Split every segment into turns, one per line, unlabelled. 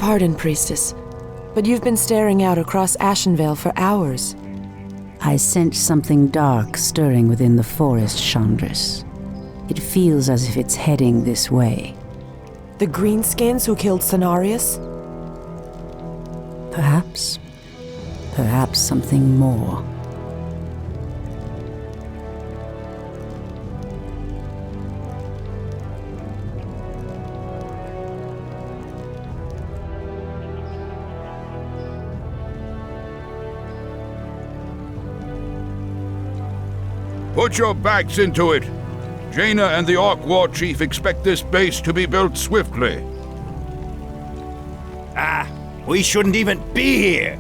Pardon, Priestess, but you've been staring out across Ashenvale for hours.
I sense something dark stirring within the forest, Chandris. It feels as if it's heading this way.
The greenskins who killed Cenarius?
Perhaps. Perhaps something more.
Put your backs into it. Jaina and the Orc War Chief expect this base to be built swiftly.
We shouldn't even be here,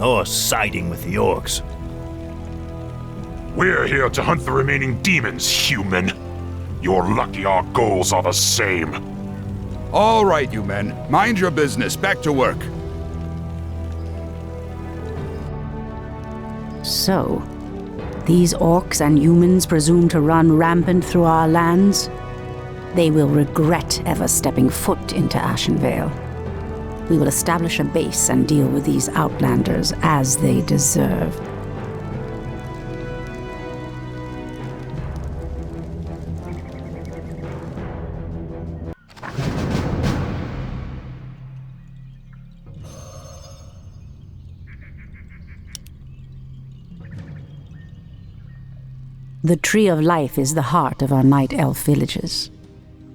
or siding with the Orcs.
We're here to hunt the remaining demons, human. You're lucky our goals are the same.
All right, you men. Mind your business. Back to work.
So, these orcs and humans presume to run rampant through our lands? They will regret ever stepping foot into Ashenvale. We will establish a base and deal with these outlanders as they deserve. The Tree of Life is the heart of our Night Elf villages.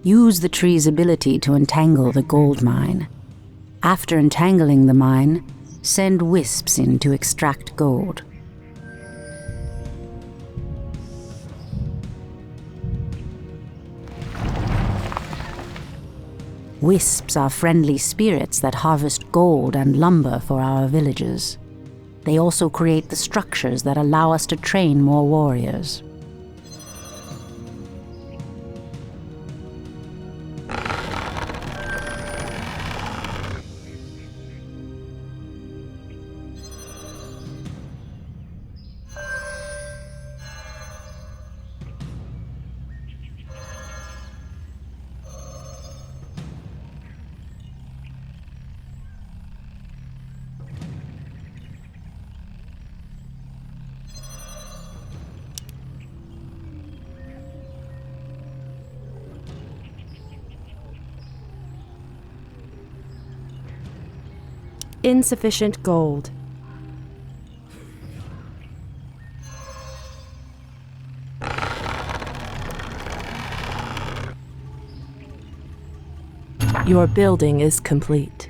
Use the tree's ability to entangle the gold mine. After entangling the mine, send wisps in to extract gold. Wisps are friendly spirits that harvest gold and lumber for our villages. They also create the structures that allow us to train more warriors.
Insufficient gold. Your building is complete.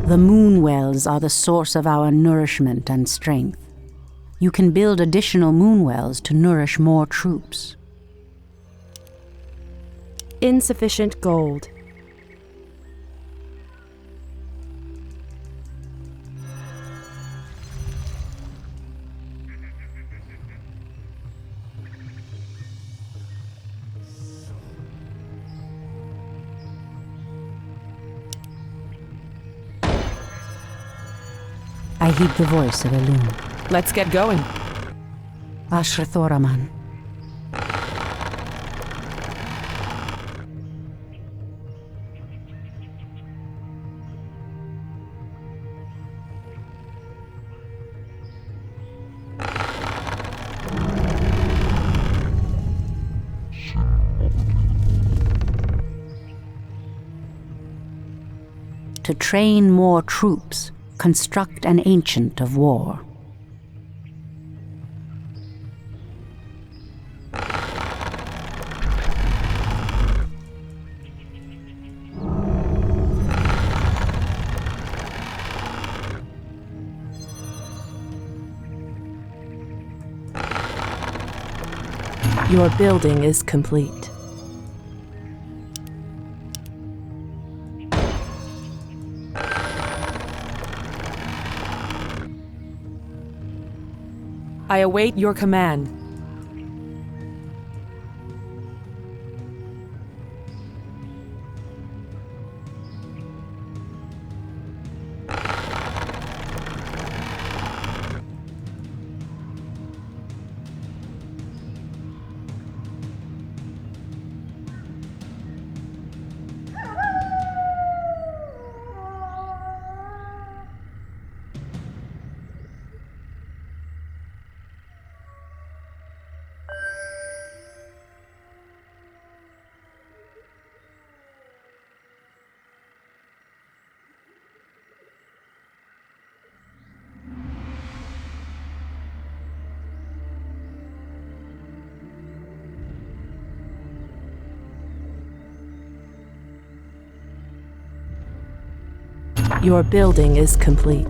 The moon wells are the source of our nourishment and strength. You can build additional moon wells to nourish more troops.
Insufficient gold.
I heed the voice of Elune.
Let's get going.
Ashrathoraman. To train more troops, construct an ancient of war.
Your building is complete. I await your command. Your building is complete.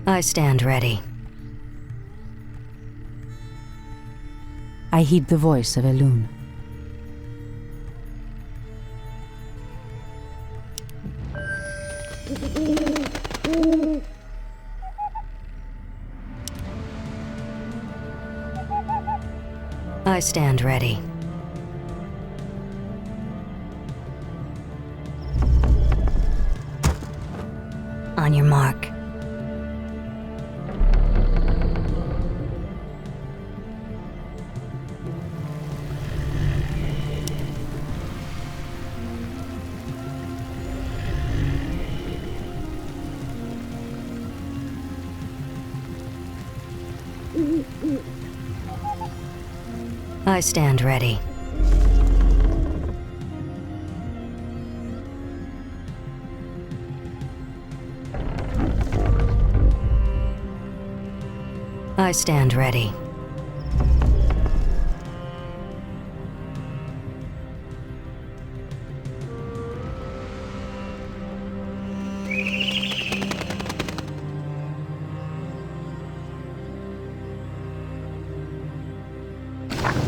I stand ready.
I heed the voice of Elune.
I stand ready. On your mark. I stand ready. I stand ready.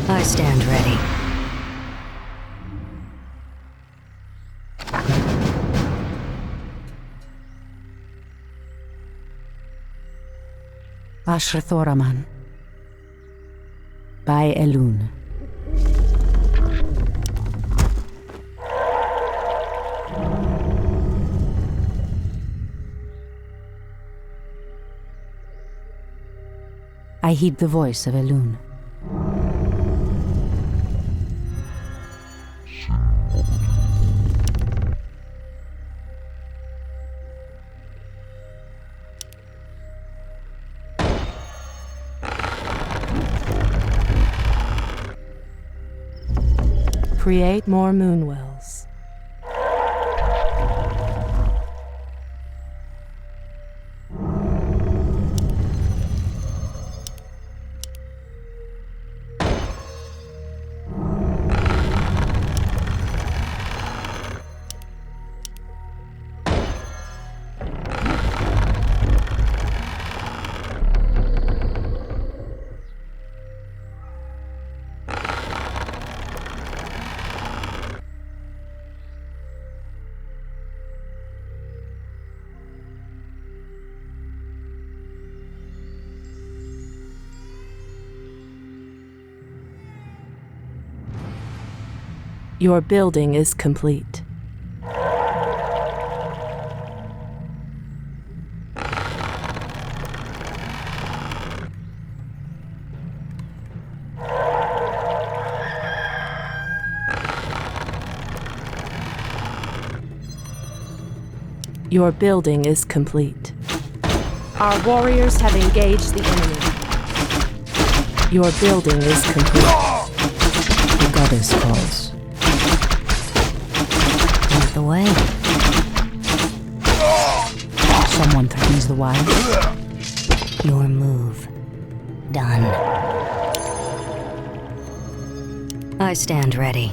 I stand ready.
Ashrathoraman. By Elune. I heed the voice of Elune.
Create more moonwells. Your building is complete. Your building is complete.
Our warriors have engaged the enemy.
Your building is complete.
The goddess calls.
Out the way.
Someone threatens the wild.
Your move. Done. I stand ready.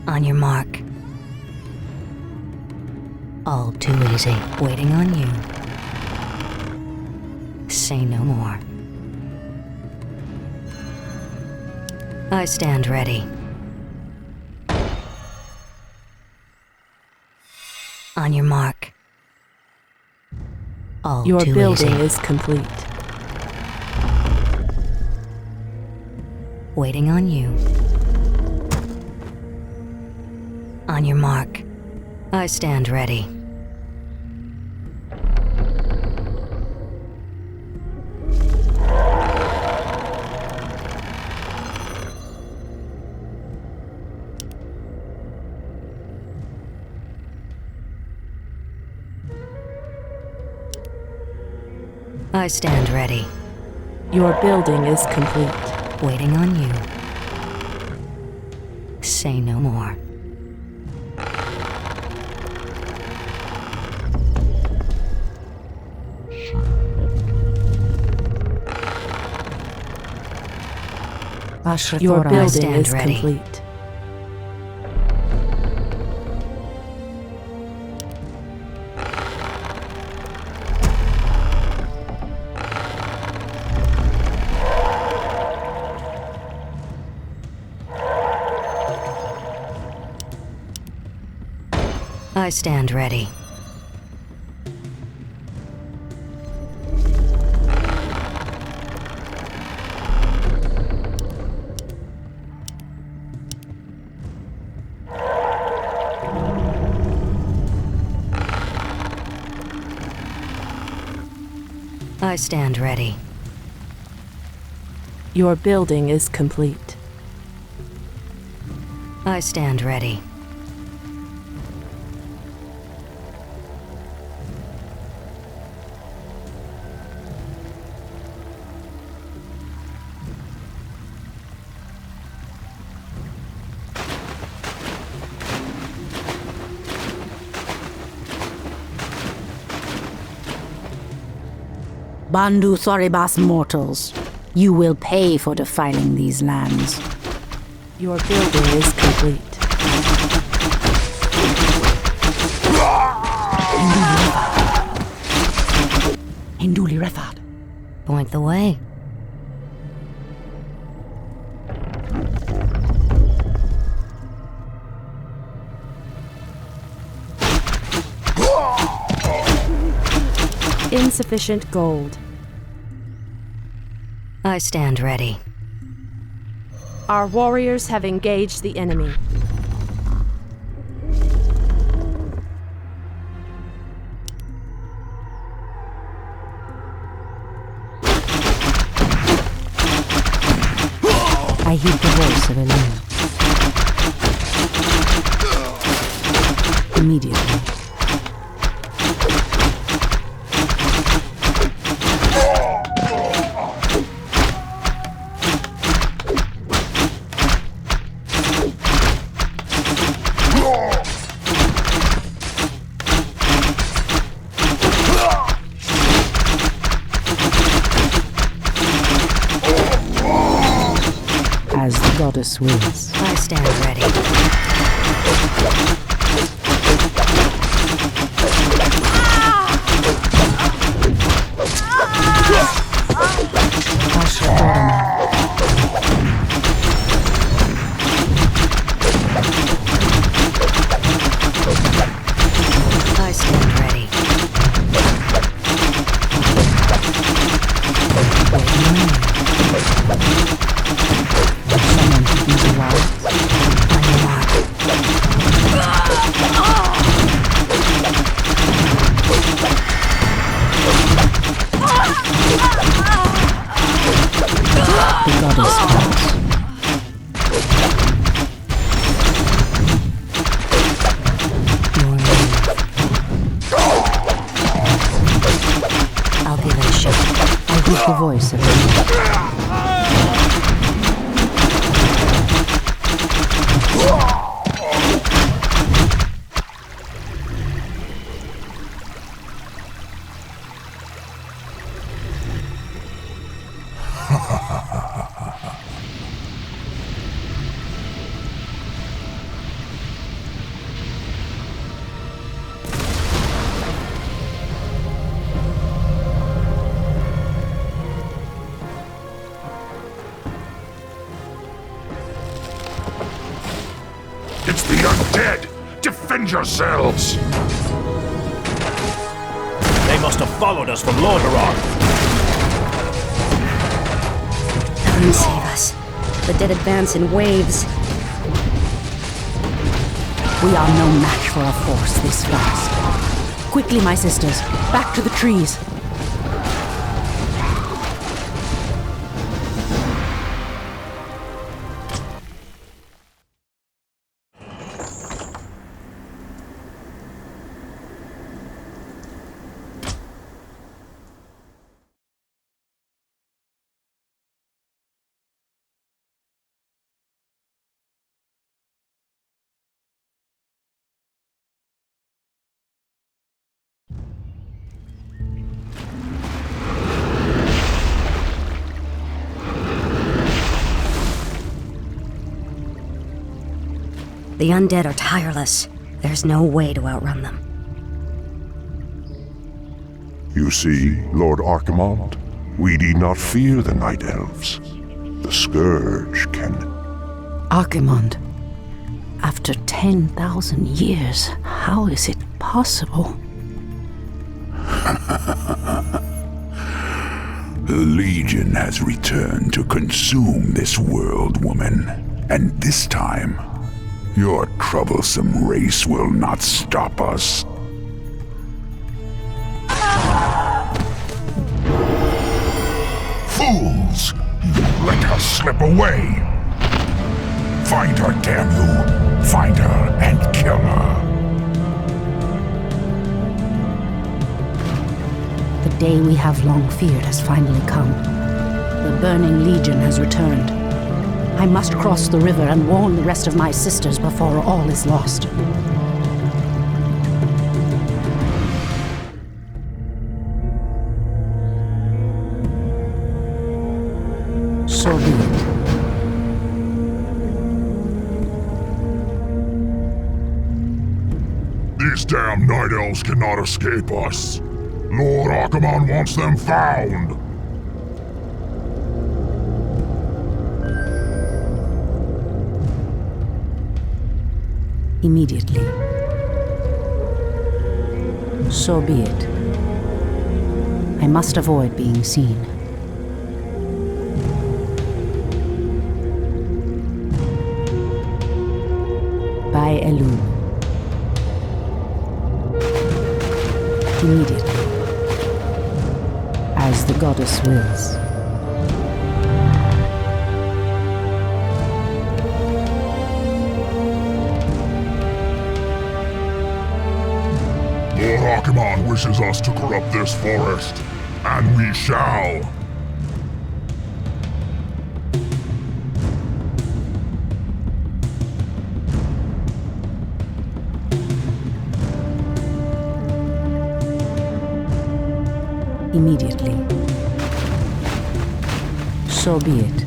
On your mark. All too easy. Waiting on you. Say no more. I stand ready. On your mark. All
Your
too
building
easy.
is complete.
Waiting on you. On your mark. I stand ready. I stand ready.
Your building is complete.
Waiting on you. Say no more.
Your
I
building
stand
is
ready.
complete.
I stand ready. I stand ready.
Your building is complete.
I stand ready. Bandu Thoribas mortals, you will pay for defiling these lands.
Your building is complete.
Hinduli Refad. Point the way.
Insufficient gold.
I stand ready.
Our warriors have engaged the enemy.
I heed the voice of Elune. Immediately. As the goddess wills.
I stand ready. I stand ready.
Someone who is alive. The goddess calls.
Your name. I'll give it a shot.
I heed the voice of Elune.
It's the undead! Defend yourselves!
They must have followed us from Lordaeron.
Come save us. The dead advance in waves.
We are no match for a force this vast. Quickly, my sisters, back to the trees.
The undead are tireless. There's no way to outrun them.
You see, Lord Archimonde, we need not fear the Night Elves. The Scourge can...
Archimonde, after 10,000 years, how is it possible?
The Legion has returned to consume this world, woman. And this time, your troublesome race will not stop us. Fools! You let her slip away! Find her, damn you! Find her and kill her!
The day we have long feared has finally come. The Burning Legion has returned. I must cross the river and warn the rest of my sisters before all is lost. So be it.
These damn Night Elves cannot escape us. Lord Archimonde wants them found.
Immediately. So be it. I must avoid being seen. By Elune. Immediately. As the goddess wills.
Lord Archimonde wishes us to corrupt this forest, and we shall.
Immediately. So be it.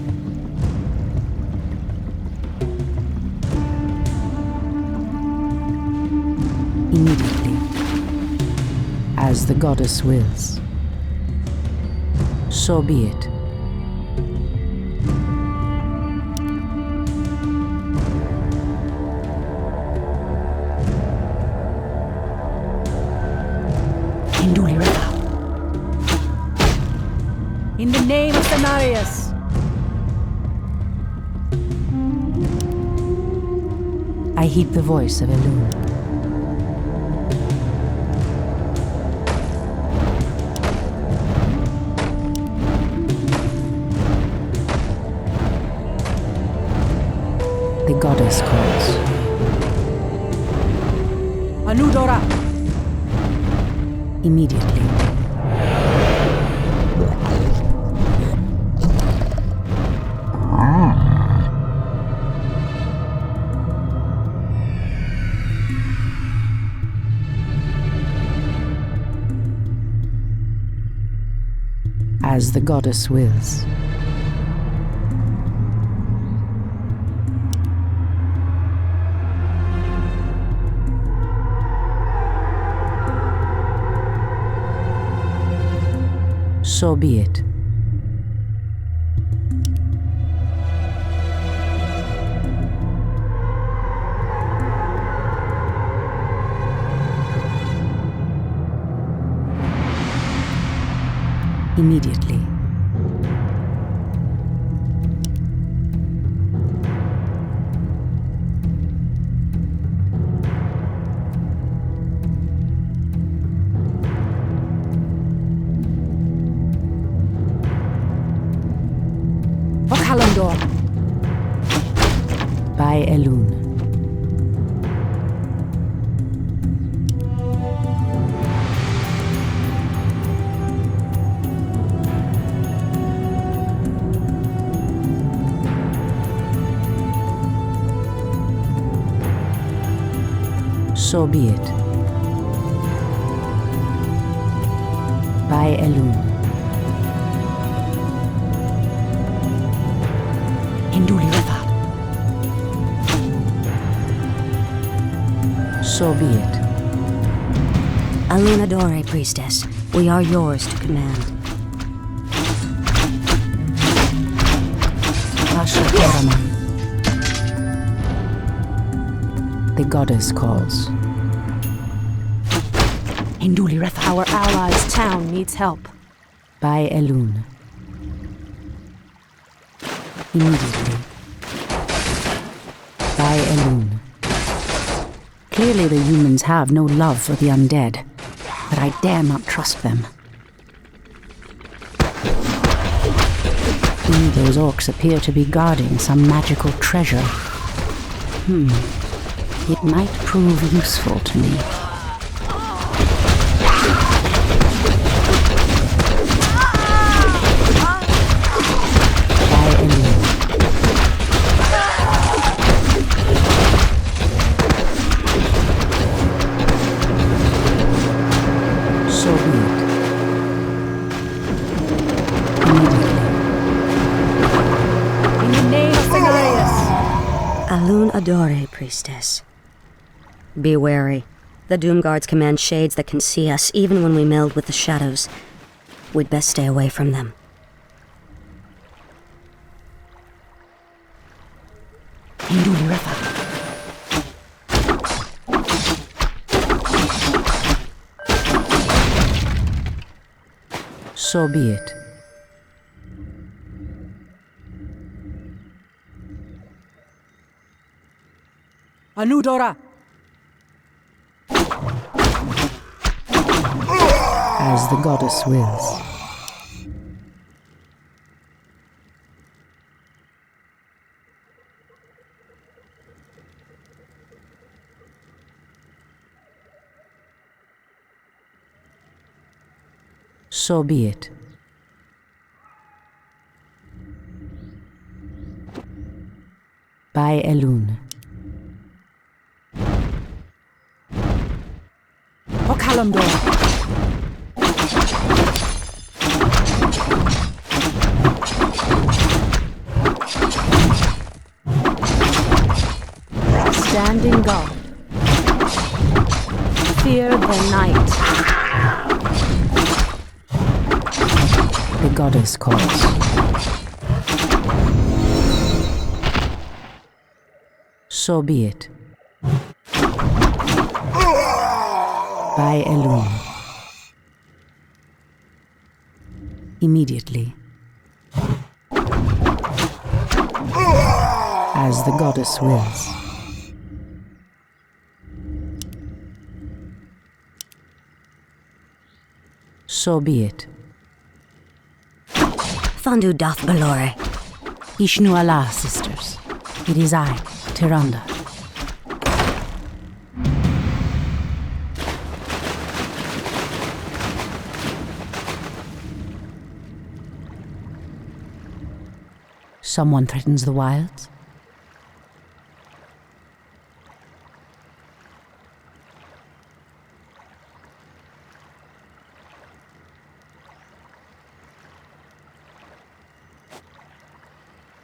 Immediately. As the goddess wills. So be it.
In the name of Cenarius!
I heed the voice of Elune. The goddess calls.
Anudora!
Immediately. As the goddess wills. So be it. Immediately.
Okalandor!
By Elune. So be it. By Elune.
Hinduli River.
So be it.
Alunadore, priestess. We are yours to command.
Ashatoraman. The goddess calls.
Indulireth, our allies' town needs help.
By Elune. Immediately. By Elune. Clearly the humans have no love for the undead, but I dare not trust them. Those orcs appear to be guarding some magical treasure. It might prove useful to me. By Elune. So be it. Immediately.
In the name of Cenarius.
Alunadore, priestess. Be wary. The Doomguards command shades that can see us even when we meld with the shadows. We'd best stay away from them.
Induliretha.
So be it.
Anudora.
As the goddess wills. So be it. By Elune.
Okalamdor. Standing guard. Fear the night.
The goddess calls. So be it. By Elune. Immediately. As the goddess wills. So be it.
Thandu doth belore.
Ishnu Allah, sisters. It is I, Tyrande. Someone threatens the wilds?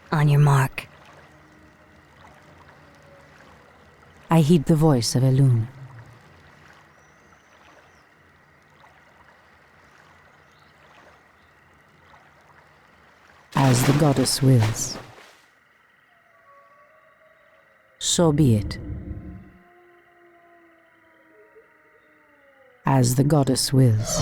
On your mark.
I heed the voice of Elune. As the goddess wills. So be it. As the goddess wills.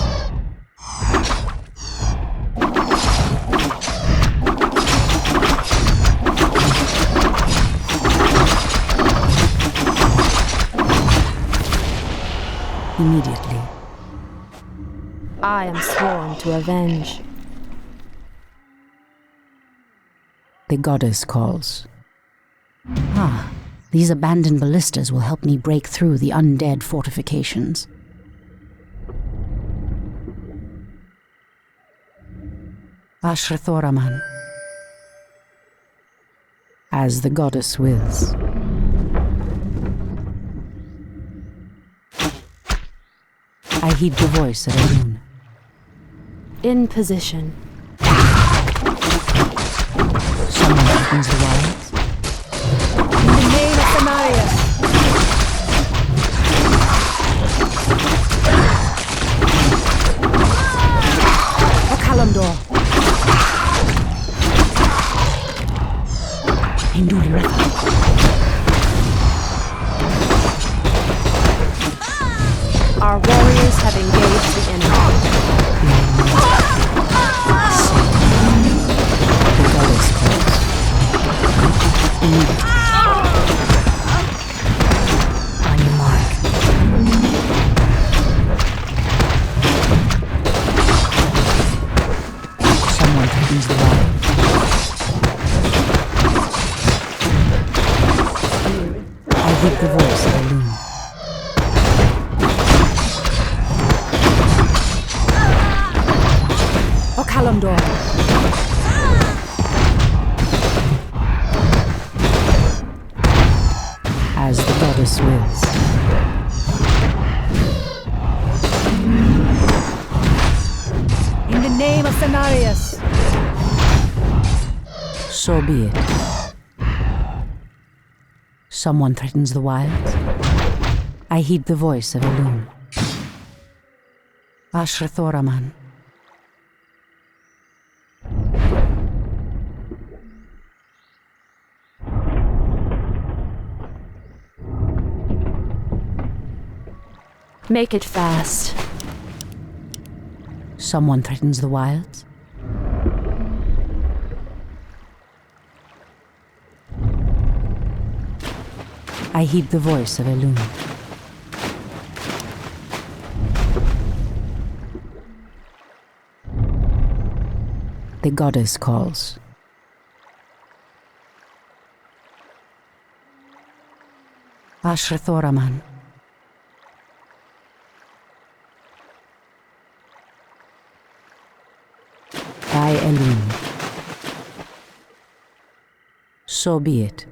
Immediately.
I am sworn to avenge.
The goddess calls. Ah, these abandoned ballistas will help me break through the undead fortifications. Ashrathoraman. As the goddess wills. I heed the voice of Elune.
In position.
Someone opens the wilds.
In the name of Cenarius.
Elune.
Okalamdor.
As the goddess wills.
In the name of Cenarius.
So be it. Someone threatens the wilds. I heed the voice of Elune. Ashrathoraman.
Make it fast.
Someone threatens the wilds. I heed the voice of Elune. The goddess calls. Ashrathoraman. By Elune. So be it.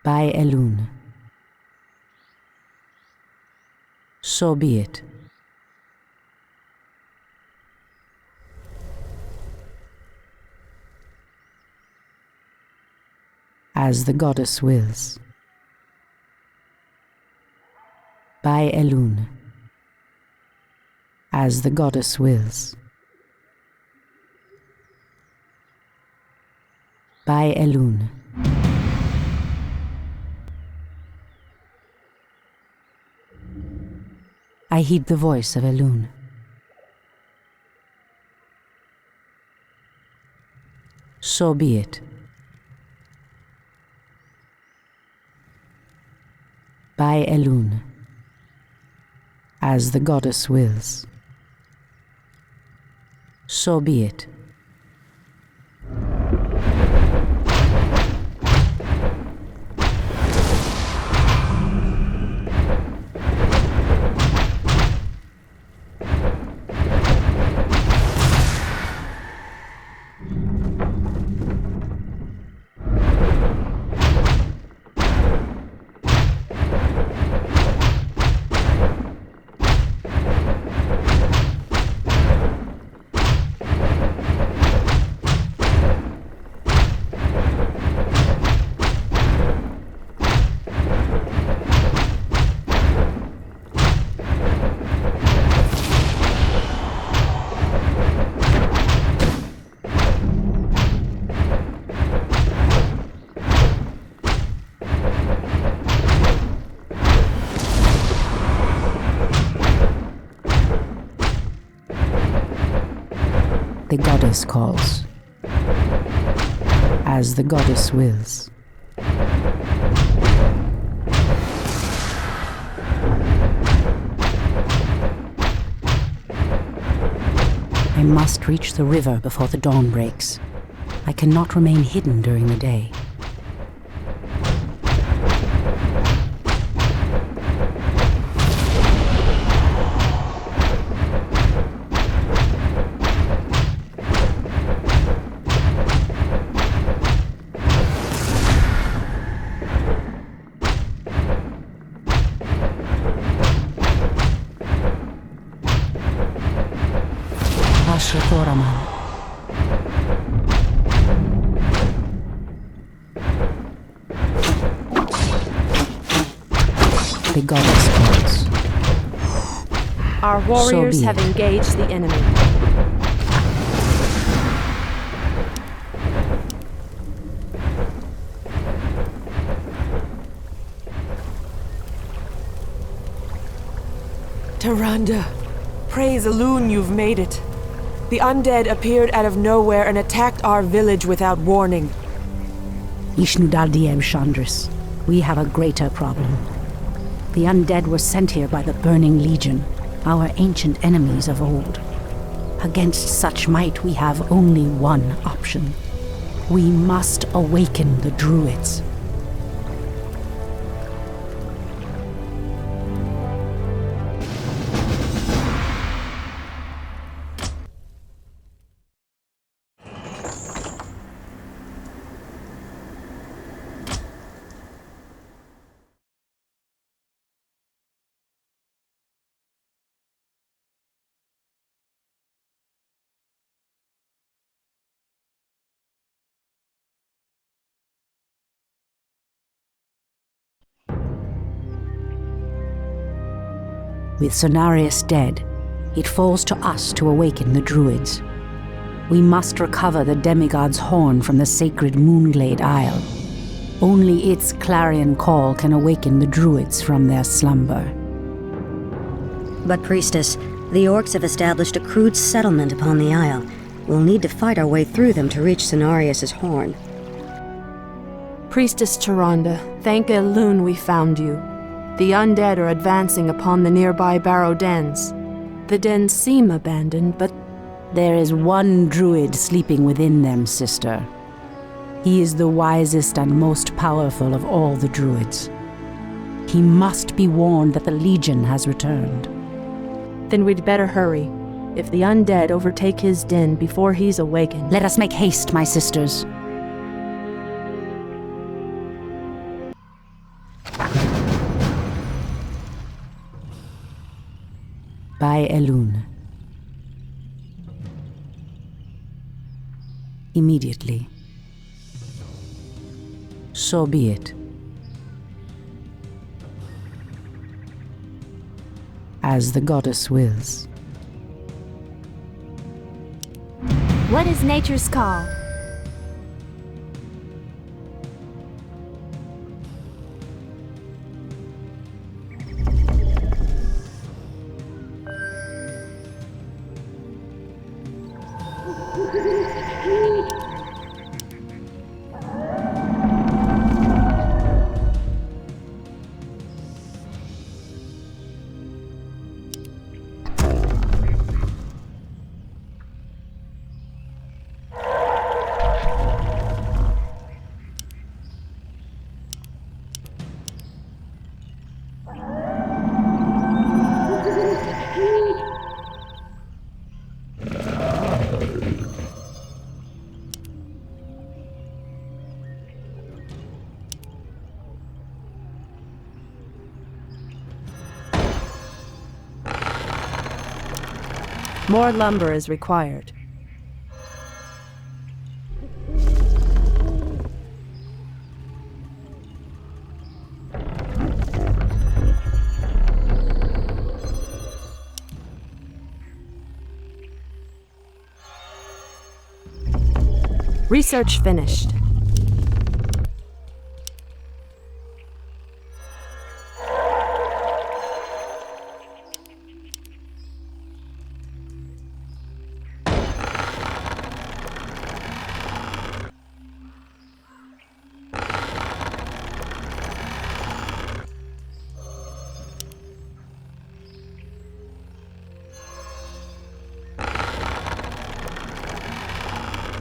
By Elune. So be it. As the goddess wills. By Elune. As the goddess wills. By Elune. I heed the voice of Elune. So be it. By Elune. As the goddess wills. So be it. The goddess calls. As the goddess wills. I must reach the river before the dawn breaks. I cannot remain hidden during the day. Ashrathoraman. The goddess calls.
Our warriors
be
have
it.
engaged the enemy.
Tyrande, praise Elune you've made it. The undead appeared out of nowhere and attacked our village without warning.
Ishnudaldieb Chandris, we have a greater problem. The undead were sent here by the Burning Legion, our ancient enemies of old. Against such might, we have only one option. We must awaken the druids. With Cenarius dead, it falls to us to awaken the druids. We must recover the demigod's horn from the sacred Moonglade Isle. Only its clarion call can awaken the druids from their slumber.
But, Priestess, the orcs have established a crude settlement upon the Isle. We'll need to fight our way through them to reach Cenarius' horn.
Priestess Tyrande, thank Elune we found you. The undead are advancing upon the nearby barrow dens. The dens seem abandoned, but
there is one druid sleeping within them, sister. He is the wisest and most powerful of all the druids. He must be warned that the Legion has returned.
then we'd better hurry. If the undead overtake his den before he's awakened...
Let us make haste, my sisters. By Elune. Immediately. So be it. As the goddess wills.
What is nature's call?
More lumber is required. Research finished.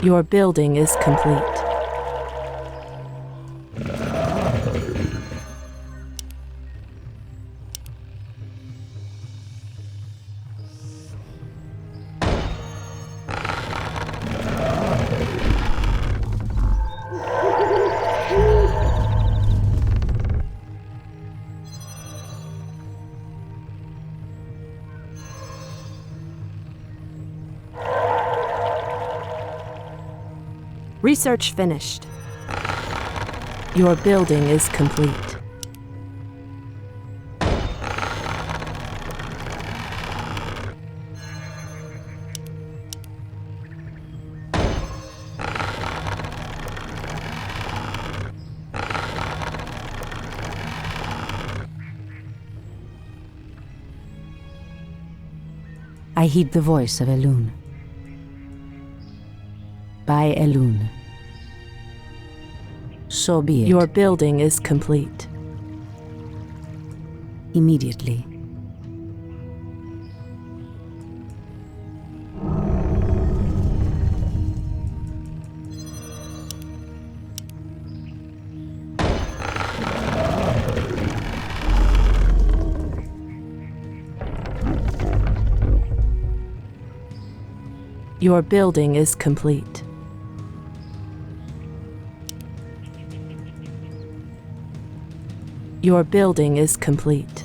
Your building is complete. Research finished. Your building is complete.
I heed the voice of Elune. By Elune. So be it.
Your building is complete.
Immediately.
Your building is complete. Your building is complete.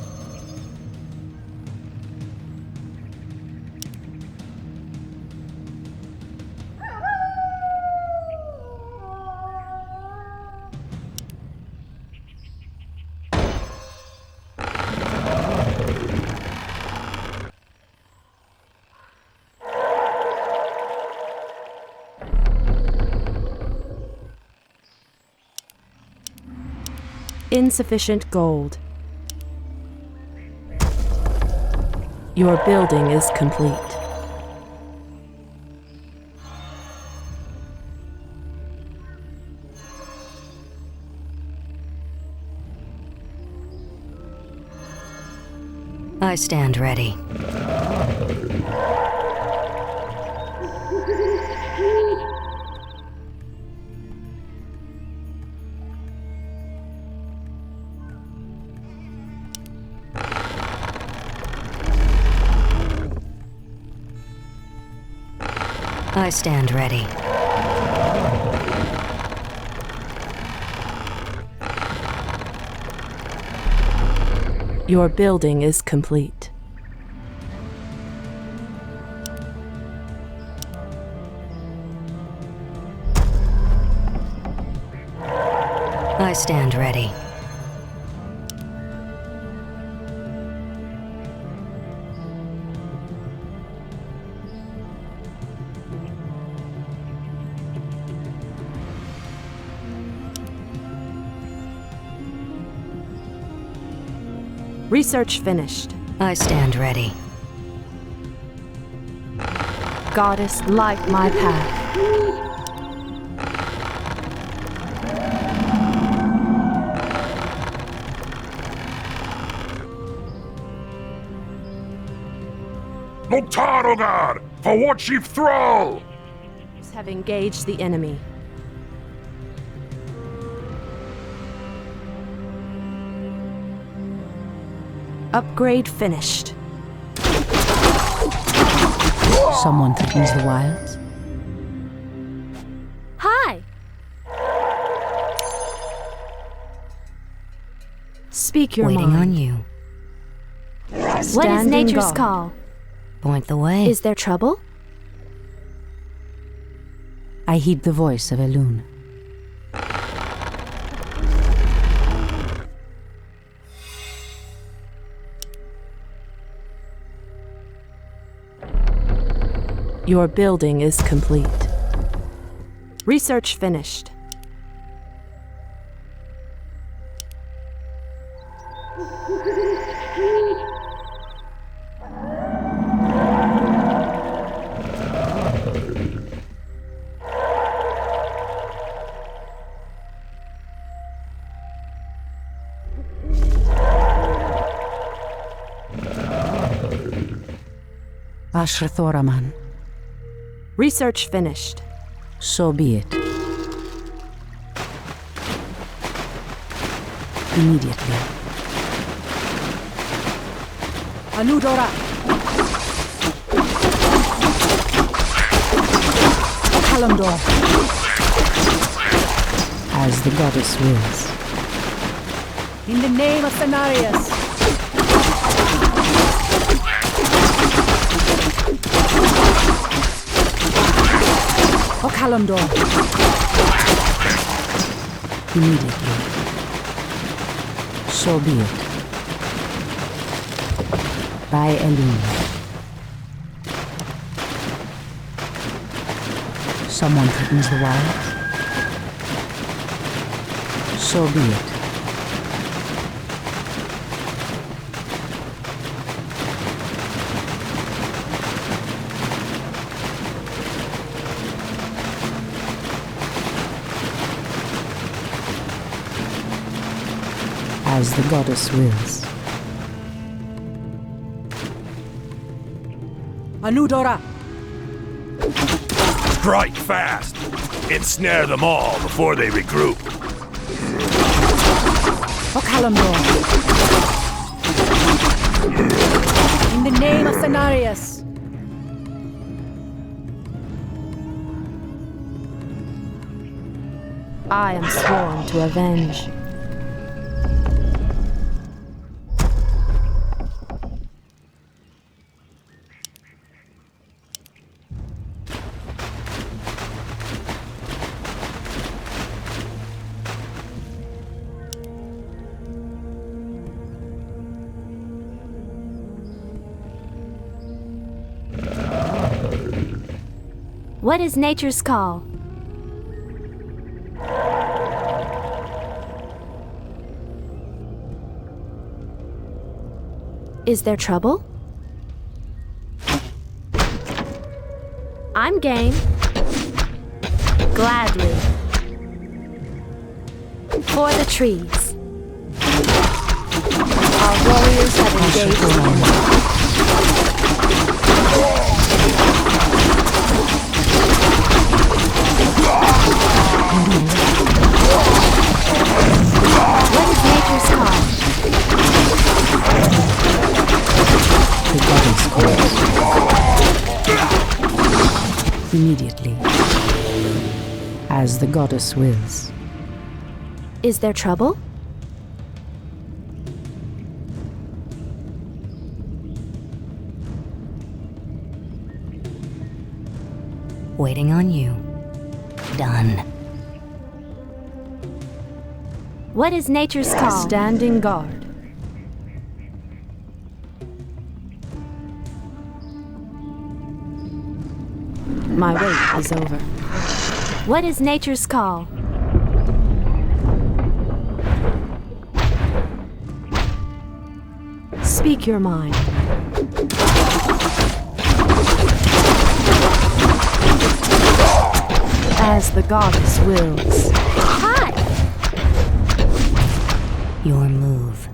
Insufficient gold. Your building is complete.
I stand ready. I stand ready.
Your building is complete.
I stand ready.
Research finished.
I stand ready.
Goddess, light my path.
Loktarogar! For what chief thrall?
Have engaged the enemy. Upgrade finished.
Someone threatens the wilds.
Hi!
Speak your
Waiting
mind.
on you.
What is
Standing
nature's
guard.
call?
Point the way.
Is there trouble?
I heed the voice of Elune.
Your building is complete. Research finished.
Ashrathoraman.
Research finished.
So be it. Immediately.
Anudora! Kalimdor!
As the goddess wills.
In the name of Cenarius! O Kalimdor!
Immediately. So be it. By Elune. Someone threatens the wilds. So be it. As the goddess wills.
Anudora!
Strike fast! Ensnare them all before they regroup.
O Kalimdor! In the name of Cenarius!
I am sworn to avenge.
What is nature's call?
Is there trouble?
I'm game. Gladly. For the trees.
Our warriors have engaged the enemy.
What is nature's call?
The goddess calls. Immediately. As the goddess wills.
Is there trouble?
Waiting on you. Done.
What is nature's call?
Standing guard. My wait is over.
What is nature's call?
Speak your mind. As the goddess wills.
Hi!
Your move.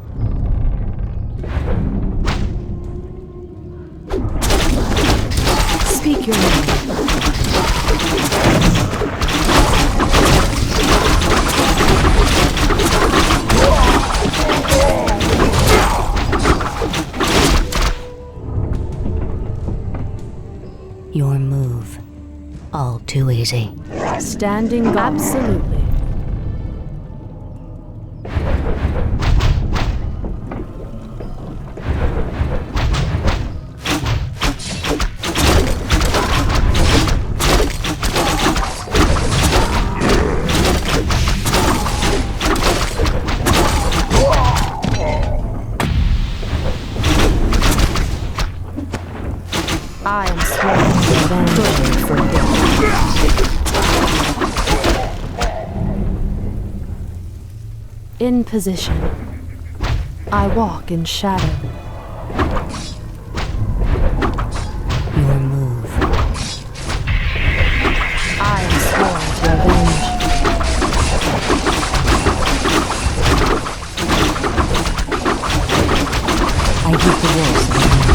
Speak your mind.
Your move. All too easy.
Standing guard. Absolutely. I am sworn to avenge. In position. I walk in shadow.
Your move.
I am sworn to avenge.
I heed the voice of the wind.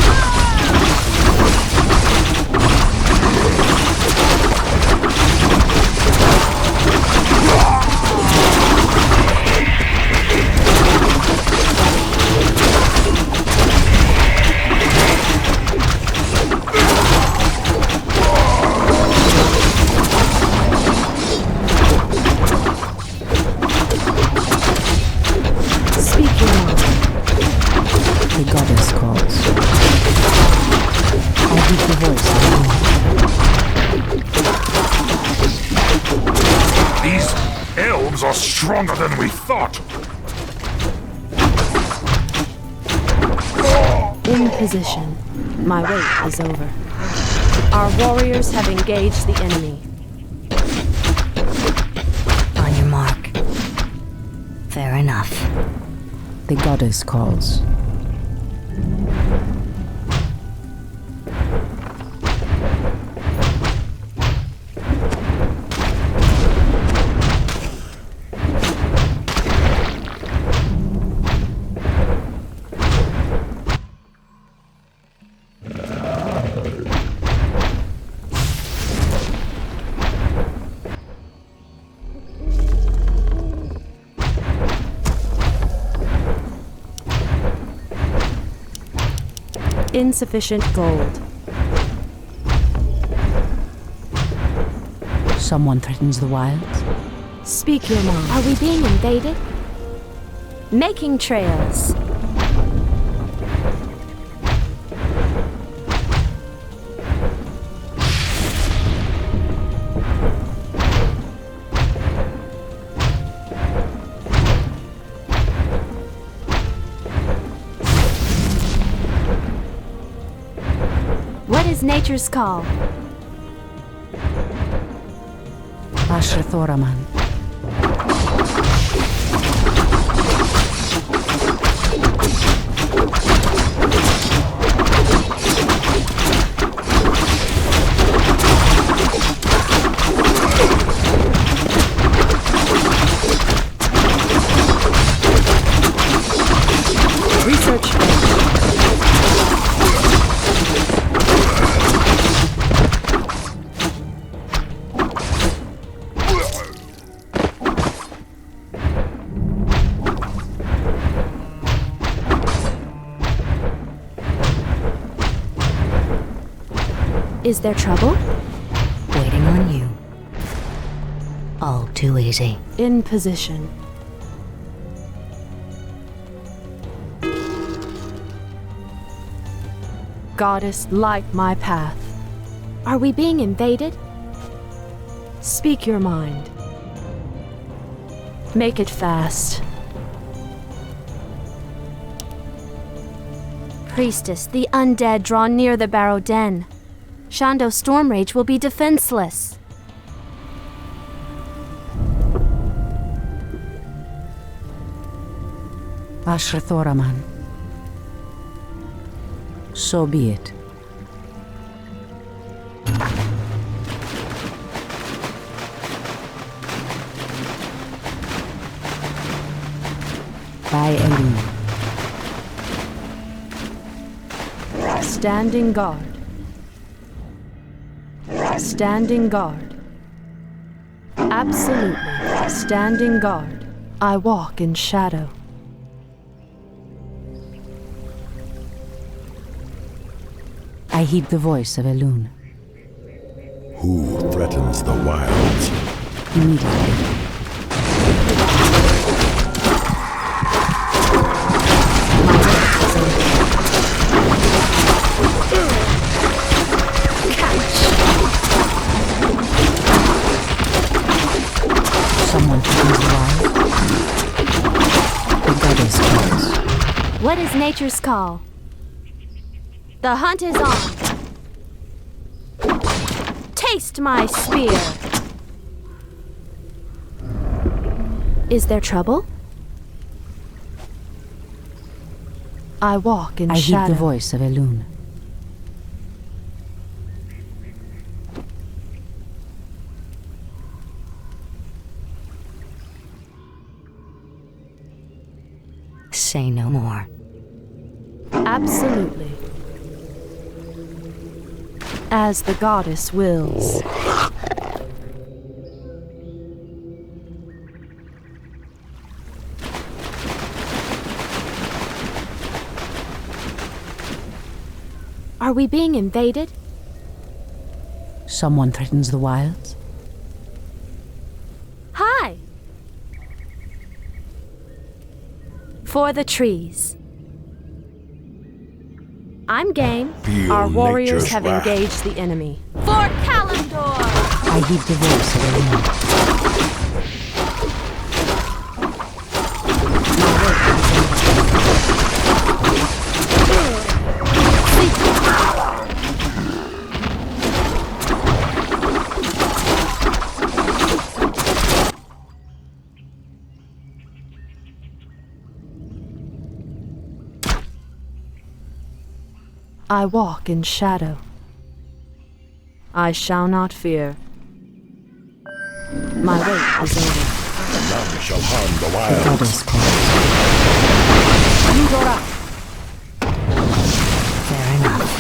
Speak your mind.
The goddess calls. I heed the voice of the wind.
These elves are stronger than we thought.
In position. My wait is over. Our warriors have engaged the enemy.
On your mark. Fair enough.
The goddess calls.
Insufficient gold.
Someone threatens the wilds.
Speak your mind.
Are we being invaded? Making trails. What is nature's call?
Ashrathoraman.
Research.
Is there trouble?
Waiting on you. All too easy.
In position. Goddess, light my path.
Are we being invaded?
Speak your mind. Make it fast.
Priestess, the undead draw near the Barrow Den. Shando Stormrage will be defenseless.
Ashrathoraman. So be it. By Elune.
Standing guard. Standing guard. Absolutely. Standing guard. I walk in shadow.
I heed the voice of Elune.
Who threatens the wilds?
Immediately. Someone threatens the wild. The goddess calls.
What is nature's call? The hunt is on. Taste my spear. Is there trouble?
I walk in
I heed
shadow.
the voice of Elune.
Say no more.
Absolutely. As the goddess wills.
Are we being invaded?
Someone threatens the wilds.
Hi! For the trees. I'm game.
Feel
Our warriors
nature's
have
wrath.
engaged the enemy.
For Kalimdor!
I heed the voice of Elune.
I walk in shadow. I shall not fear. My wait is over.
None shall harm the
The
wilds.
goddess calls.
Fair enough.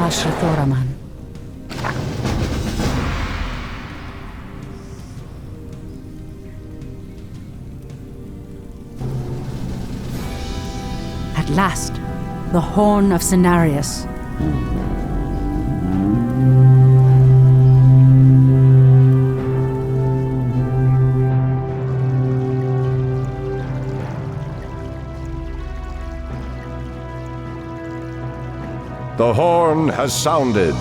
Ashra Thoraman. At last, the Horn of Cenarius.
The horn has sounded,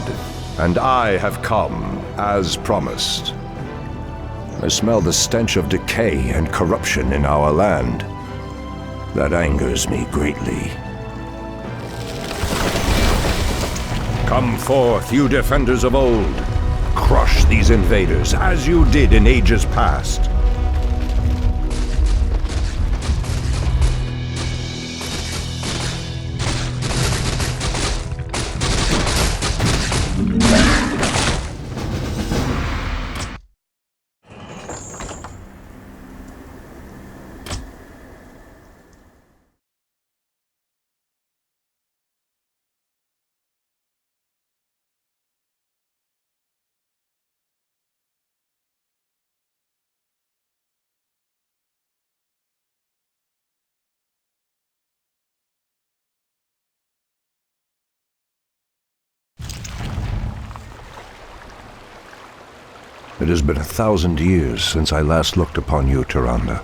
and I have come, as promised. I smell the stench of decay and corruption in our land. That angers me greatly. Come forth, you defenders of old. Crush these invaders, as you did in ages past. It has been 1,000 years since I last looked upon you, Tyrande.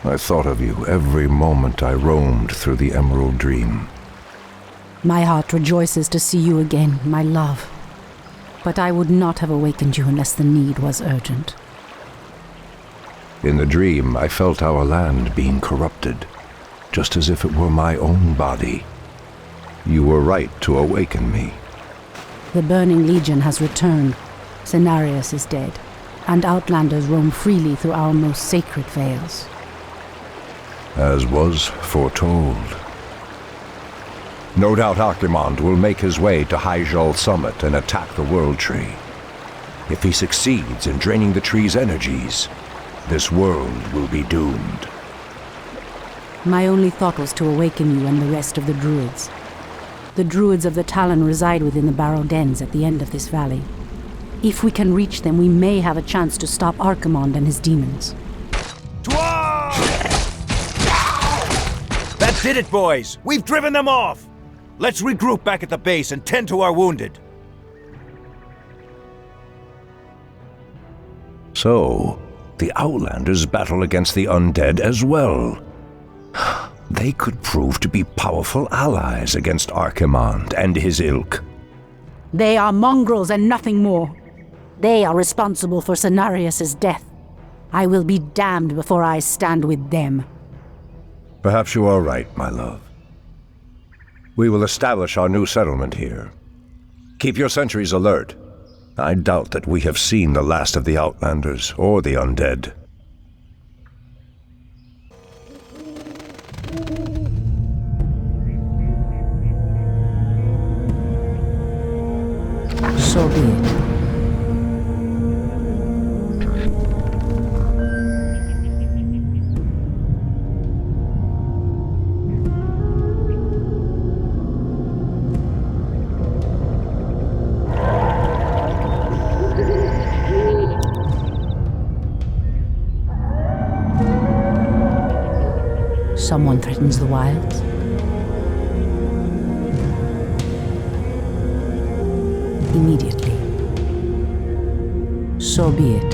I thought of you every moment I roamed through the Emerald Dream.
My heart rejoices to see you again, my love. But I would not have awakened you unless the need was urgent.
In the dream, I felt our land being corrupted, just as if it were my own body. You were right to awaken me.
The Burning Legion has returned. Cenarius is dead, and Outlanders roam freely through our most sacred vales.
As was foretold. No doubt Archimonde will make his way to Hyjal Summit and attack the World Tree. If he succeeds in draining the tree's energies, this world will be doomed.
My only thought was to awaken you and the rest of the Druids. The Druids of the Talon reside within the Barrow Dens at the end of this valley. If we can reach them, we may have a chance to stop Archimonde and his demons.
That did it, boys! We've driven them off! Let's regroup back at the base and tend to our wounded.
So, the Outlanders battle against the undead as well. They could prove to be powerful allies against Archimonde and his ilk.
They are mongrels and nothing more. They are responsible for Cenarius' death. I will be damned before I stand with them.
Perhaps you are right, my love. We will establish our new settlement here. Keep your sentries alert. I doubt that we have seen the last of the Outlanders or the undead.
So be it. Someone threatens the wilds. Immediately. So be it.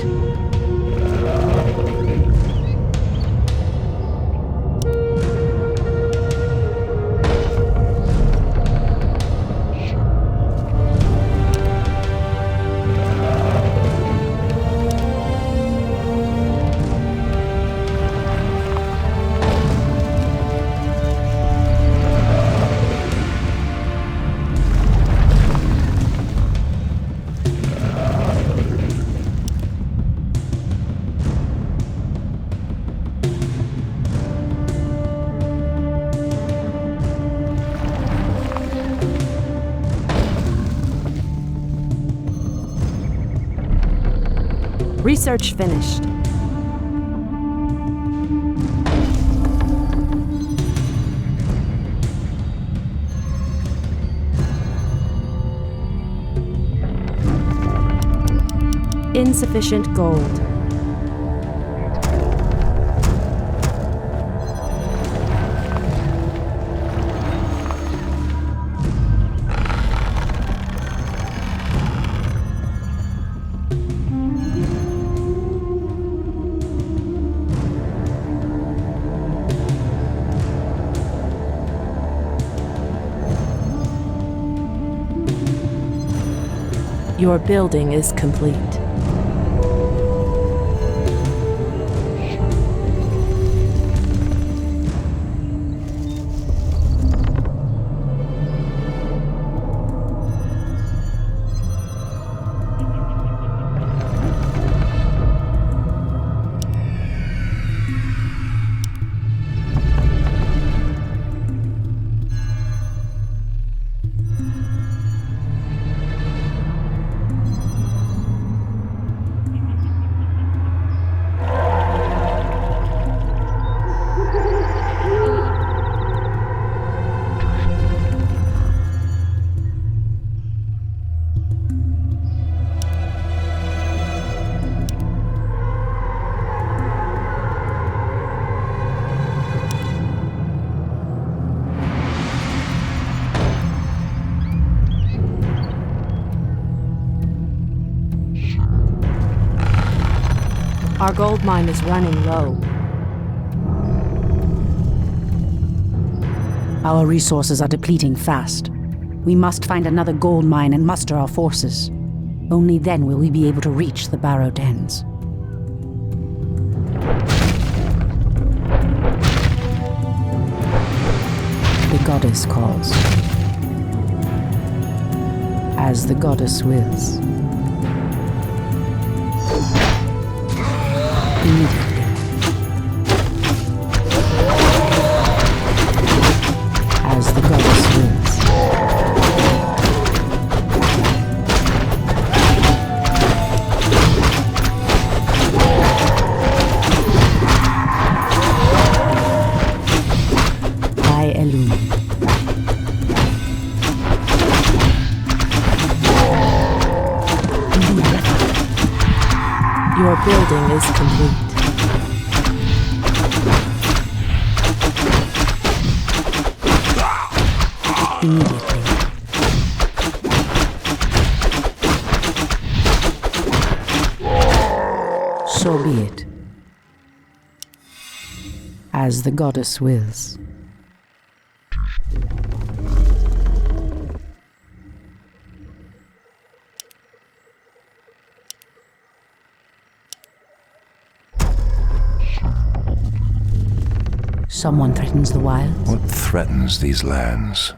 Research finished. insufficient gold. Your building is complete. Our gold mine is running low.
Our resources are depleting fast. We must find another gold mine and muster our forces. Only then will we be able to reach the Barrow Dens. The goddess calls. As the goddess wills. Immediately. As the goddess wills. By Elune.
Your building is complete.
Immediately. So be it. As the goddess wills. Someone threatens the wilds.
What threatens these lands?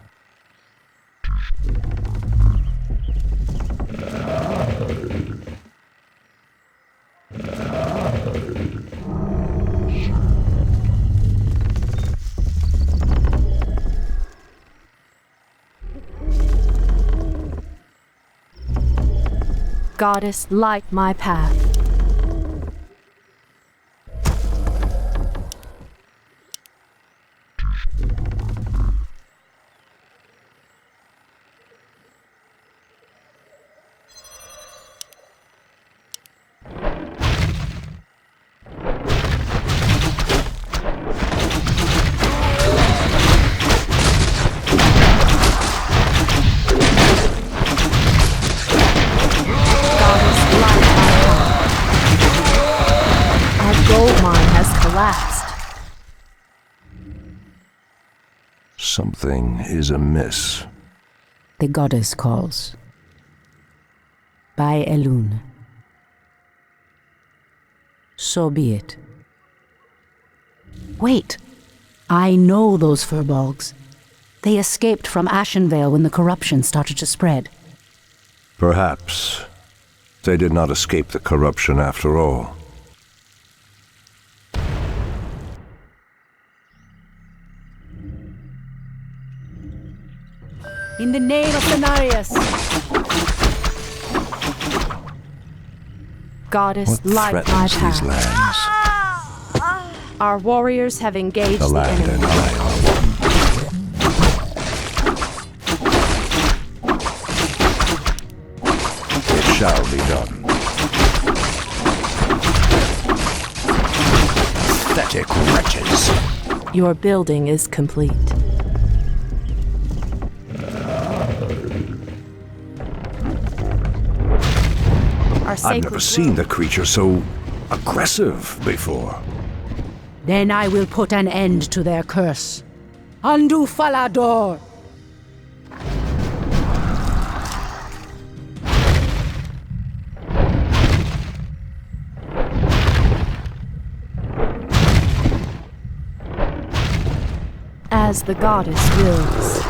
Goddess, light my path.
Something is amiss.
The goddess calls. By Elune. So be it. Wait! I know those furbolgs. They escaped from Ashenvale when the corruption started to spread.
Perhaps they did not escape the corruption after all.
In the name of Cenarius!
Goddess, light my
threatens
path.
these lands?
Our warriors have engaged
The
the
land
enemy.
and I are one. It shall be done. pathetic wretches.
Your building is complete.
I've never seen the creature so aggressive before.
Then I will put an end to their curse. Undo Falador!
As the goddess wills.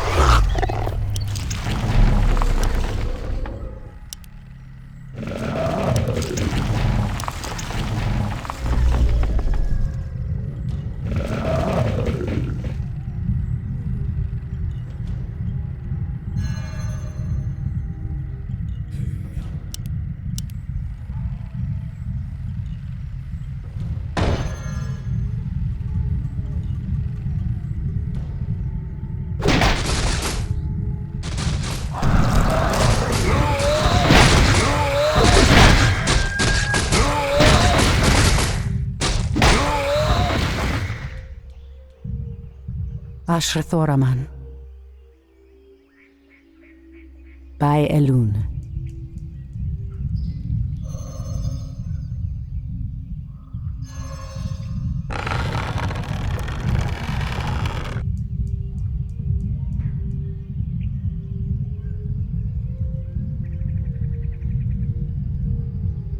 Ashrathoraman. By Elun.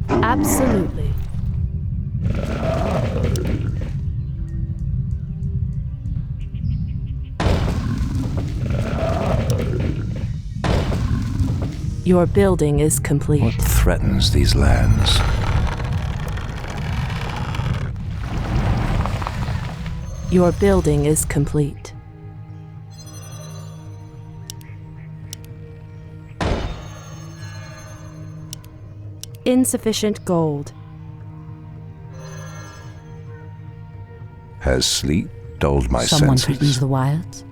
Absolutely. Your building is complete.
What threatens these lands?
Your building is complete. Insufficient gold.
Has sleep dulled my
Someone
senses?
threatens the wilds?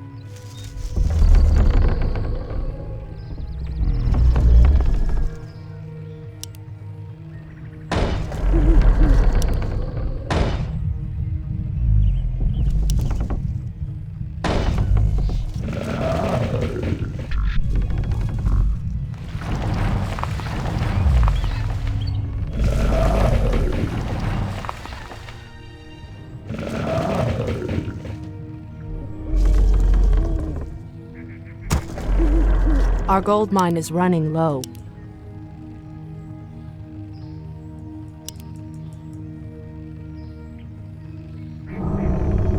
Our gold mine is running low.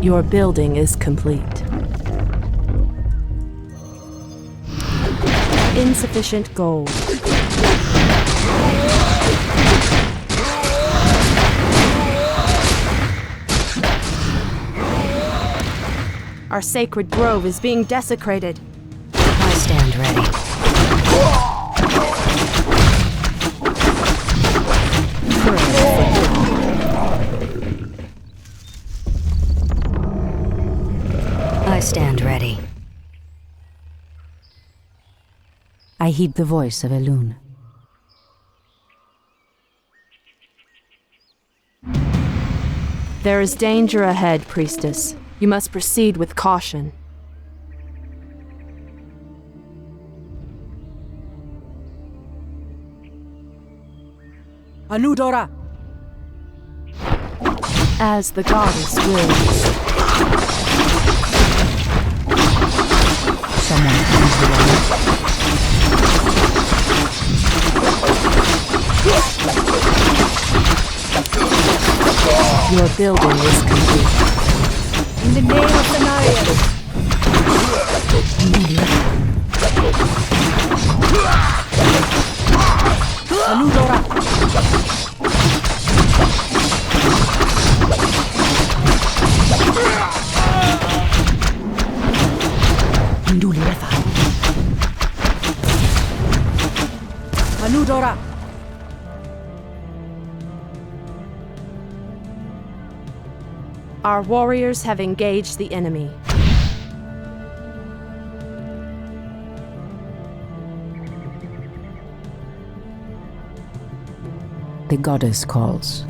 Your building is complete. Insufficient gold. Our sacred grove is being desecrated.
I stand ready. I stand ready.
I heed the voice of Elun.
There is danger ahead, priestess. You must proceed with caution.
Anudora!
As the goddess wills.
Someone comes the
Your building is complete.
In the name of the Narian! Anudora! Anudora!
Our warriors have engaged the enemy.
The goddess calls.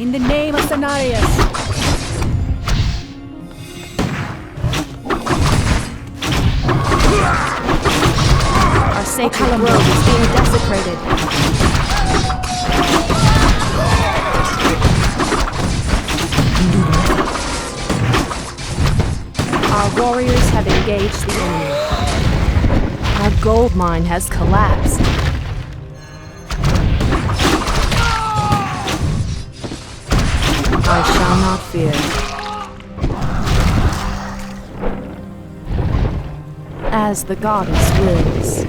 In the name of Cenarius!
Our sacred grove is being desecrated.
Our warriors have engaged the enemy. Our gold mine has collapsed. I shall not fear. As the goddess wills.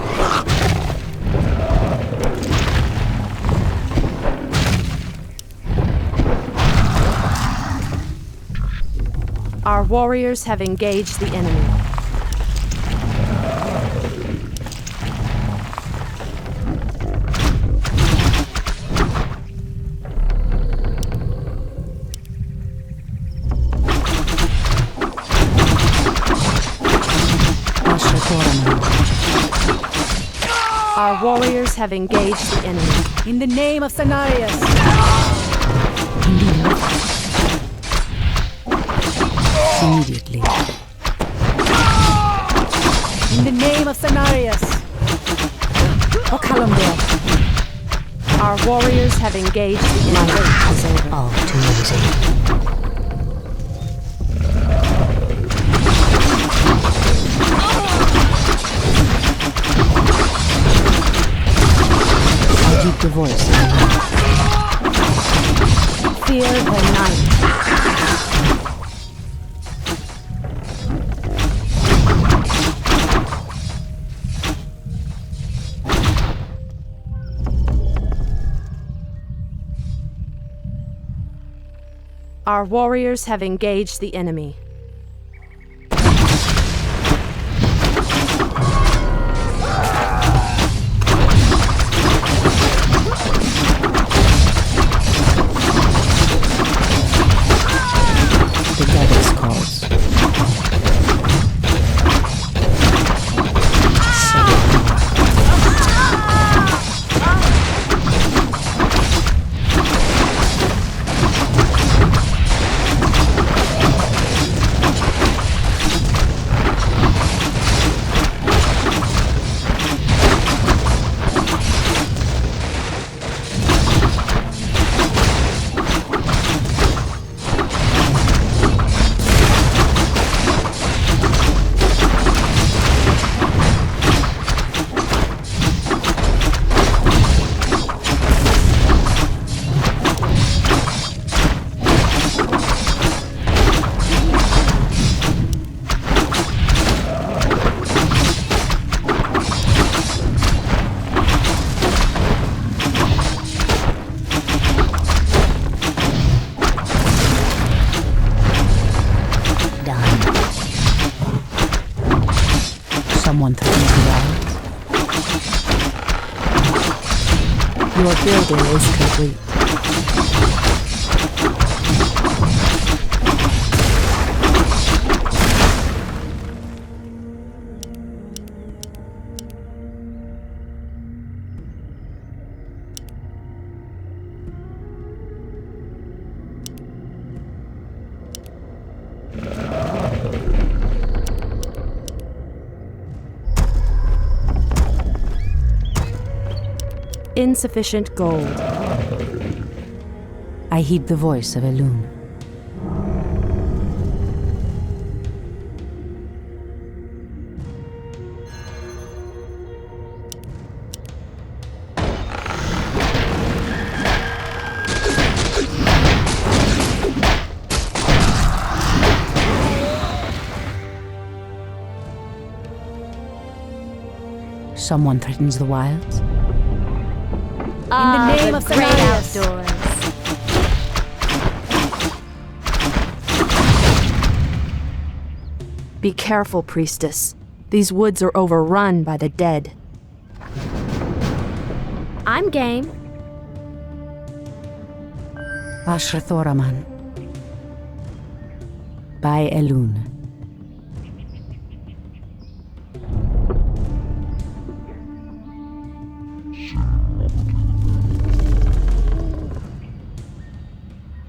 Our warriors have engaged the enemy. Our warriors have engaged the enemy.
In the name of Cenarius!
Immediately.
In the name of Cenarius!
Our warriors have engaged the enemy.
All too easy.
Keep the voice.
Fear the night. Our warriors have engaged the enemy.
Someone threatens the walls.
Your building is complete. Insufficient gold.
I heed the voice of Elune. Someone threatens the wilds.
In the name of
great
Cenarius!
outdoors.
Be careful, priestess. These woods are overrun by the dead.
I'm game.
Ashrathoraman. By Elune.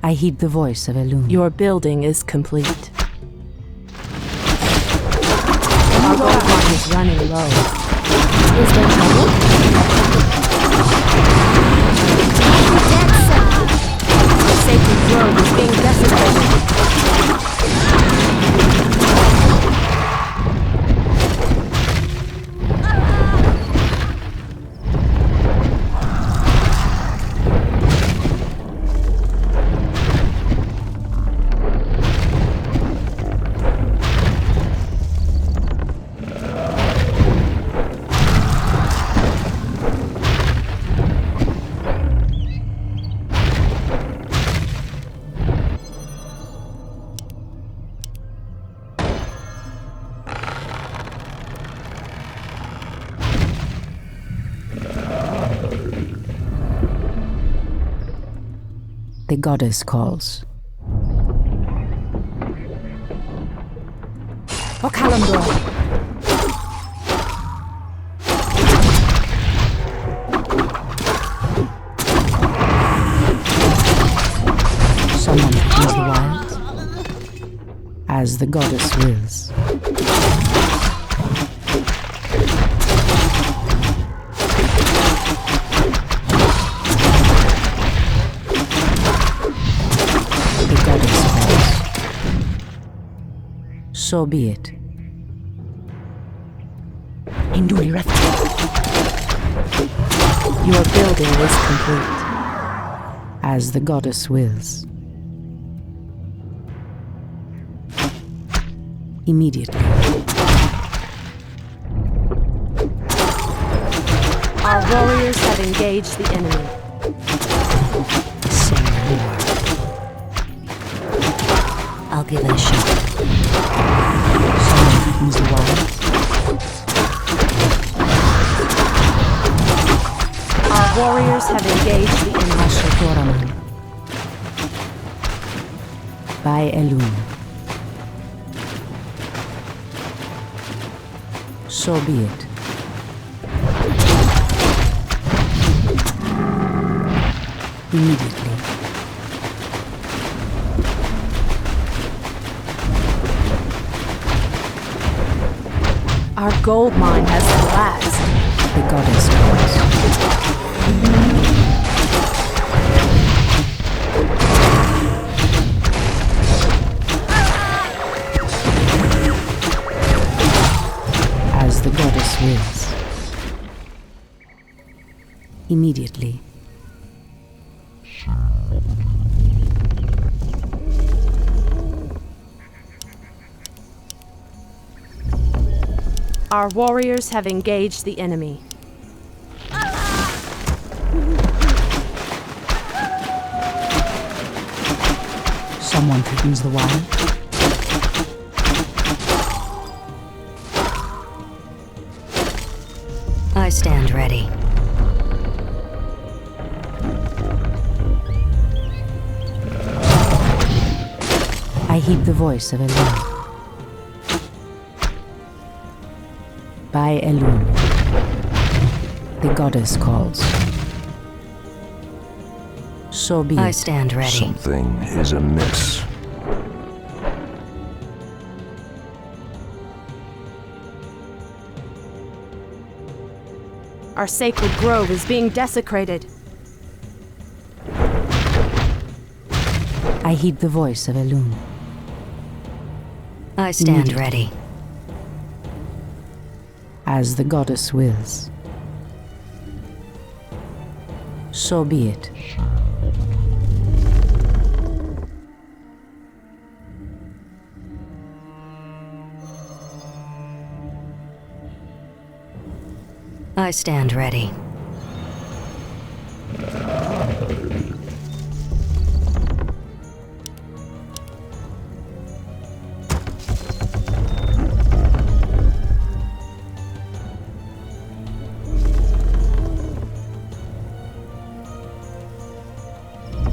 I heed the voice of Elune.
Your building is complete. Our gold mine is running low. Is there trouble? The sacred grove is being desecrated.
The goddess calls.
O Kalimdor!
Someone quickens the wilds. As the goddess wills. So be it.
Your building is complete.
As the goddess wills. Immediately.
Our warriors have engaged the enemy.
Say more. I'll give it a shot.
Someone quickens the wilds.
Our warriors have engaged the enemy.
By Elune. So be it. Immediately.
Our gold mine has collapsed.
The goddess calls. As the goddess wills. Immediately.
Our warriors have engaged the enemy.
Someone quickens the wild.
I stand ready.
I heed the voice of Elune. By Elune. The goddess calls. So be it.
I stand ready.
Something is amiss.
Our sacred grove is being desecrated.
I heed the voice of Elune.
I stand ready.
As the goddess wills. So be it.
I stand ready.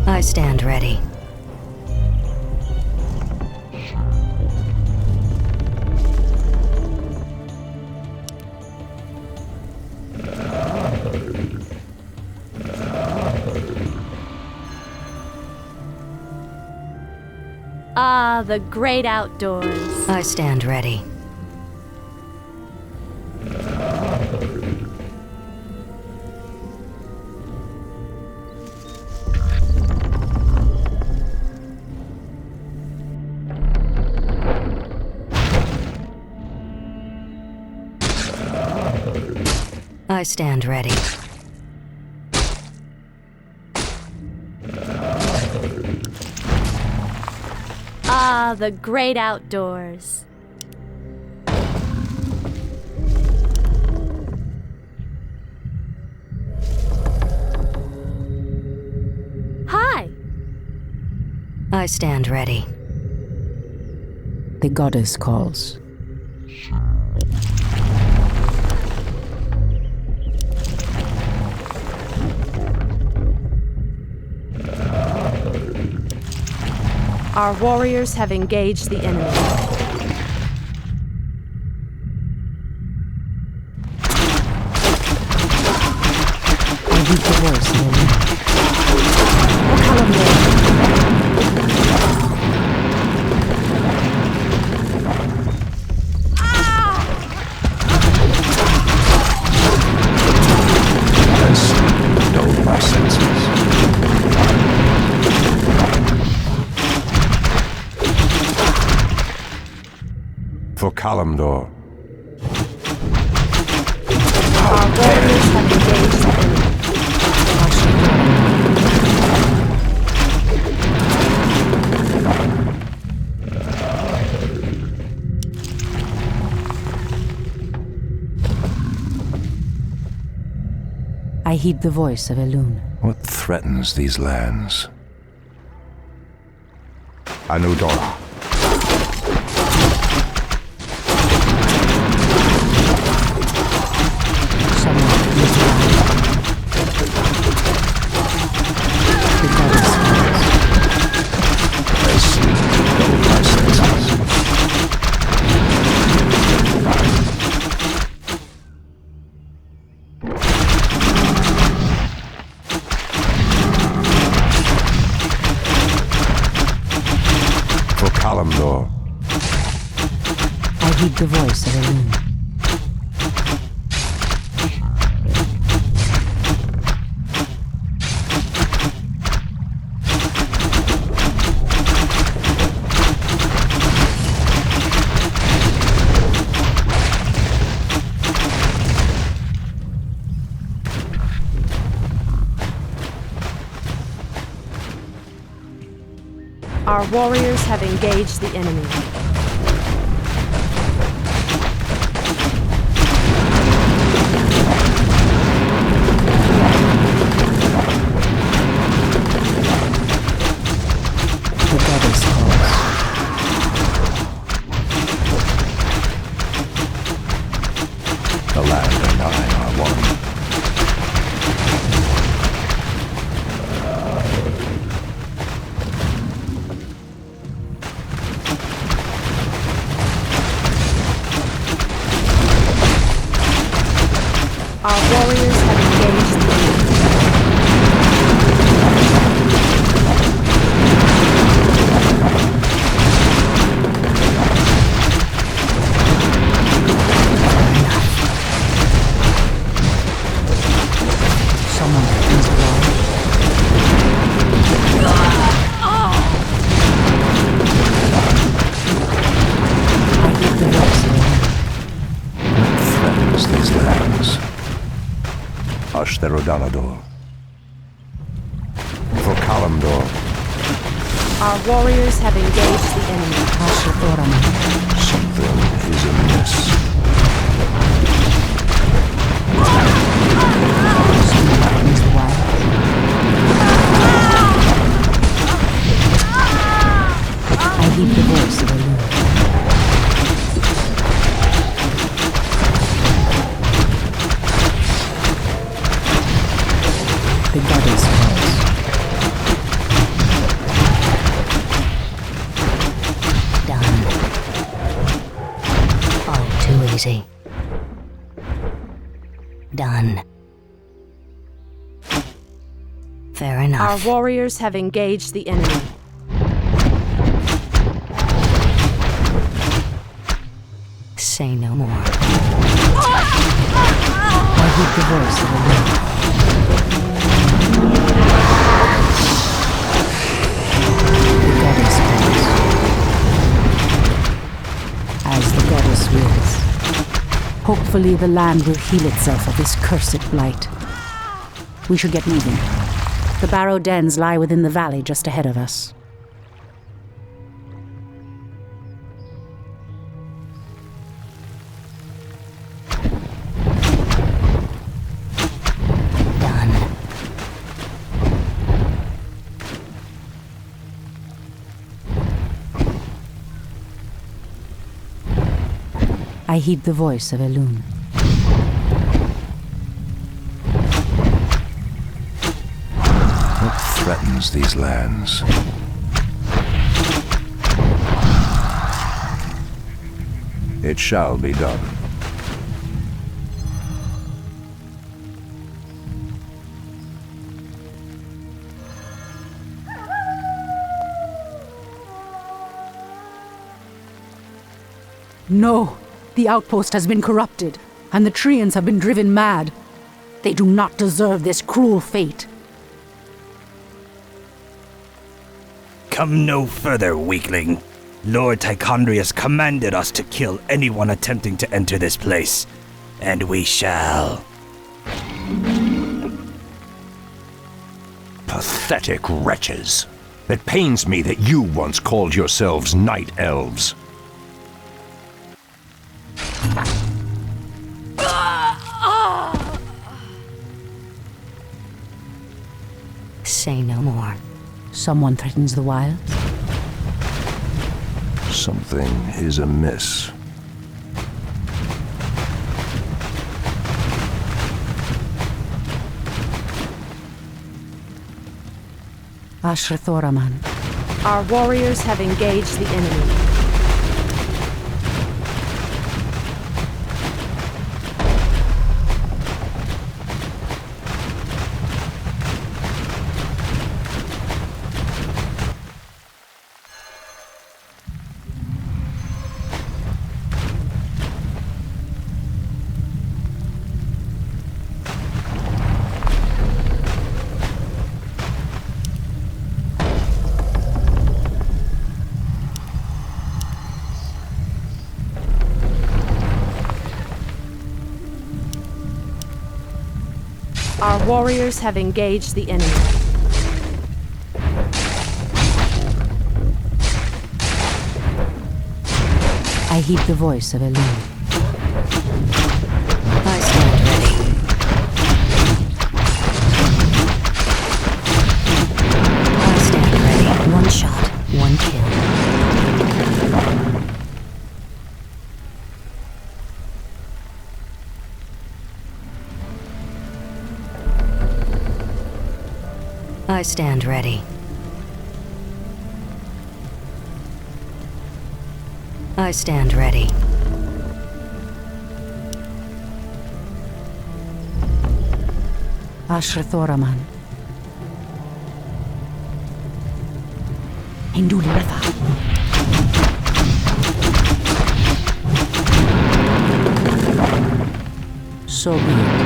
I stand ready.
Ah, the great outdoors.
I stand ready. I stand ready.
Ah, the great outdoors. Hi!
I stand ready.
The goddess calls.
Our warriors have engaged the enemy.
I heed the voice of
As dulled my senses. For Kalimdor.
Our warriors have engaged the enemy.
I heed the voice of Elune.
What threatens these lands? Anudora. Kalimdor.
I heed the voice of Elune.
Our warriors have engaged the enemy.
The goddess calls.
The land and I are one.
Our warriors have engaged the enemy.
Someone is alive. I heed the voice of Elune.
What threatens these lands? Ashtherodanador. For Kalimdor.
Our warriors have engaged the enemy.
Something is amiss.
Someone is wild. I heed the voice of Elune. The goddess calls.
Done. Oh, too easy. Done. Fair enough.
Our warriors have engaged the enemy.
Hopefully the land will heal itself of this cursed blight. We should get moving. The Barrow dens lie within the valley just ahead of us. I heed the voice of Elune.
What threatens these lands? It shall be done.
No! The outpost has been corrupted, and the Treants have been driven mad. They do not deserve this cruel fate.
Come no further, weakling. Lord Tichondrius commanded us to kill anyone attempting to enter this place, and we shall.
Pathetic wretches. It pains me that you once called yourselves night elves.
Say no more.
Someone threatens the wilds?
Something is amiss.
Ashrathoraman.
Our warriors have engaged the enemy. Our warriors have engaged the enemy.
I heed the voice of Elune.
I stand ready. I stand ready. One shot, one kill. I stand ready. I stand ready.
Ashrathoraman. Indul Rafa. So be it.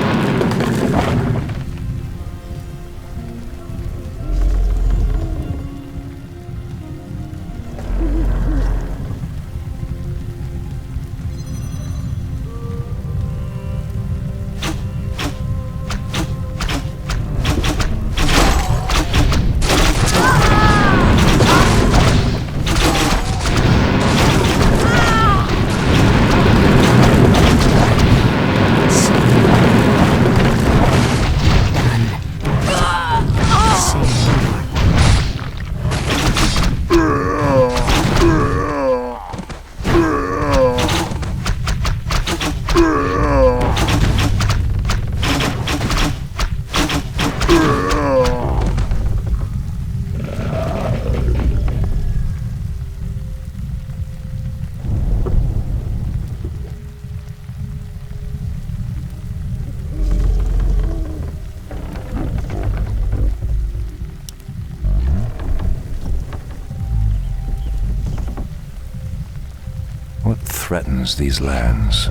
What threatens these lands?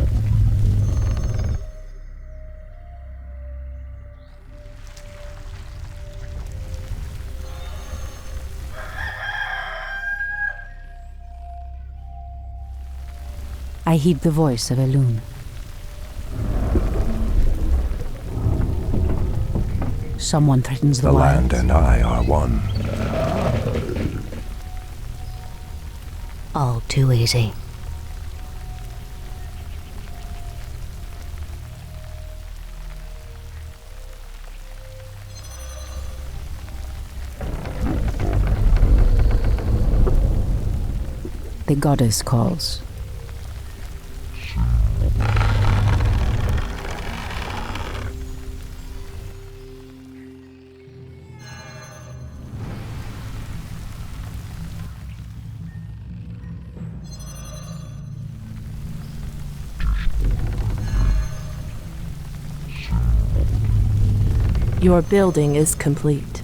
I heed the voice of Elune. Someone threatens the
The
wilds.
land and I are one.
All too easy.
The goddess calls.
Your building is complete.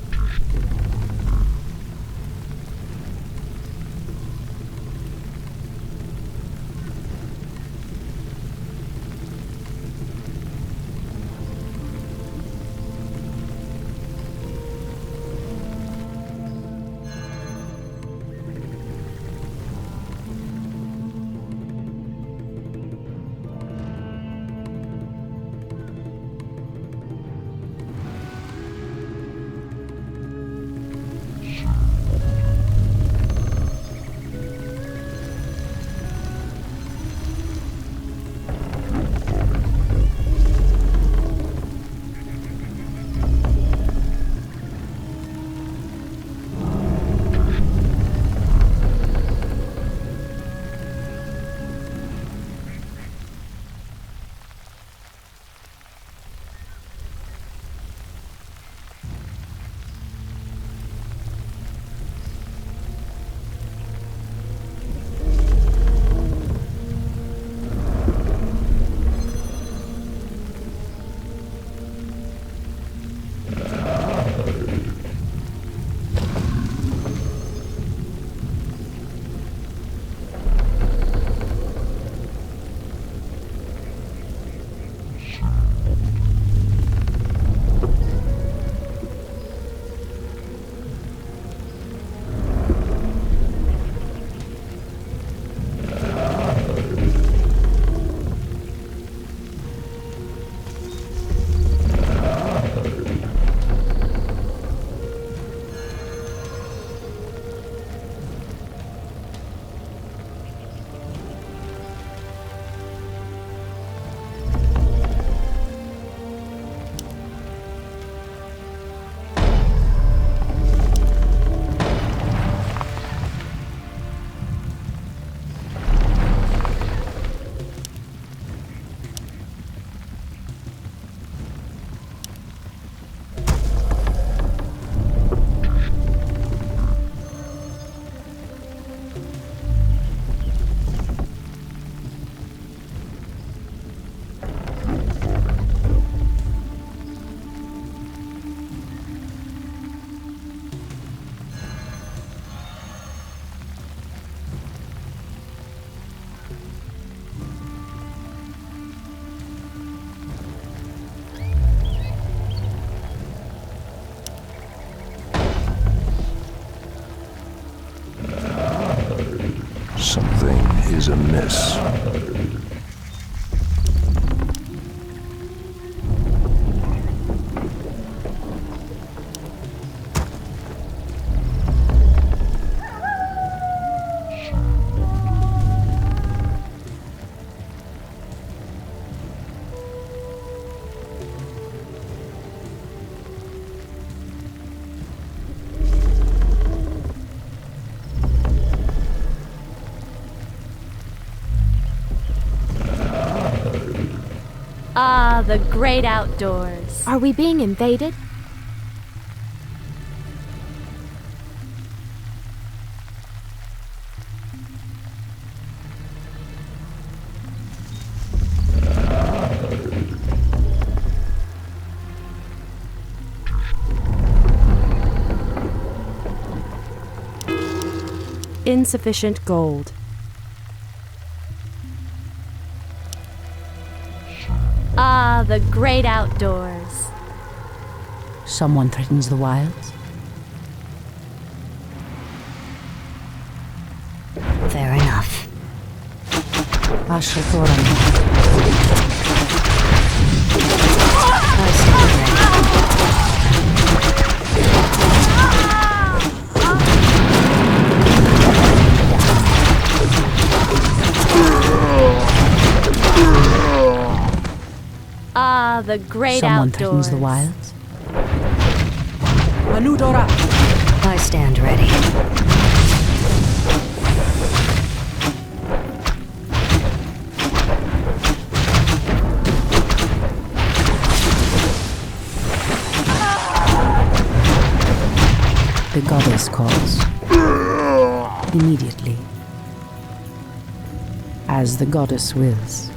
Something is amiss.
Ah, the great outdoors. Are we being invaded?
Insufficient gold.
Ah, the great outdoors.
Someone threatens the wilds.
Fair enough. I stand ready.
the great
Someone
outdoors.
threatens the wilds.
Anudora!
I stand ready.
The goddess calls. Immediately. As the goddess wills.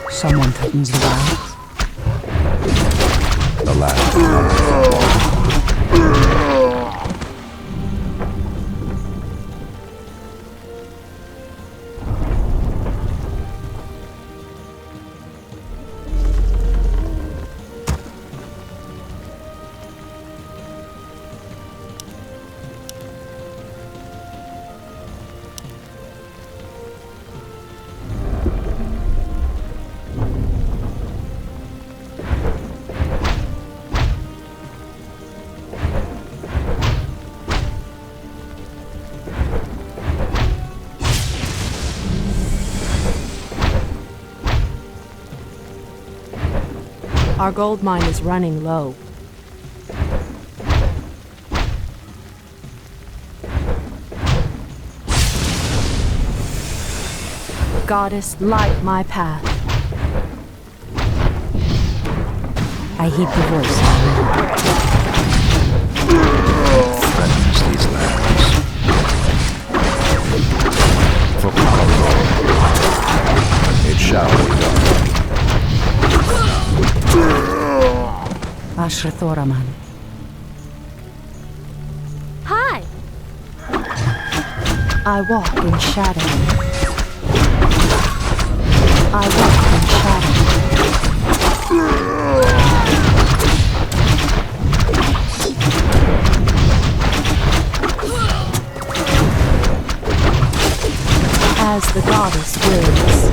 Someone threatens the wilds.
The land.
Our gold mine is running low. Goddess, light my path.
I heed the voice.
Threatens these lands. For power, it shall be done.
Ashrathoraman.
Hi!
I walk in shadow. I walk in shadow. As the goddess wills.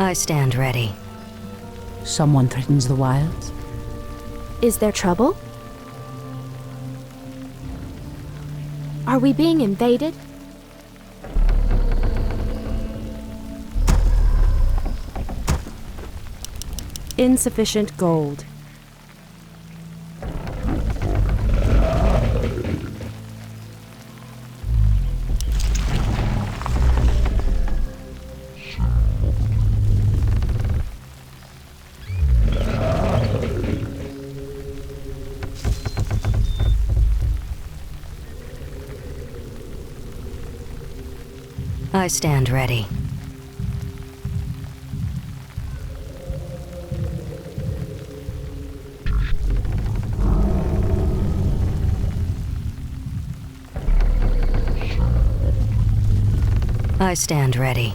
I stand ready.
Someone threatens the wilds.
Is there trouble? Are we being invaded?
Insufficient gold.
I stand ready. I stand ready.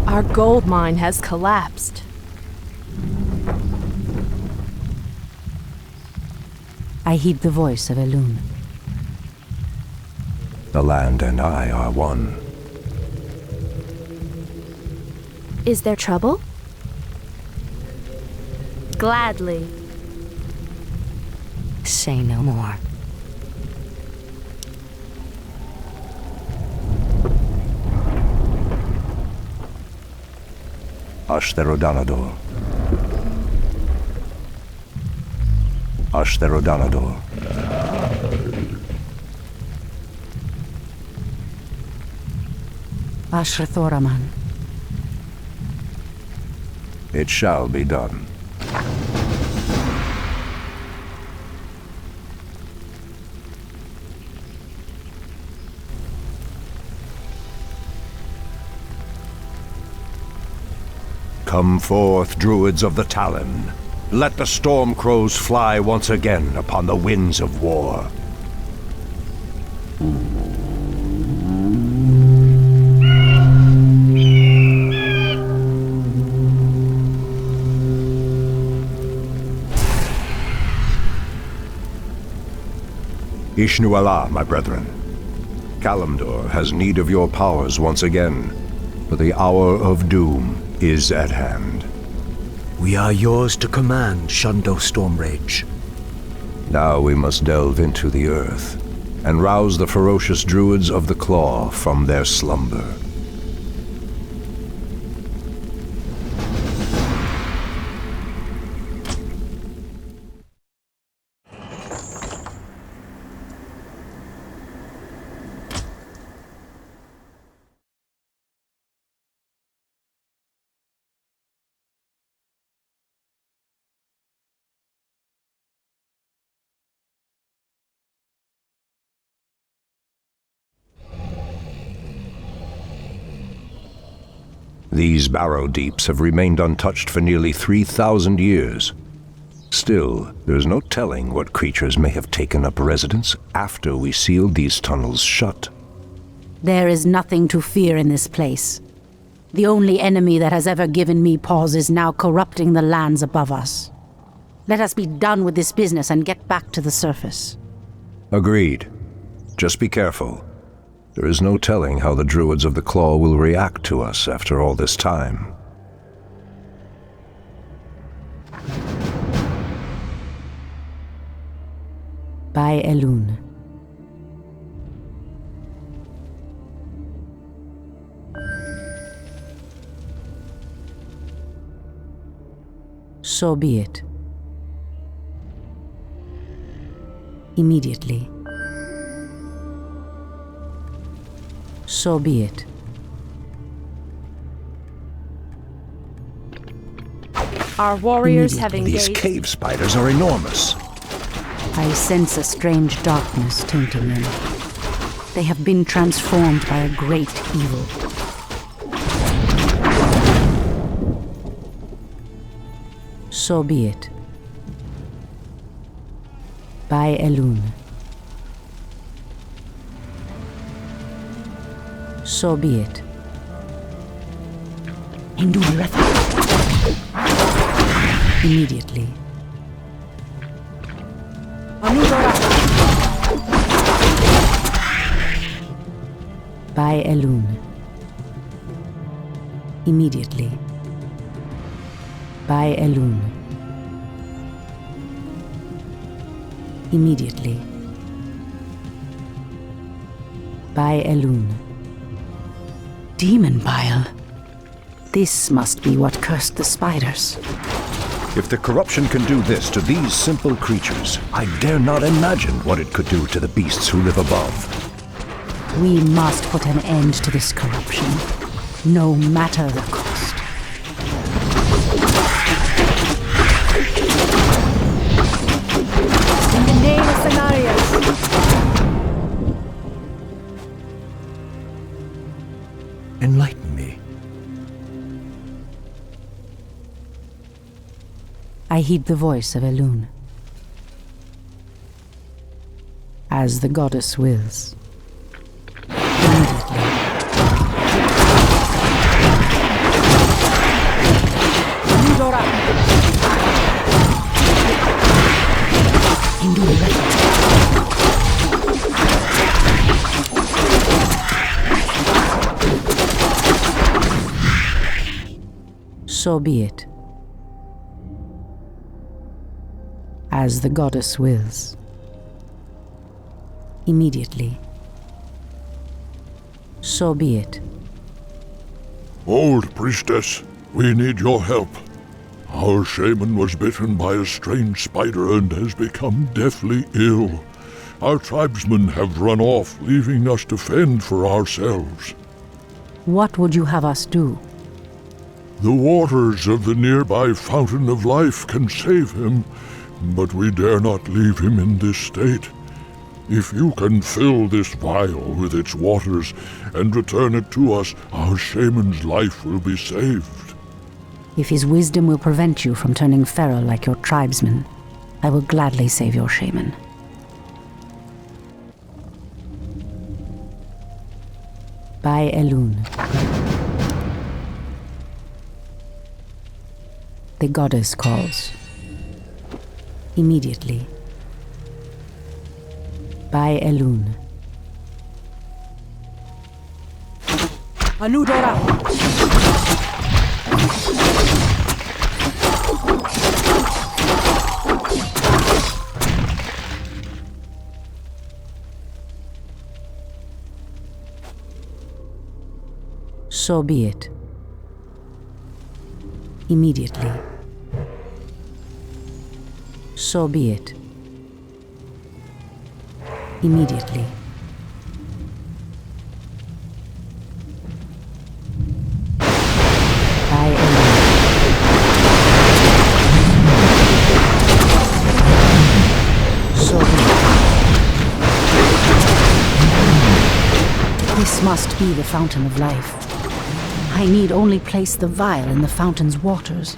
Our gold mine has collapsed.
I heed the voice of Elune.
The land and I are one.
Is there trouble? Gladly.
Say no more.
Ashtherodanador. Ashtherodanador.
Ashrathoraman.
It shall be done. Come forth, druids of the Talon. Let the storm crows fly once again upon the winds of war. Ishnu Allah, my brethren. Kalimdor has need of your powers once again, for the hour of doom is at hand.
We are yours to command, Shundo Stormrage.
Now we must delve into the earth and rouse the ferocious druids of the Claw from their slumber. These barrow deeps have remained untouched for nearly 3,000 years. Still, there's no telling what creatures may have taken up residence after we sealed these tunnels shut.
There is nothing to fear in this place. The only enemy that has ever given me pause is now corrupting the lands above us. Let us be done with this business and get back to the surface.
Agreed. Just be careful. There is no telling how the druids of the Claw will react to us after all this time.
By Elune. So be it. Immediately. So be it.
Our warriors have
These
engaged.
cave spiders are enormous.
I sense a strange darkness tainting them. They have been transformed by a great evil. So be it. By Elune. So be it. Immediately. By Elune. Immediately. By Elune. Immediately. By Elune. Demon bile. This must be what cursed the spiders.
If the corruption can do this to these simple creatures, I dare not imagine what it could do to the beasts who live above.
We must put an end to this corruption, no matter the cost.
In the name of Cenarius.
Enlighten me.
I heed the voice of Elune. As the goddess wills. So be it. As the goddess wills. Immediately. So be it.
Old priestess, We need your help. Our shaman was bitten by a strange spider and has become deathly ill. Our tribesmen have run off, leaving us to fend for ourselves.
What would you have us do?
The waters of the nearby Fountain of Life can save him, but we dare not leave him in this state. If you can fill this vial with its waters and return it to us, our shaman's life will be saved.
If his wisdom will prevent you from turning feral like your tribesmen, I will gladly save your shaman. By Elune. The goddess calls. Immediately. By Elune. Anudora! So be it. Immediately. So be it. Immediately. By Elune. So be it. This must be the Fountain of Life. I need only place the vial in the fountain's waters.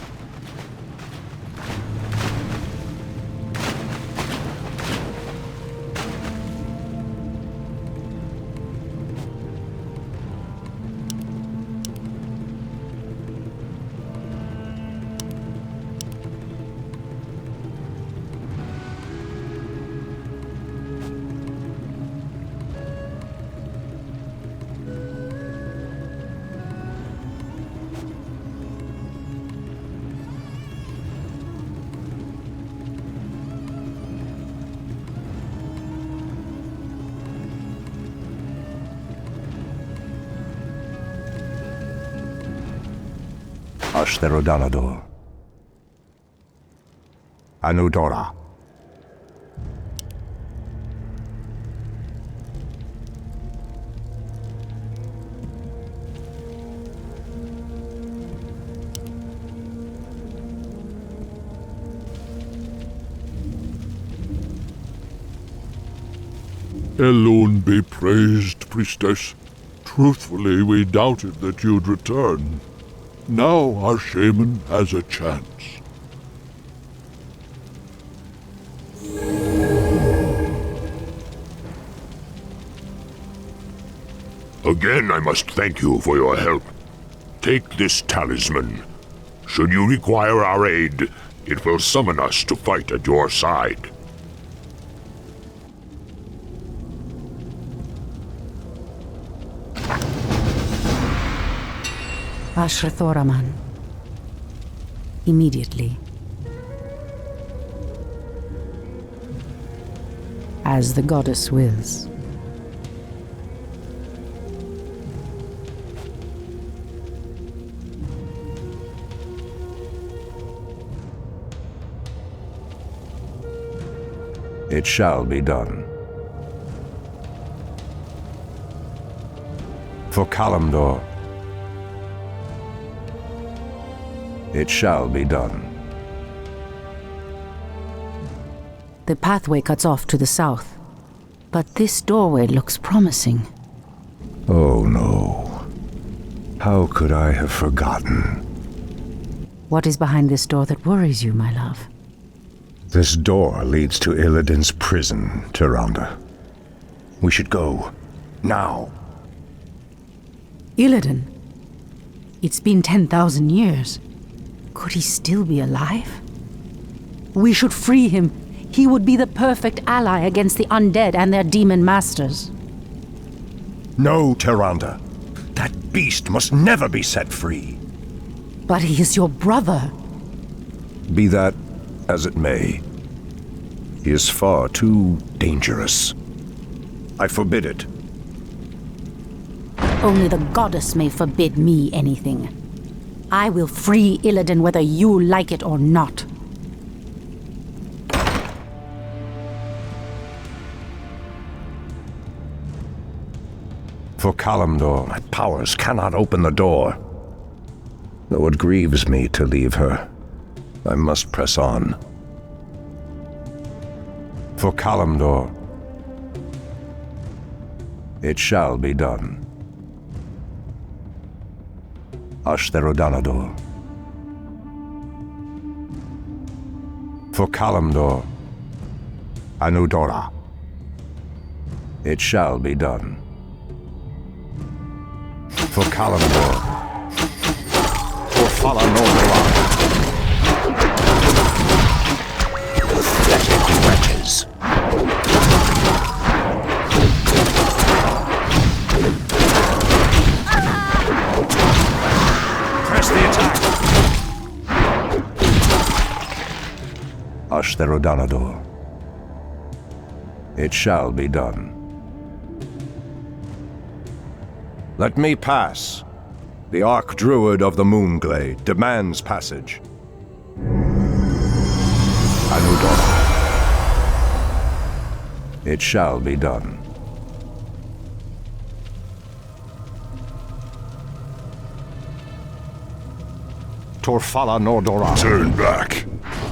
Ashtherodanador. Anudora.
Elune be praised, priestess. Truthfully, we doubted that you'd return. Now our shaman has a chance.
Again, I must thank you for your help. Take this talisman. Should you require our aid, it will summon us to fight at your side.
Ashrathoraman. Immediately. As the goddess wills.
It shall be done. For Kalimdor. It shall be done.
The pathway cuts off to the south, but this doorway looks promising.
Oh no. How could I have forgotten?
What is behind this door that worries you, my love?
This door leads to Illidan's prison, Tyrande. We should go. Now.
Illidan? It's been 10,000 years. Could he still be alive? We should free him. He would be the perfect ally against the undead and their demon masters.
No, Tyrande. That beast must never be set free.
But he is your brother.
Be that as it may. He is far too dangerous. I forbid it.
Only the goddess may forbid me anything. I will free Illidan whether you like it or not.
For Kalimdor, my powers cannot open the door. Though it grieves me to leave her, I must press on. For Kalimdor, it shall be done. Ashtherodanador. For Kalimdor, Anudora, it shall be done. For Kalimdor, for Falanordora. Pathetic wretches. Press the attack. Ashtherodanador, it shall be done. Let me pass. The Archdruid of the Moonglade demands passage. Anudora. It shall be done. Torfala Nordora.
Turn back.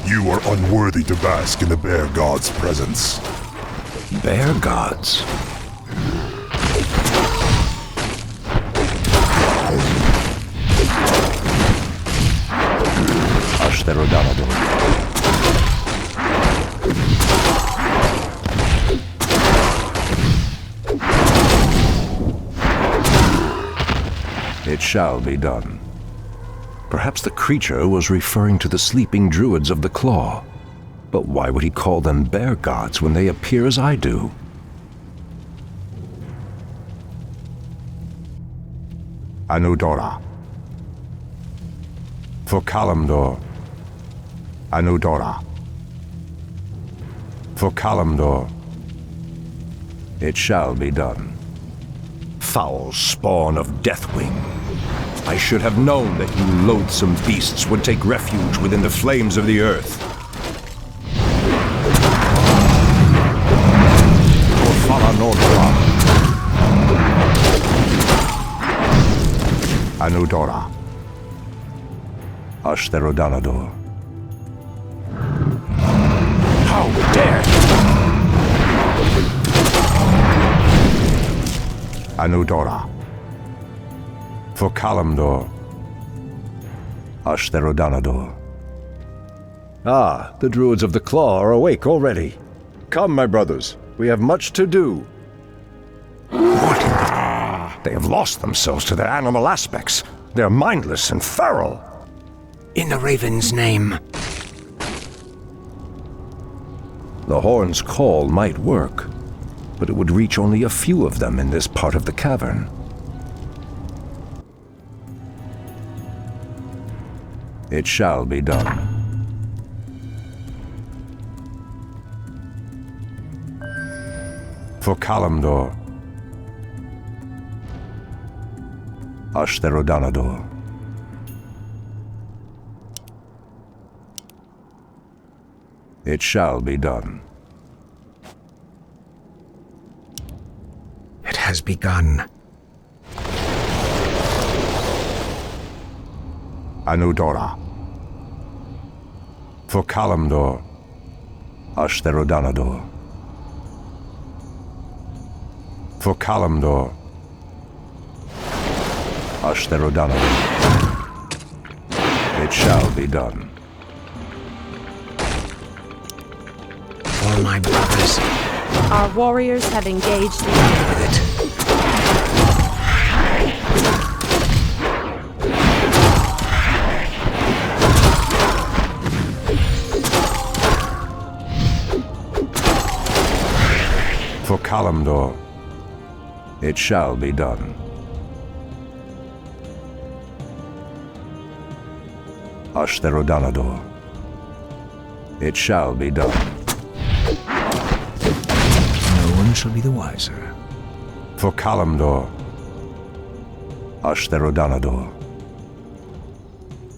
You are unworthy to bask in the Bear God's presence.
Bear Gods? Ashtherodanador. It shall be done. Perhaps the creature was referring to the sleeping druids of the Claw. But why would he call them bear gods when they appear as I do? Anudora. For Kalimdor, Anudora. For Kalimdor, it shall be done. Foul spawn of Deathwing. I should have known that you loathsome beasts would take refuge within the flames of the earth. Orfala Nordora. Anudora. Ashtherodanador. How dare you! Anudora. For Kalimdor, Ashtherodanador. Ah, the Druids of the Claw are awake already. Come, my brothers, we have much to do. What in the... They have lost themselves to their animal aspects. They're mindless and feral.
In the Raven's name.
The horn's call might work, but it would reach only a few of them in this part of the cavern. It shall be done. For Kalimdor, Ashtherodanador. It shall be done.
It has begun.
Anudora. For Kalimdor, Ashtherodanador. For Kalimdor, Ashtherodanador. It shall be done.
For my brothers.
Our warriors have engaged with it.
For Kalimdor, it shall be done. Ashtherodanador, it shall be done.
No one shall be the wiser.
For Kalimdor, Ashtherodanador,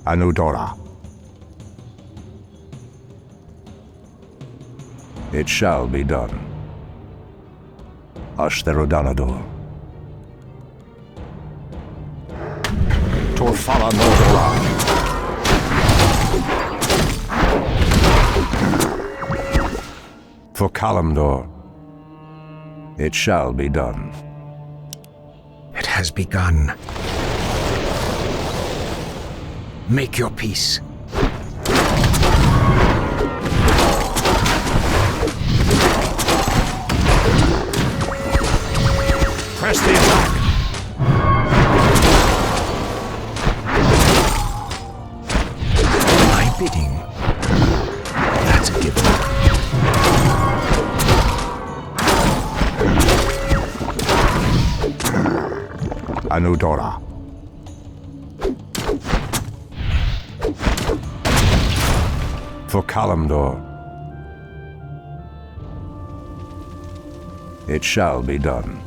Anudora. It shall be done. Ashtherodanador. Torfala Nodora. For Kalimdor. It shall be done.
It has begun. Make your peace.
Press the attack!
My bidding. That's a given.
Anudora. For Kalimdor. It shall be done.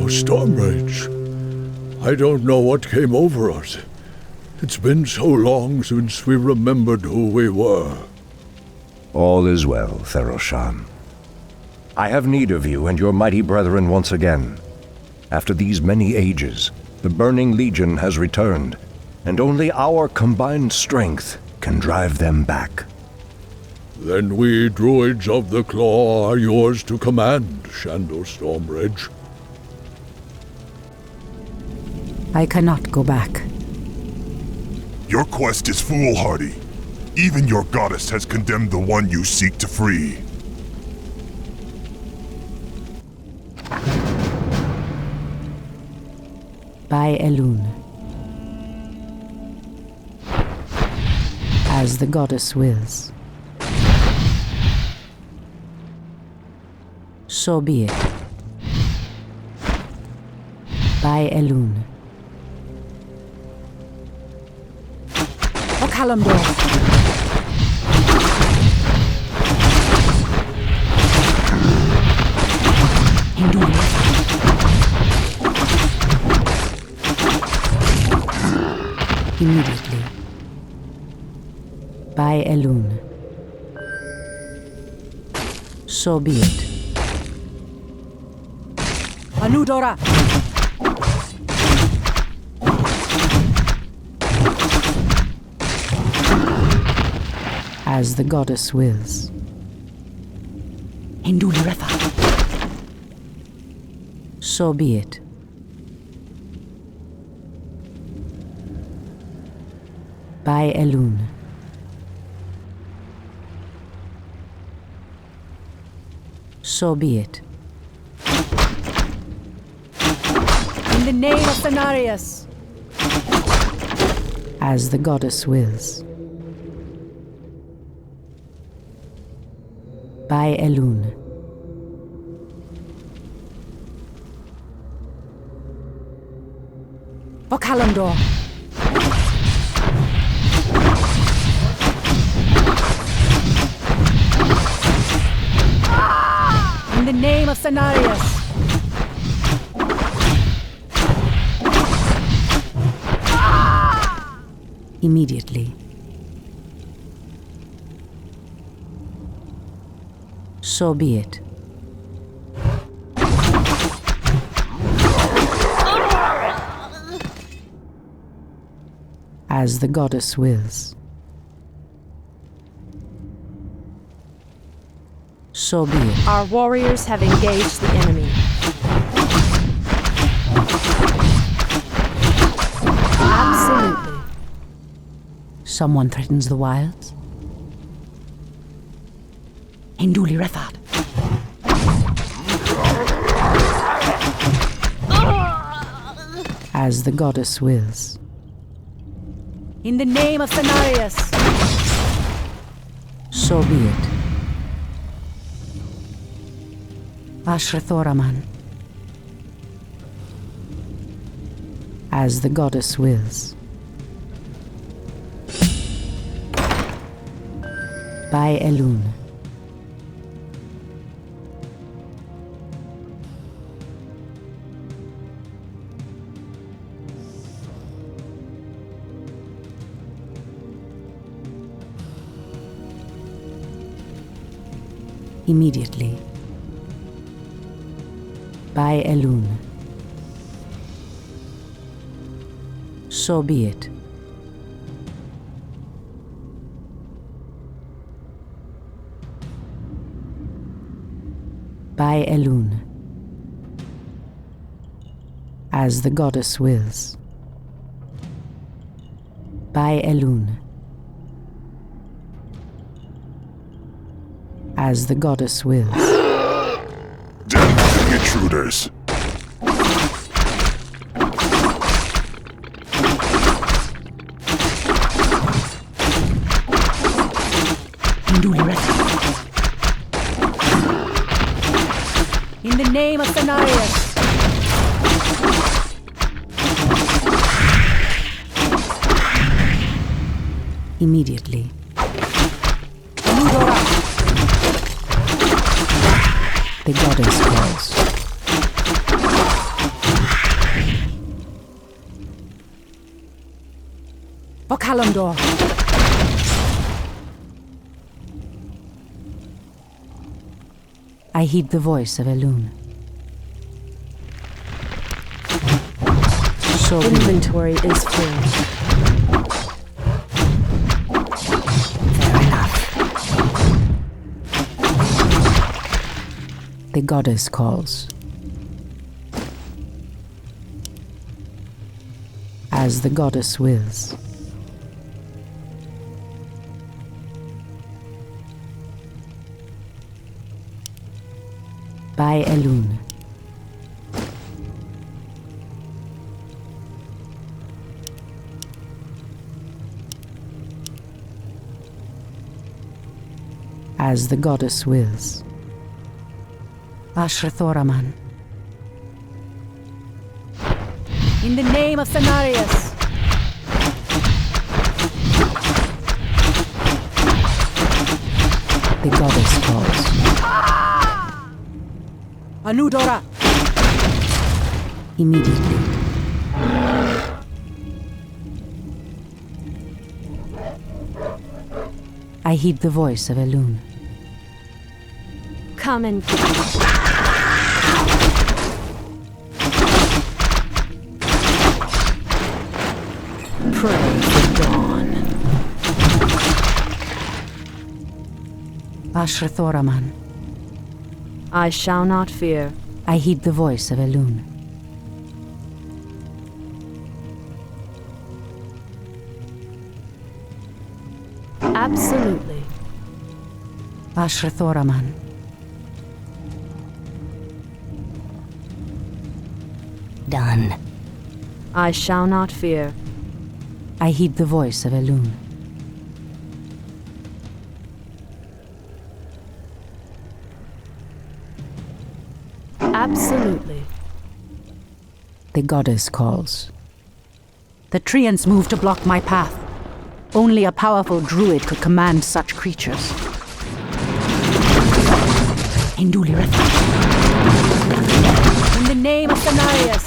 Stormrage. I don't know what came over us. It's been so long since we remembered who we were.
All is well, Theroshan. I have need of you and your mighty brethren once again. After these many ages, the Burning Legion has returned, and only our combined strength can drive them back.
Then we druids of the Claw are yours to command, Shandor Stormrage.
I cannot go back.
Your quest is foolhardy. Even your goddess has condemned the one you seek to free.
By Elune. As the goddess wills. So be it. By Elune. For Kalimdor. Immediately. By Elune. So be it. Anudora! As the goddess wills. Hinduliretha. So be it. By Elune. So be it. In the name of Cenarius. As the goddess wills. By Elune. For Kalimdor. In the name of Cenarius. Immediately. So be it. As the goddess wills. So be it.
Our warriors have engaged the enemy. Absolutely.
Someone threatens the wilds? Hinduli Rethad. As the goddess wills. In the name of Cenarius. So be it. Ashrathoraman.
As the goddess wills. By Elune. Immediately. By Elune. So be it. By Elune. As the goddess wills. By Elune. As the goddess wills.
Damn intruders!
In the name of Cenarius. Immediately. The goddess calls. For Kalimdor. I heed the voice of Elune. So
inventory is full.
Fair enough. The goddess calls. As the goddess wills. By Elune. As the goddess wills. Ashrathoraman. In the name of Cenarius. The goddess calls. Anudora! Immediately. I heed the voice of Elune.
Come and
Pray for dawn. Ashrathoraman.
I shall not fear.
I heed the voice of Elune.
Absolutely.
Ashrathoraman.
Done.
I shall not fear.
I heed the voice of Elune.
Absolutely.
The goddess calls. The treants move to block my path. Only a powerful druid could command such creatures. Indulireth. In the name of Cenarius.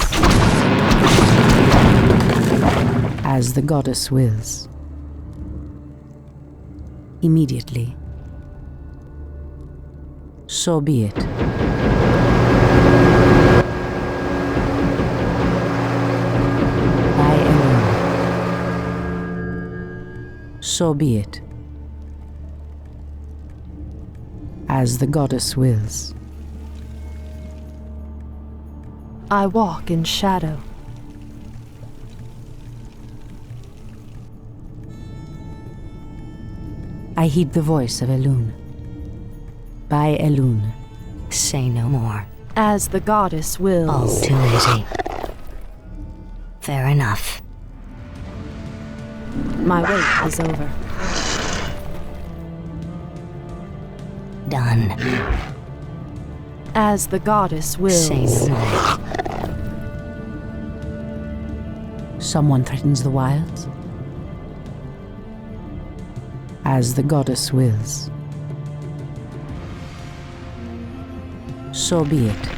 As the goddess wills. Immediately. So be it. By Elune. So be it. As the goddess wills.
I walk in shadow.
I heed the voice of Elune. By Elune.
Say no more.
As the goddess wills.
All too easy. Fair enough.
My wait is over.
Done.
As the goddess wills.
Say no more.
Someone threatens the wilds? As the goddess wills. So be it.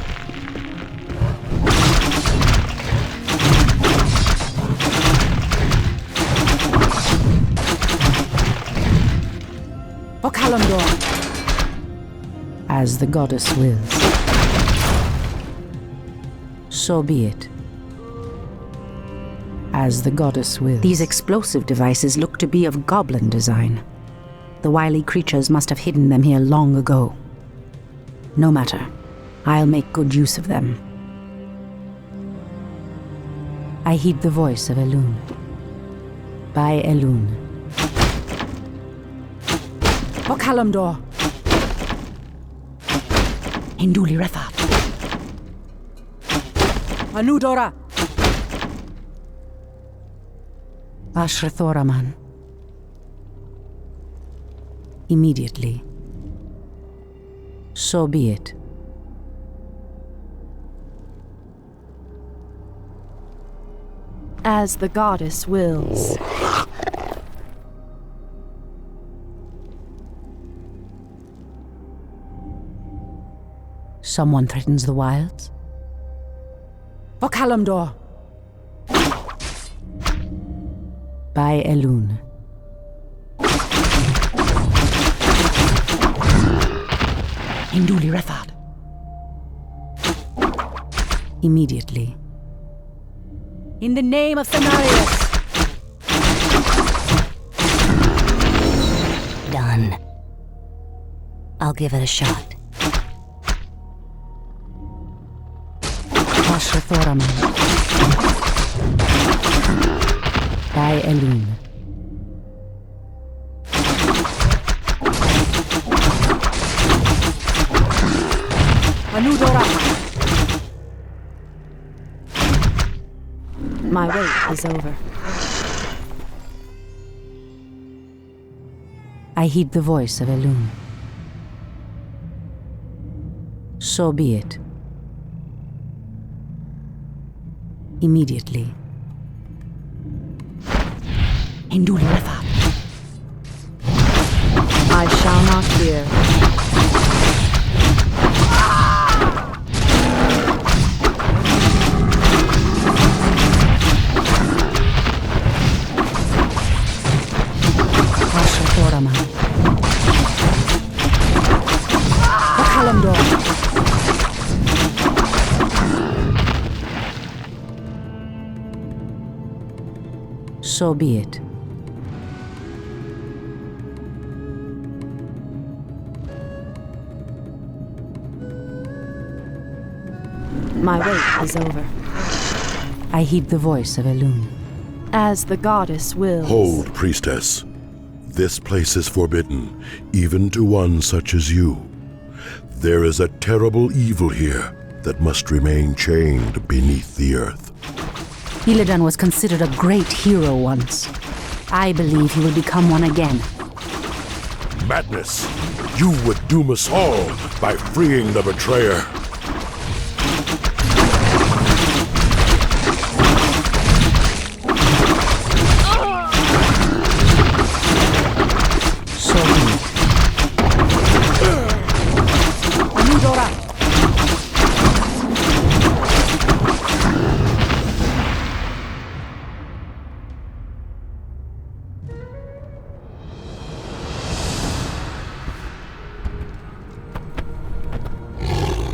As the goddess wills. So be it. As the goddess wills. These explosive devices look to be of goblin design. The wily creatures must have hidden them here long ago. No matter. I'll make good use of them. I heed the voice of Elune. By Elune. Okalamdor. Hinduli Refat. Anudora. Ashrathoraman. Immediately. So be it.
As the goddess wills.
Someone threatens the wilds? Okalamdor. By Elune. Hinduli Refat. Immediately. In the name of Cenarius.
Done. I'll give it a shot.
Ashrathoraman. By Elune. Anudora.
My wait is over.
I heed the voice of Elune. So be it. Immediately. Hinduli Refat.
I shall not fear.
Ashrathoraman. Okalamdor. So be it.
My wait is over.
I heed the voice of Elune.
As the goddess wills.
Hold, priestess. This place is forbidden, even to one such as you. There is a terrible evil here that must remain chained beneath the earth.
Illidan was considered a great hero once. I believe he will become one again.
Madness! You would doom us all by freeing the betrayer.
So be it. Anudora.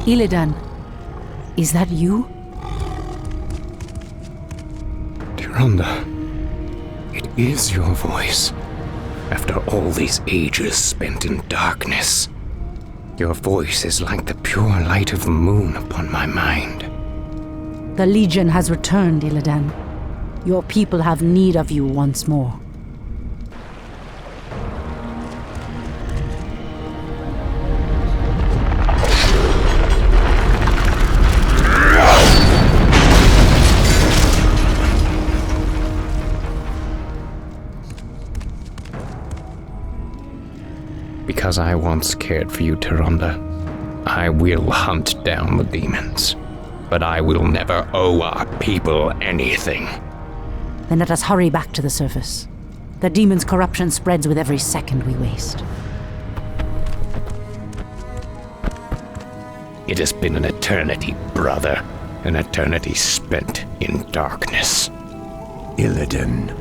Illidan, is that you?
Tyrande, it is your voice. After all these ages spent in darkness, your voice is like the pure light of the moon upon my mind.
The Legion has returned, Illidan. Your people have need of you once more.
Because I once cared for you, Tyrande, I will hunt down the demons. But I will never owe our people anything.
Then let us hurry back to the surface. The demon's corruption spreads with every second we waste.
It has been an eternity, brother. An eternity spent in darkness.
Illidan,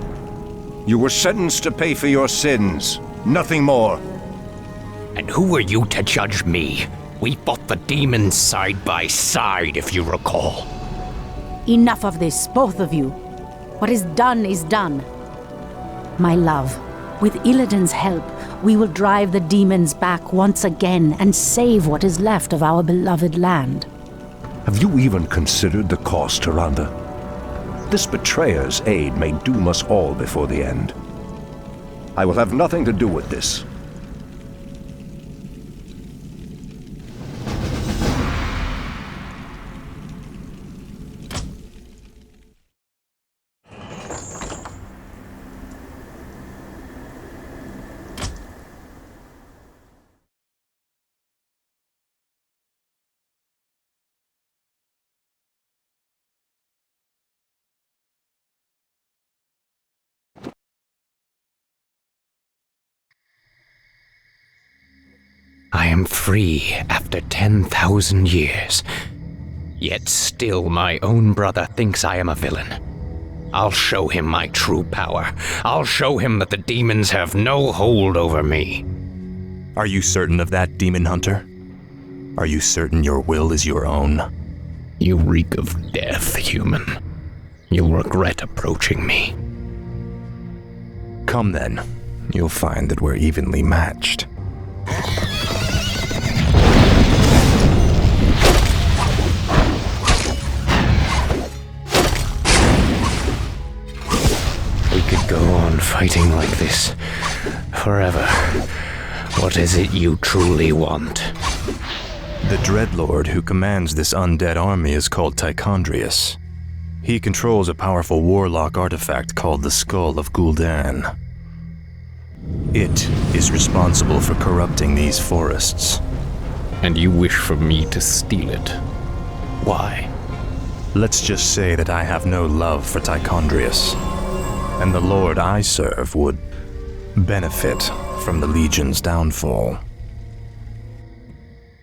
you were sentenced to pay for your sins. Nothing more.
And who are you to judge me? We fought the demons side by side, if you recall.
Enough of this, both of you. What is done is done. My love, with Illidan's help, we will drive the demons back once again and save what is left of our beloved land.
Have you even considered the cost, Tyrande? This betrayer's aid may doom us all before the end. I will have nothing to do with this.
I am free after 10,000 years. Yet still my own brother thinks I am a villain. I'll show him my true power. I'll show him that the demons have no hold over me.
Are you certain of that, Demon Hunter? Are you certain your will is your own?
You reek of death, human. You'll regret approaching me.
Come then. You'll find that we're evenly matched.
We could go on fighting like this forever. What is it you truly want?
The Dreadlord who commands this undead army is called Tichondrius. He controls a powerful warlock artifact called the Skull of Gul'dan. It is responsible for corrupting these forests.
And you wish for me to steal it? Why?
Let's just say that I have no love for Tichondrius, and the Lord I serve would benefit from the Legion's downfall.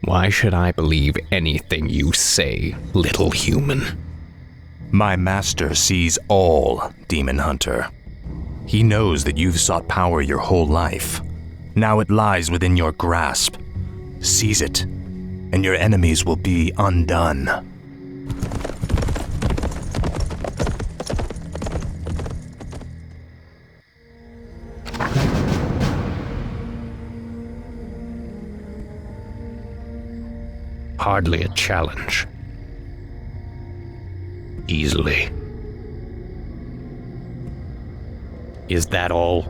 Why should I believe anything you say, little human?
My master sees all, Demon Hunter. He knows that you've sought power your whole life. Now it lies within your grasp. Seize it, and your enemies will be undone.
Hardly a challenge. Easily. Is that all?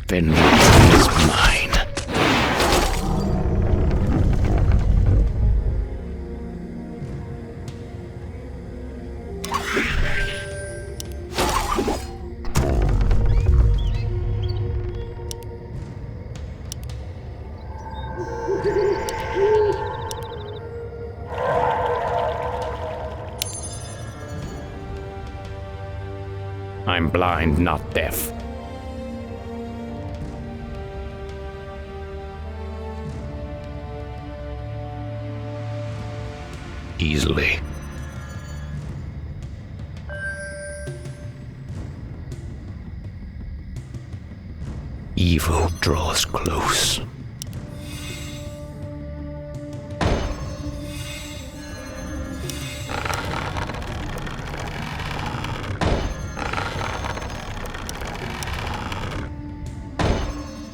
Vengeance is mine. I'm blind, not deaf. Easily. Evil draws close.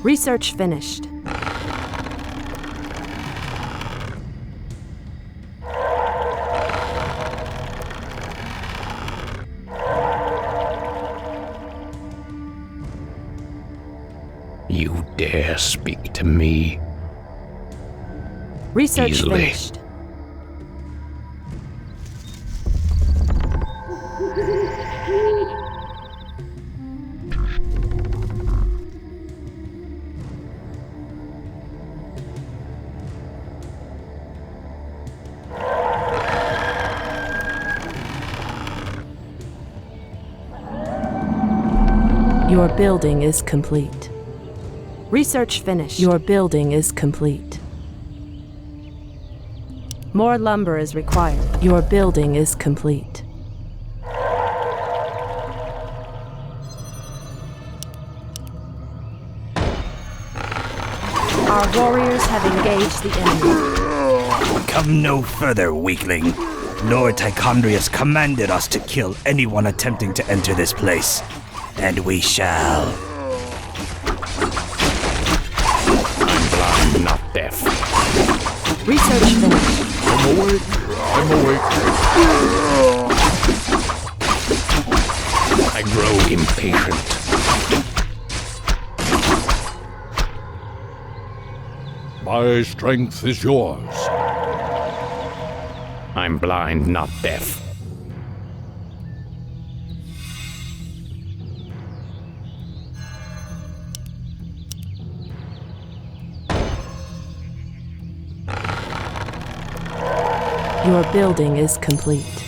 Research finished.
You dare speak to me?
Research
Easily.
finished. Your building is complete. Research finished. Your building is complete. More lumber is required. Your building is complete. Our warriors have engaged the enemy.
Come no further, weakling. Lord Tichondrius commanded us to kill anyone attempting to enter this place. And we shall.
I'm blind, not deaf.
Research finished.
I'm awake. I'm awake.
I grow impatient.
My strength is yours.
I'm blind, not deaf.
Your building is complete.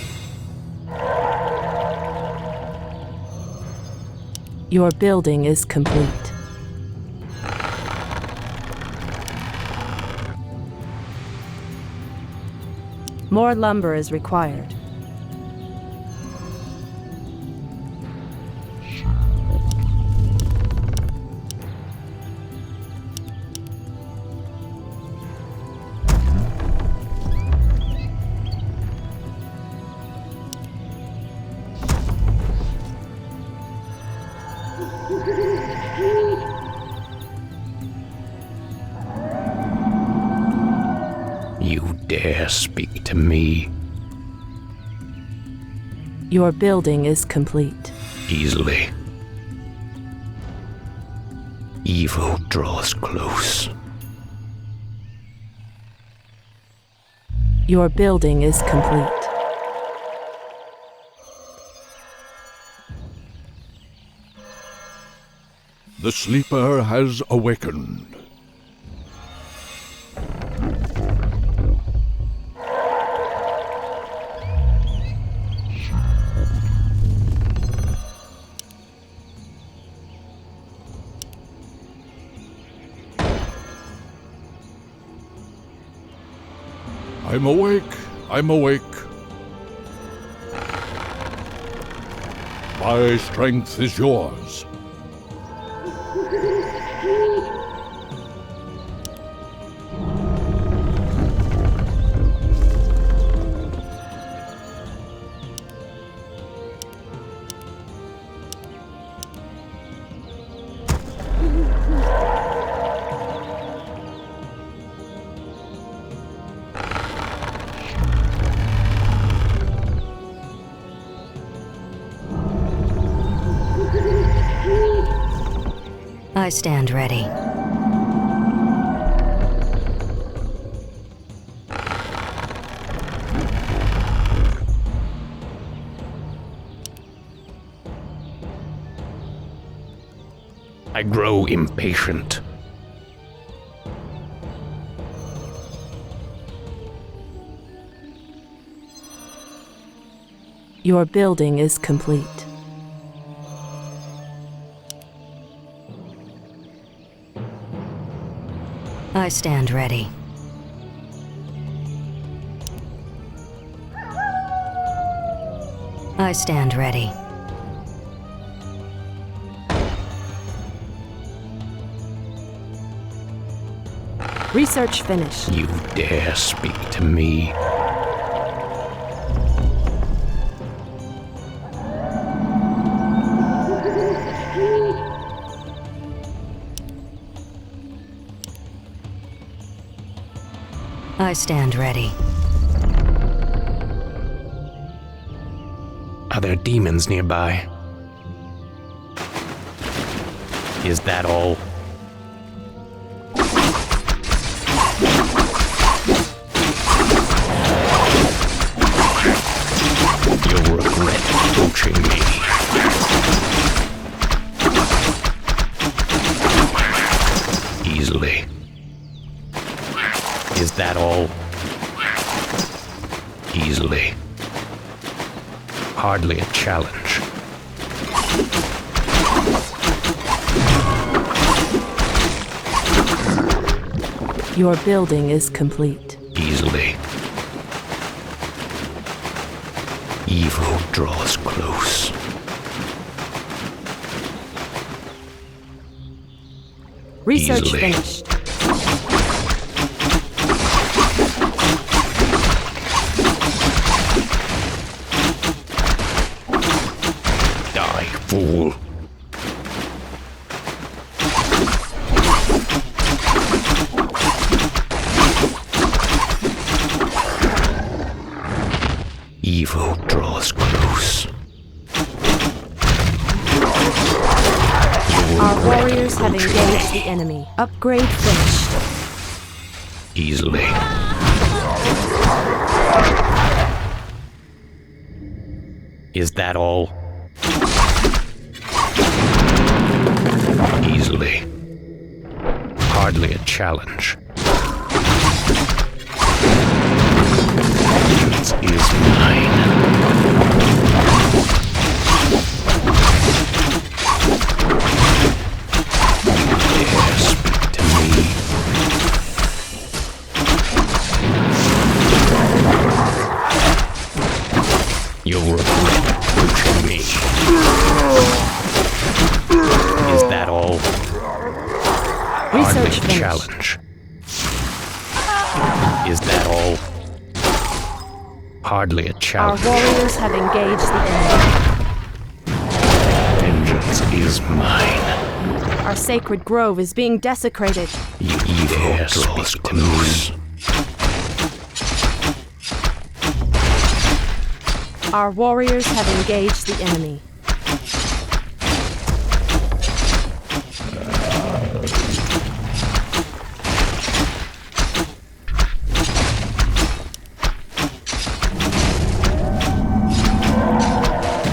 Your building is complete. More lumber is required.
You dare speak to me?
Your building is complete.
Easily. Evil draws close.
Your building is complete.
The sleeper has awakened. I'm awake. I'm awake. My strength is yours.
I stand ready.
I grow impatient.
Your building is complete.
I stand ready. I stand ready.
Research finished.
You dare speak to me?
I stand ready.
Are there demons nearby? Is that all? You'll regret approaching me. Easily. Is that all? Easily. Hardly a challenge.
Your building is complete.
Easily. Evil draws close.
Research
Easily.
finished.
Die, fool. Evil draws close.
Our warriors have engaged the enemy. Upgrade finished.
Easily. Is that all? Easily. Hardly a challenge. Vengeance is mine. You dare speak to me? You'll regret approaching me. Is that all? Hardly
Research
a
finished.
challenge. Is that all? Hardly a
Our
challenge.
warriors have engaged the enemy.
Vengeance is mine.
Our sacred grove is being desecrated.
You evil speak to me.
Our warriors have engaged the enemy.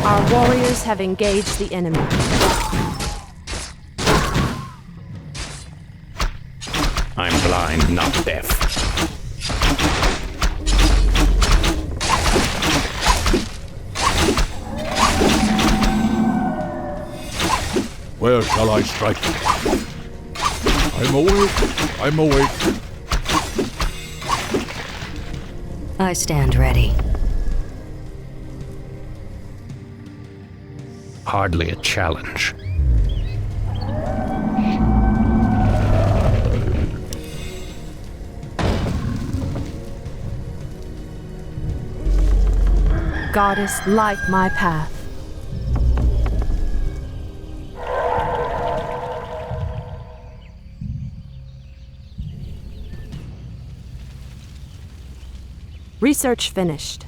Our warriors have engaged the enemy.
I'm blind, not deaf.
Where shall I strike? I'm awake. I'm awake.
I stand ready.
Hardly a challenge.
Goddess, light my path. Research finished.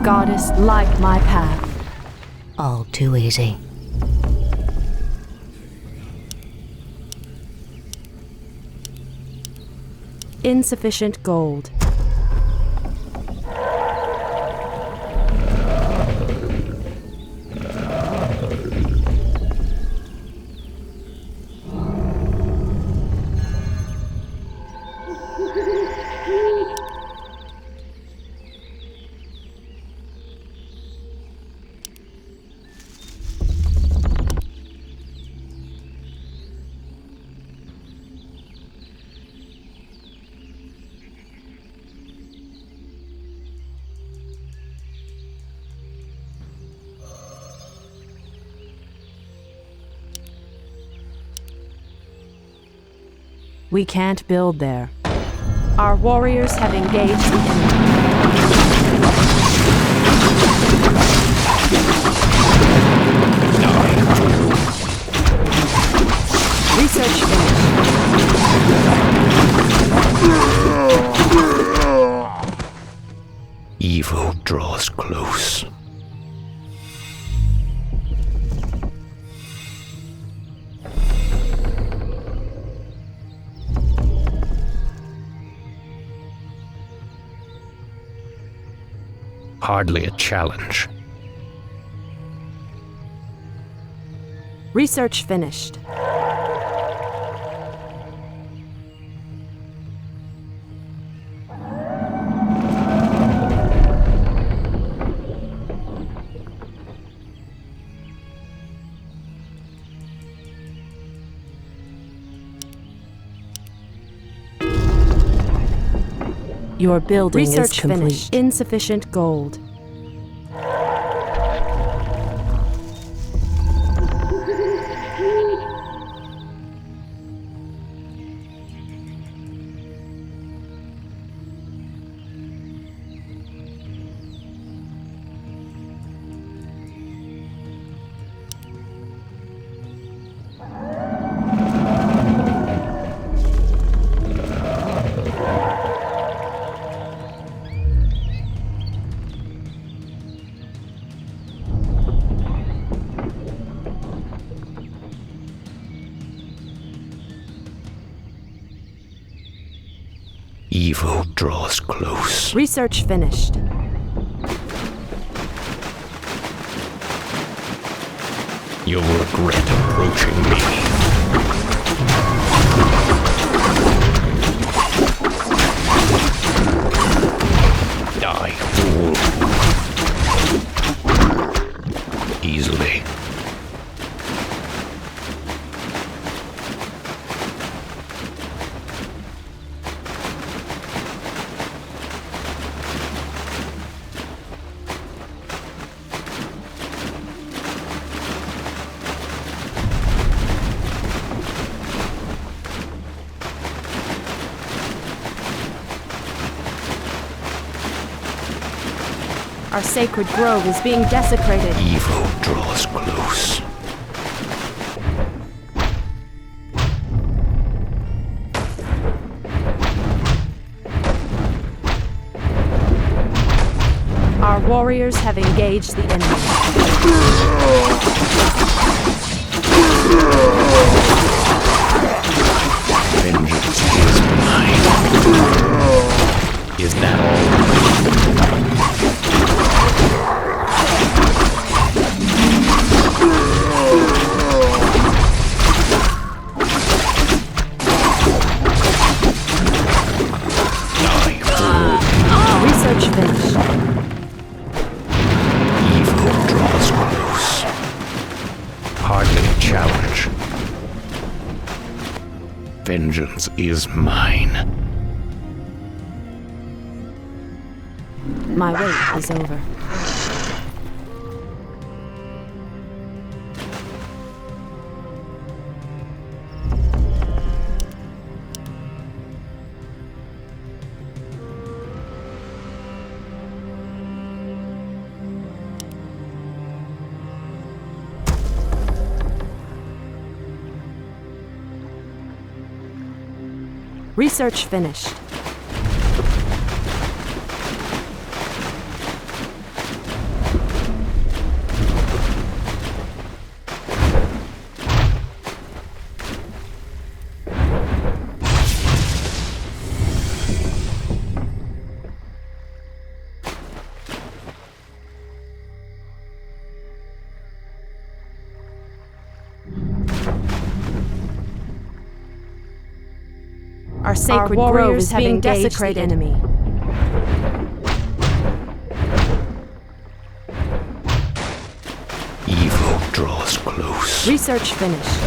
Goddess, light my path.
All too easy.
Insufficient gold. We can't build there. Our warriors have engaged the enemy. Research finished.
Evil draws close. Hardly a challenge.
Research finished. Your building
Research
is complete.
finished.
Insufficient gold.
Evil draws close.
Research finished.
You'll regret approaching me. Die, fool. Easily.
Our sacred grove is being desecrated.
Evil draws close.
Our warriors have engaged the enemy.
Vengeance is mine. Is that all?
Research finished.
Evil draws close. Hardly a challenge. Vengeance is mine.
My wait is over. Research finished. Our sacred grove is being desecrated. Enemy.
Evil draws close.
Research finished.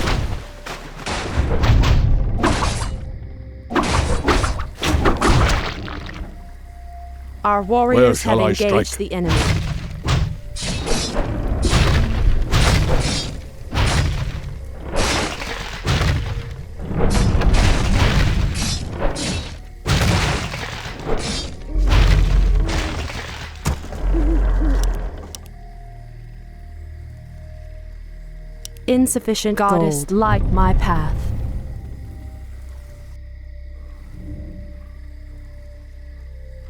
Our warriors have engaged the enemy. Insufficient goddess, gold. Light my path.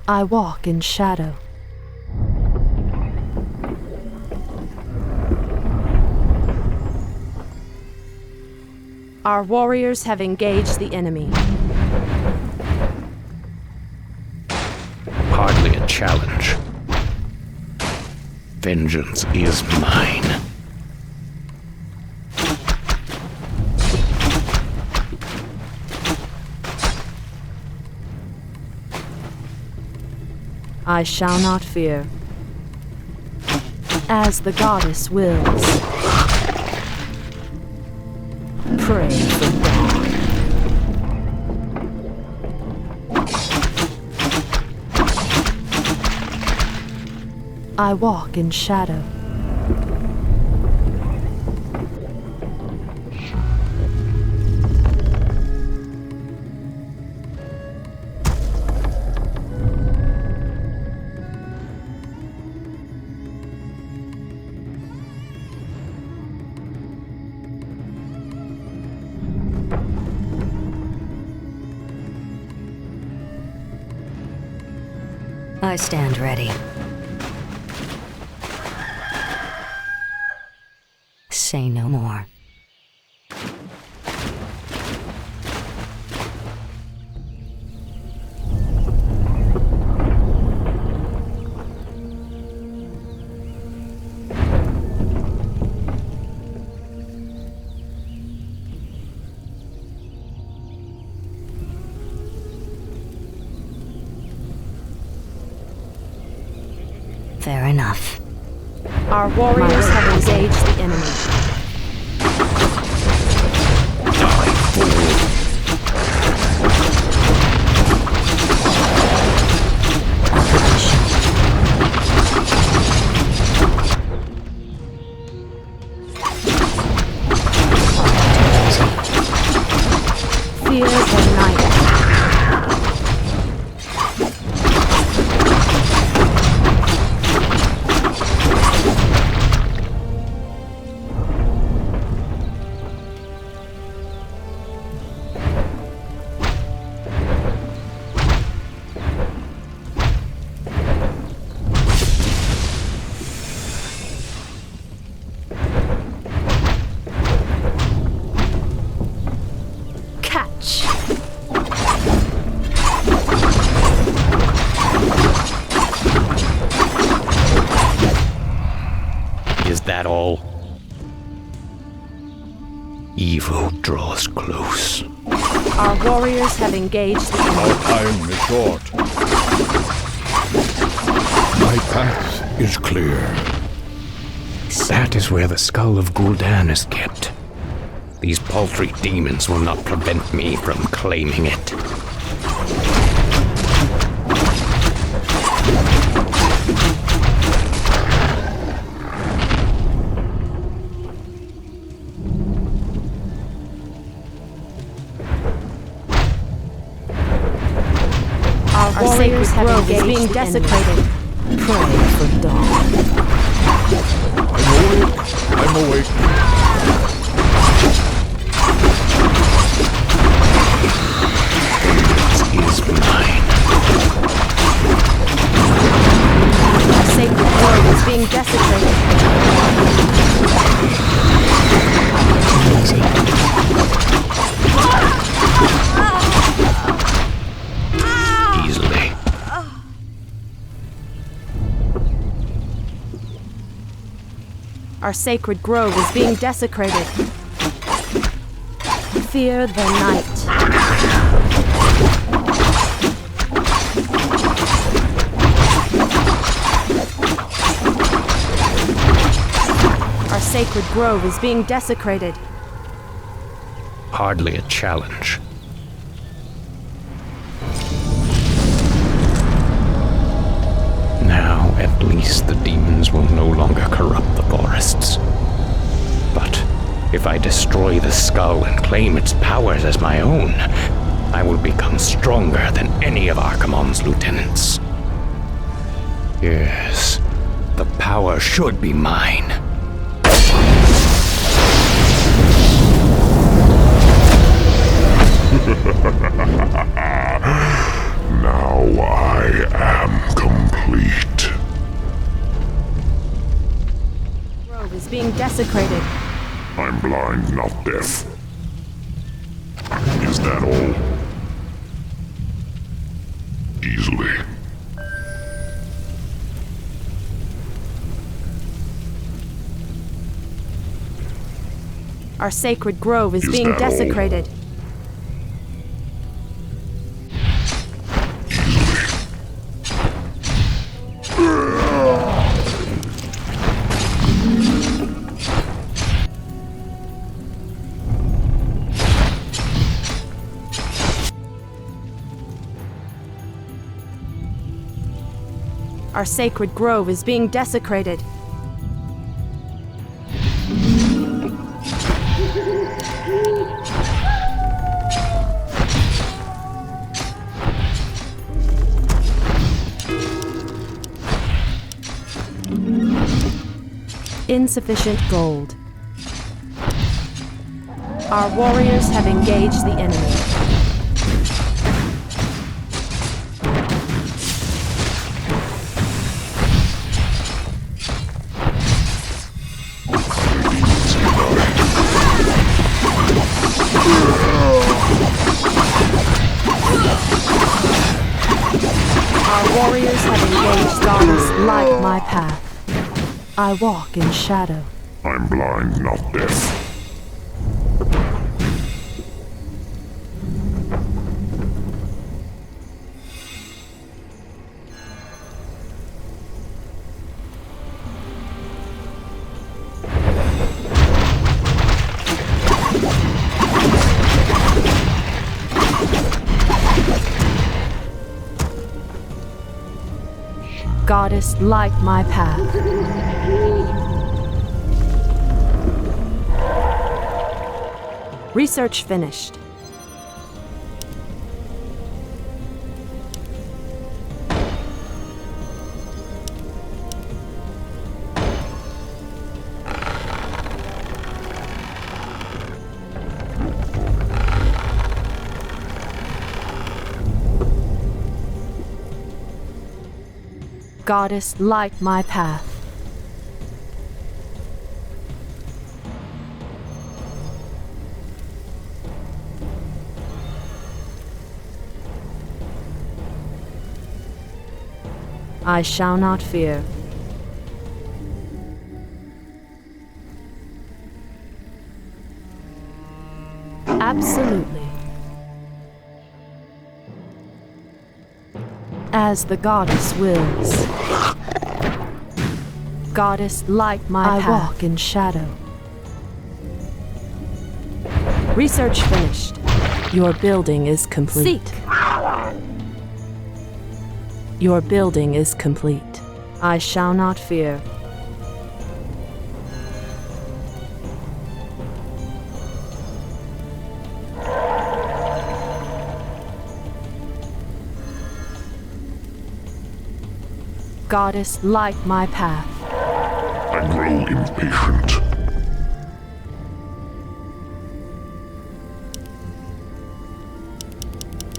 I walk in shadow. Our warriors have engaged the enemy.
Hardly a challenge. Vengeance is mine.
I shall not fear. As the goddess wills. Pray for dawn. I walk in shadow.
I stand ready. Say no more. Fair enough.
Our warriors have engaged the enemy. Fear the night.
Is that all? Evil draws close.
Our warriors have engaged the enemy.
Our time is short.
My path is clear.
That is where the skull of Gul'dan is kept. These paltry demons will not prevent me from claiming it.
Our warriors have engaged being desecrated.
Pray for dawn.
I'm awake.
Is mine.
Our sacred grove is being desecrated.
Easily.
Our sacred grove is being desecrated. Fear the night. Our sacred grove is being desecrated.
Hardly a challenge. Now, at least the demons will no longer corrupt the forests. But if I destroy the skull and claim its powers as my own, I will become stronger than any of Archimonde's lieutenants. Yes, the power should be mine.
Now I am complete.
The grove is being desecrated.
I'm blind, not deaf. Is that all? Easily.
Our sacred grove is being desecrated. Our sacred grove is being desecrated. Insufficient gold. Our warriors have engaged the enemy. Our warriors have engaged goddess like my path. I walk in shadow.
I'm blind, not deaf.
Goddess, light my path. Research finished. Goddess, light my path. I shall not fear. Absolutely. As the goddess wills. Goddess, light my path. I walk in shadow. Research finished. Your building is complete. Seek. Your building is complete. I shall not fear. Goddess, light my path.
I grow impatient.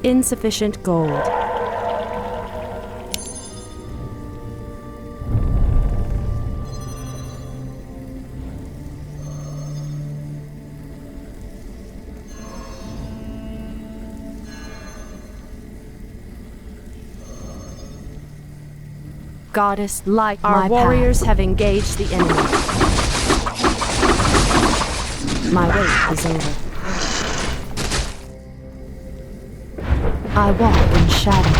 Insufficient gold. Goddess, light my path. Our warriors have engaged the enemy. My wait is over. I walk in shadow.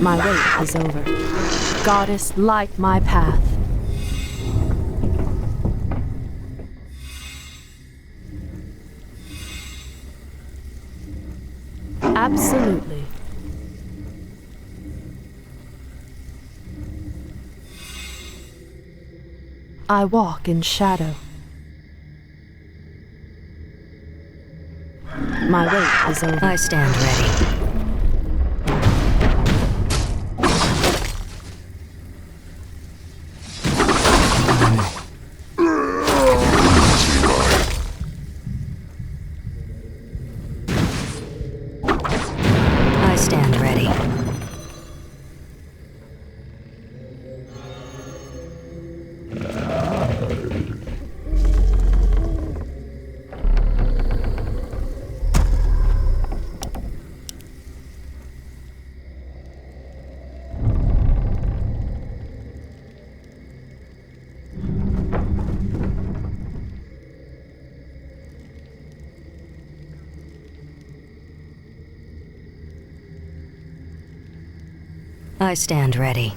My wait is over. Goddess, light my path. Absolutely. I walk in shadow. My wait is over.
I stand ready. I stand ready.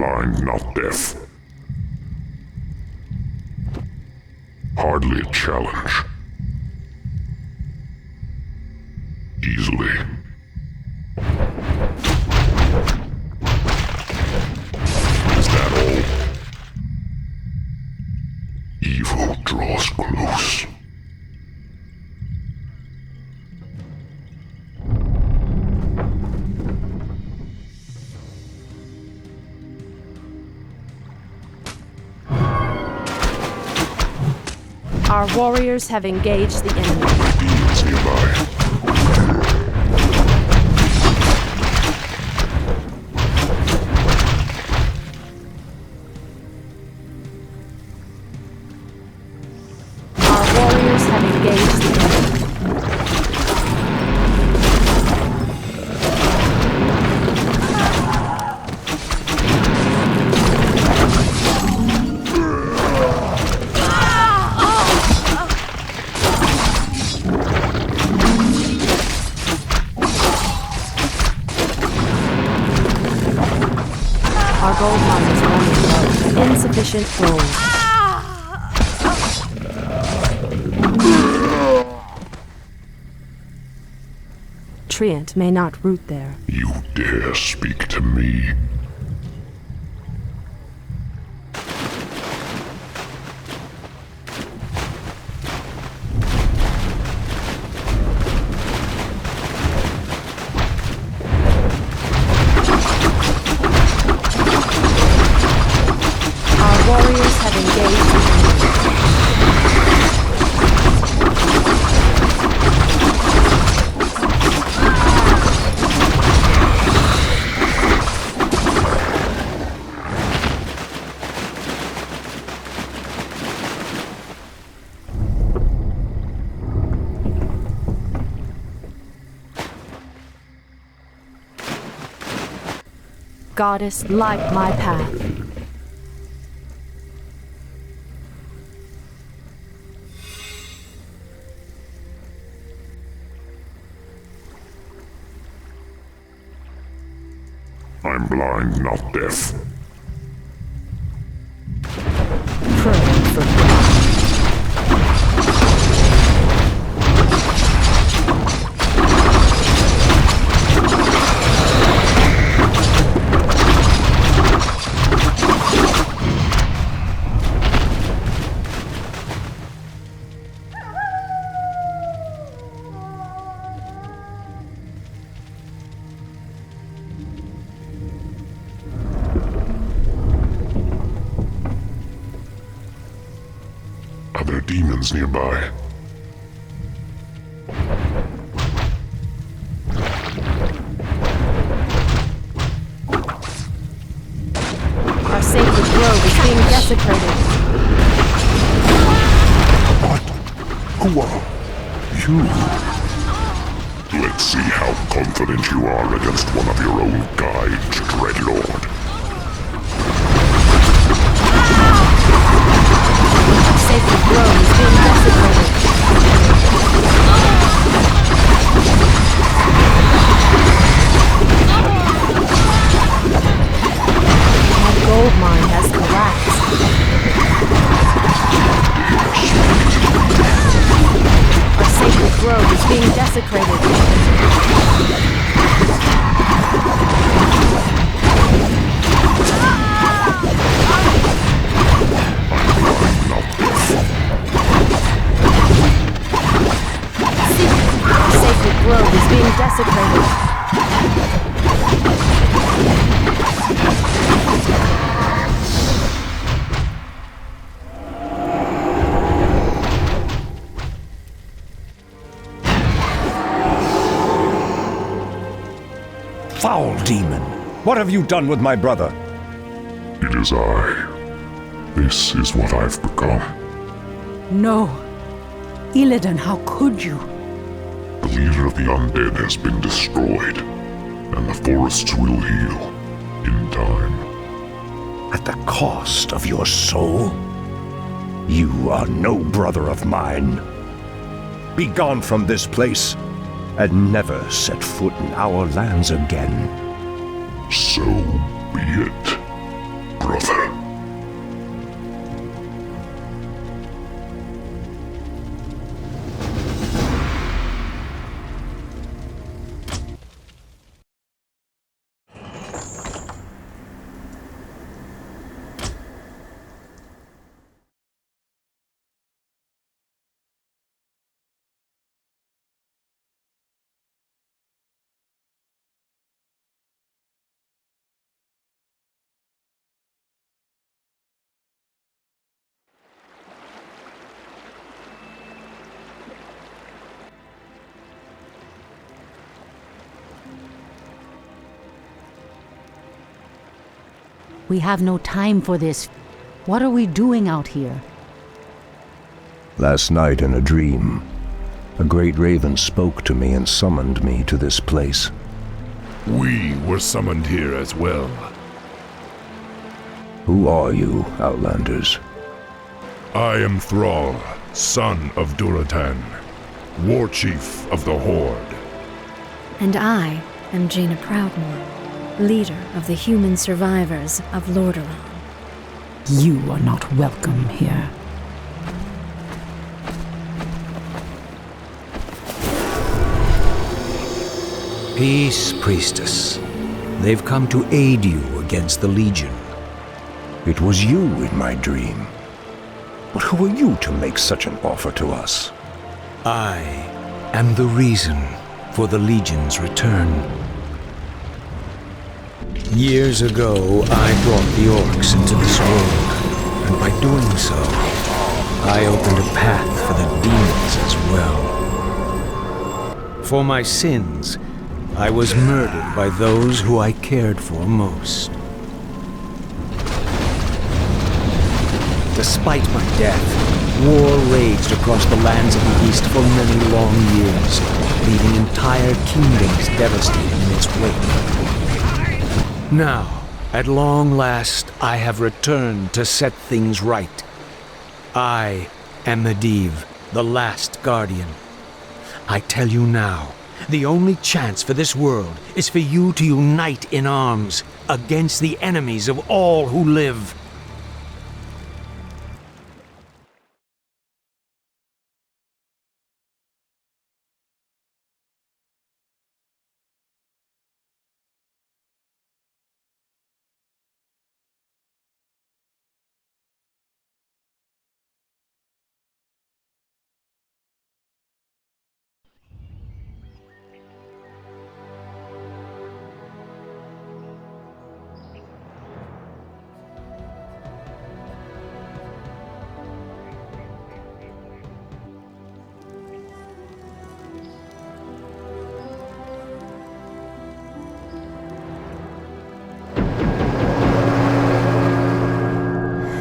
blind, not deaf. Hardly a challenge. Easily. Is that all? Evil draws close.
Our warriors have engaged the enemy.
Demons nearby.
Our warriors have engaged the enemy. Our gold mine is running low. Insufficient gold. Treant may not root there.
You dare speak to me?
Our warriors have engaged the enemy. Goddess, light my path.
I'm blind, not deaf.
Pray for God.
Are there demons nearby?
Our sacred grove is being desecrated.
What? Who are you? Let's see how confident you are against one of your own guides, Dreadlord.
Sacred grove is being desecrated. Our gold mine has collapsed. Our sacred grove is being desecrated. Sacred grove is being desecrated.
Foul demon! What have you done with my brother?
It is I. This is what I've become.
No. Illidan, how could you?
The leader of the undead has been destroyed, and the forests will heal in time.
At the cost of your soul? You are no brother of mine. Be gone from this place, and never set foot in our lands again.
So be it. brother.
We have no time for this. What are we doing out here?
Last night in a dream, a great raven spoke to me and summoned me to this place.
We were summoned here as well.
Who are you, Outlanders?
I am Thrall, son of Duratan, war chief of the Horde.
And I am Jaina Proudmoore, leader of the human survivors of Lordaeron.
You are not welcome here.
Peace, priestess. They've come to aid you against the Legion.
It was you in my dream. But who are you to make such an offer to us?
I am the reason for the Legion's return. Years ago, I brought the orcs into this world, and by doing so, I opened a path for the demons as well. For my sins, I was murdered by those who I cared for most. Despite my death, war raged across the lands of the East for many long years, leaving entire kingdoms devastated in its wake. Now, at long last, I have returned to set things right. I am Medivh, the last guardian. I tell you now, the only chance for this world is for you to unite in arms against the enemies of all who live.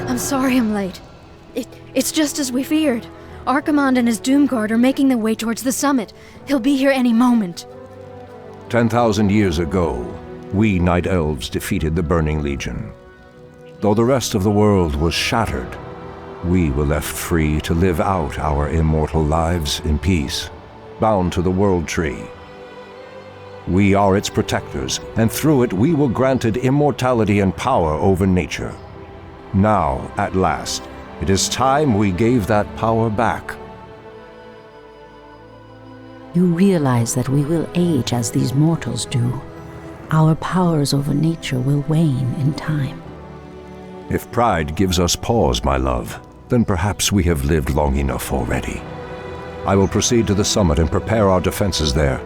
I'm sorry I'm late. It's just as we feared. Archimonde and his Doomguard are making their way towards the summit. He'll be here any moment.
10,000 years ago, we Night Elves defeated the Burning Legion. Though the rest of the world was shattered, we were left free to live out our immortal lives in peace, bound to the World Tree. We are its protectors, and through it we were granted immortality and power over nature. Now, at last, it is time we gave that power back.
You realize that we will age as these mortals do. Our powers over nature will wane in time.
If pride gives us pause, my love, then perhaps we have lived long enough already. I will proceed to the summit and prepare our defenses there.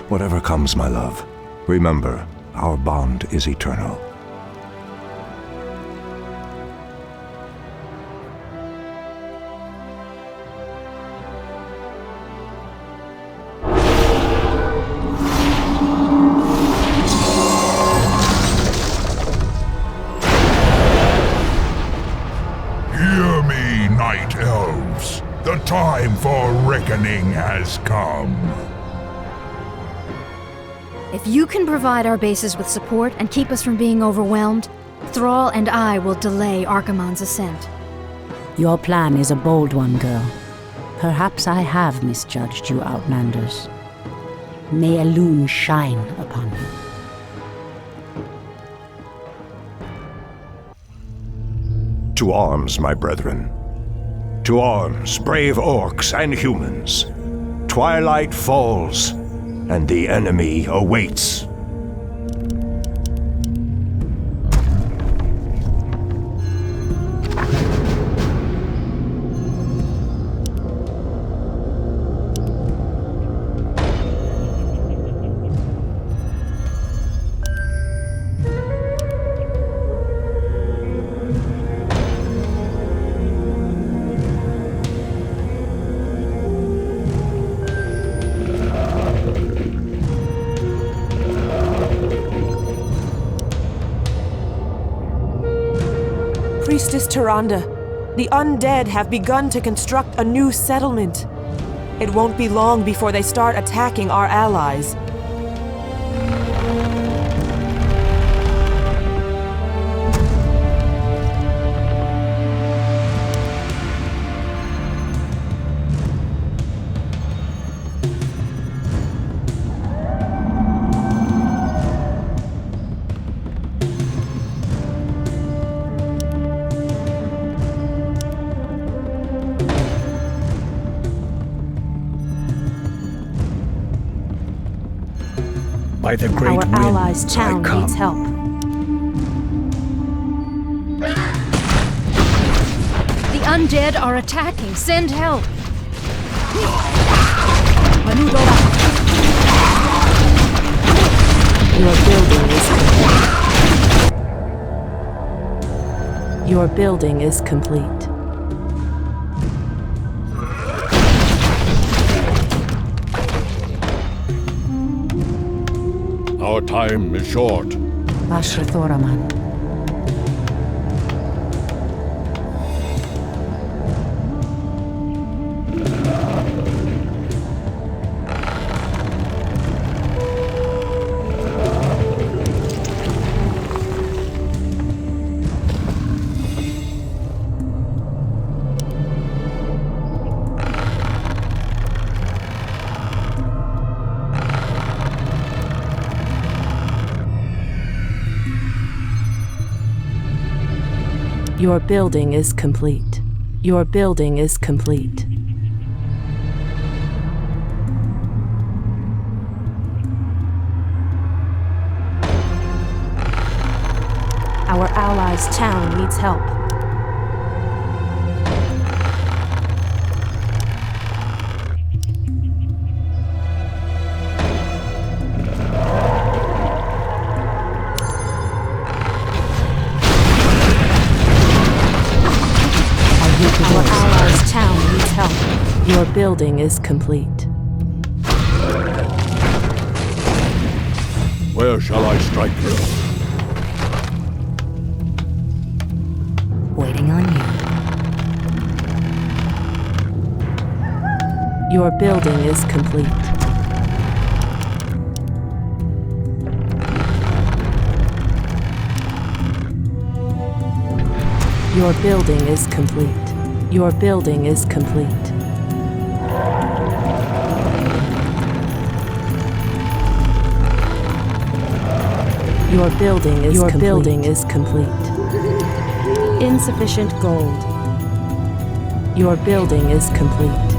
Whatever comes, my love, remember, our bond is eternal.
Hear me, Night Elves. The time for reckoning has come.
If you can provide our bases with support and keep us from being overwhelmed, Thrall and I will delay Archimonde's ascent.
Your plan is a bold one, girl. Perhaps I have misjudged you, Outlanders. May Elune shine upon you.
To arms, my brethren. To arms, brave orcs and humans. Twilight falls, and the enemy awaits.
Priestess Tyrande, the undead have begun to construct a new settlement. It won't be long before they start attacking our allies.
By the great
Our
wind,
allies' town
I come.
needs help.
The undead are attacking. Send help.
Your building is complete.
Our time is short.
Ashra Thoraman.
Your building is complete. Your building is complete.
Our allies' town needs help.
Our allies' town needs help. Your building is complete.
Where shall I strike you?
Waiting on you.
Your building is complete. Your building is complete. Your building is complete. Your building is complete. Insufficient gold. Your building is complete.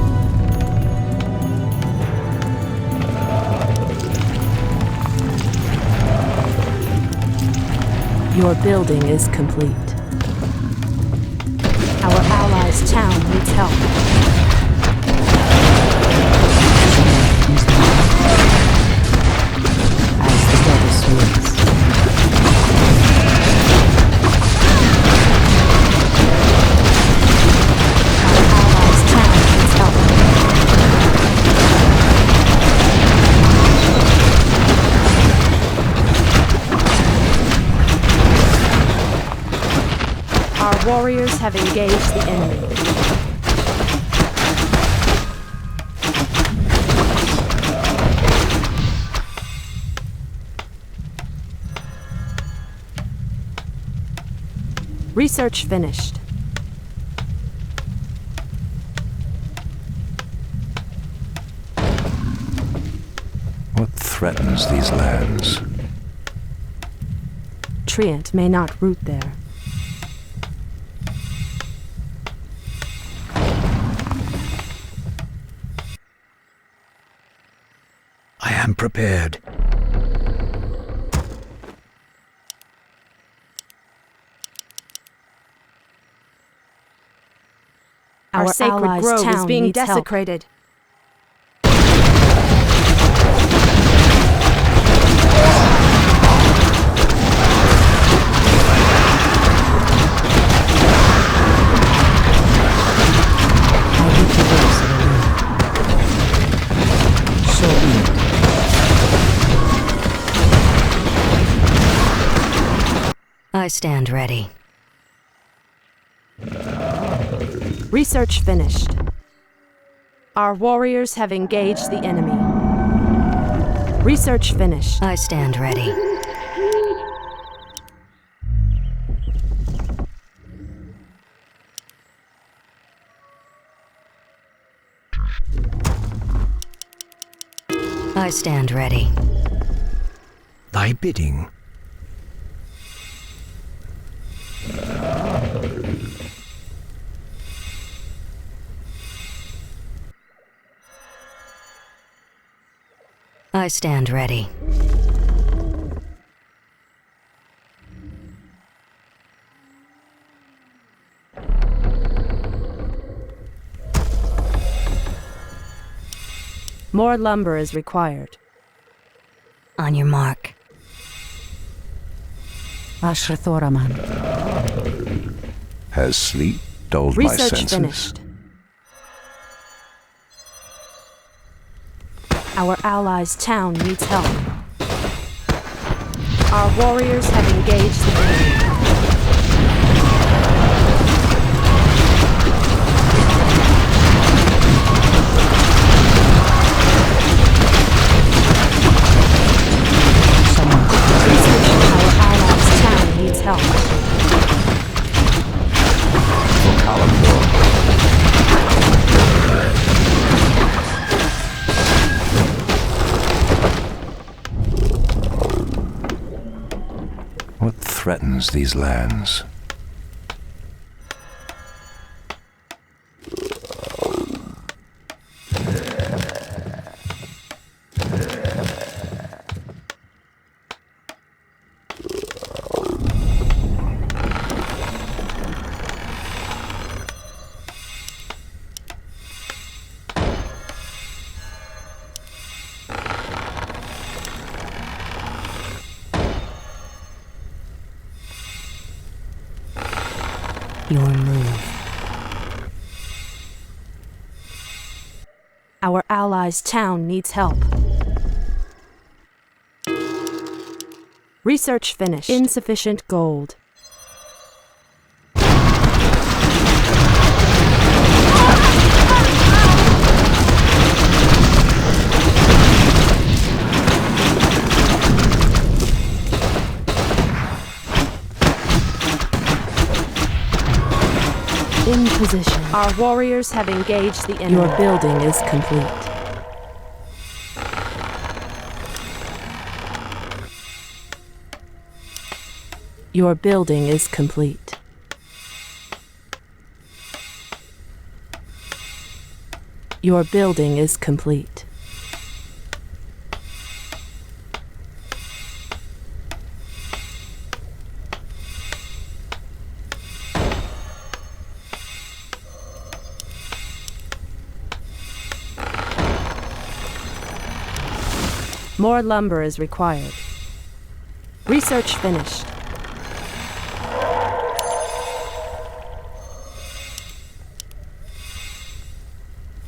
Your building is complete. Our allies' town needs help.
As the goddess wills.
Our allies' town needs help.
Our warriors have engaged the enemy. Research finished.
What threatens these lands?
Treant may not root there.
prepared.
Our sacred grove is being desecrated.
I stand ready.
Research finished. Our warriors have engaged the enemy. Research finished.
I stand ready. I stand ready.
Thy bidding.
I stand ready.
More lumber is required.
On your mark.
Ashrathoraman.
Has sleep dulled my senses?
Research finished. Our allies' town needs help. Our warriors have engaged the enemy. Our allies' town needs help.
What threatens these lands?
Your move.
Our allies' town needs help. Research finished. Insufficient gold. In position. Our warriors have engaged the enemy. Your building is complete. Your building is complete. Your building is complete. More lumber is required. Research finished.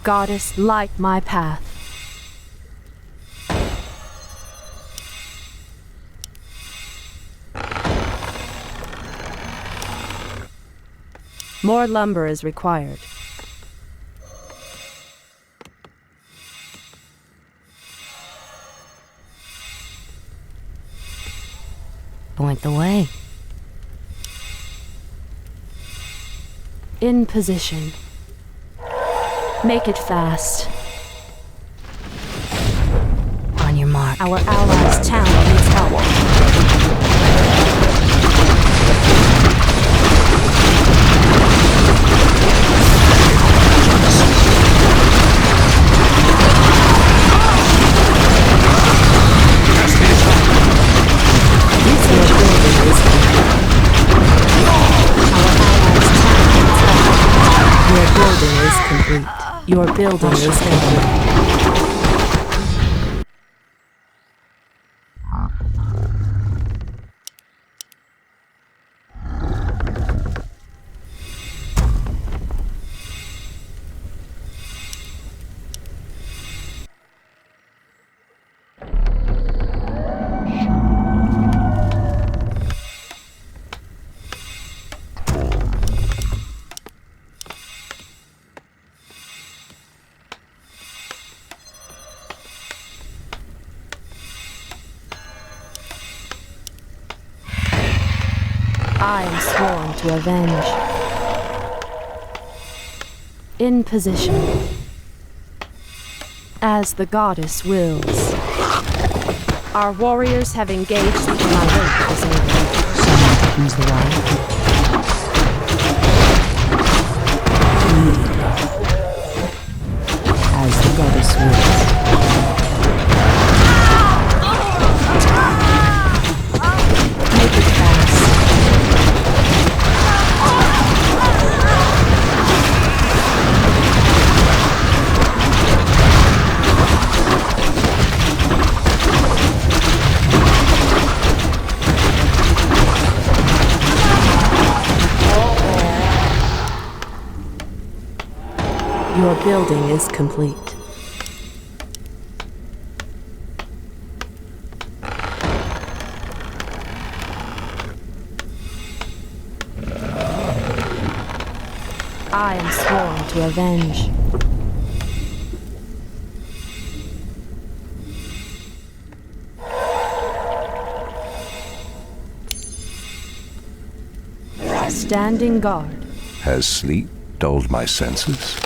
Goddess, light my path. More lumber is required.
Point the way.
In position. Make it fast.
On your mark.
Our allies' town needs help. Your building is complete. I am sworn to avenge. In position. As the goddess wills. Our warriors have engaged with my weight disabled.
Use the right. As the goddess wills.
Make it fast. Your building is complete. I am sworn to avenge. Standing guard.
Has sleep dulled my senses?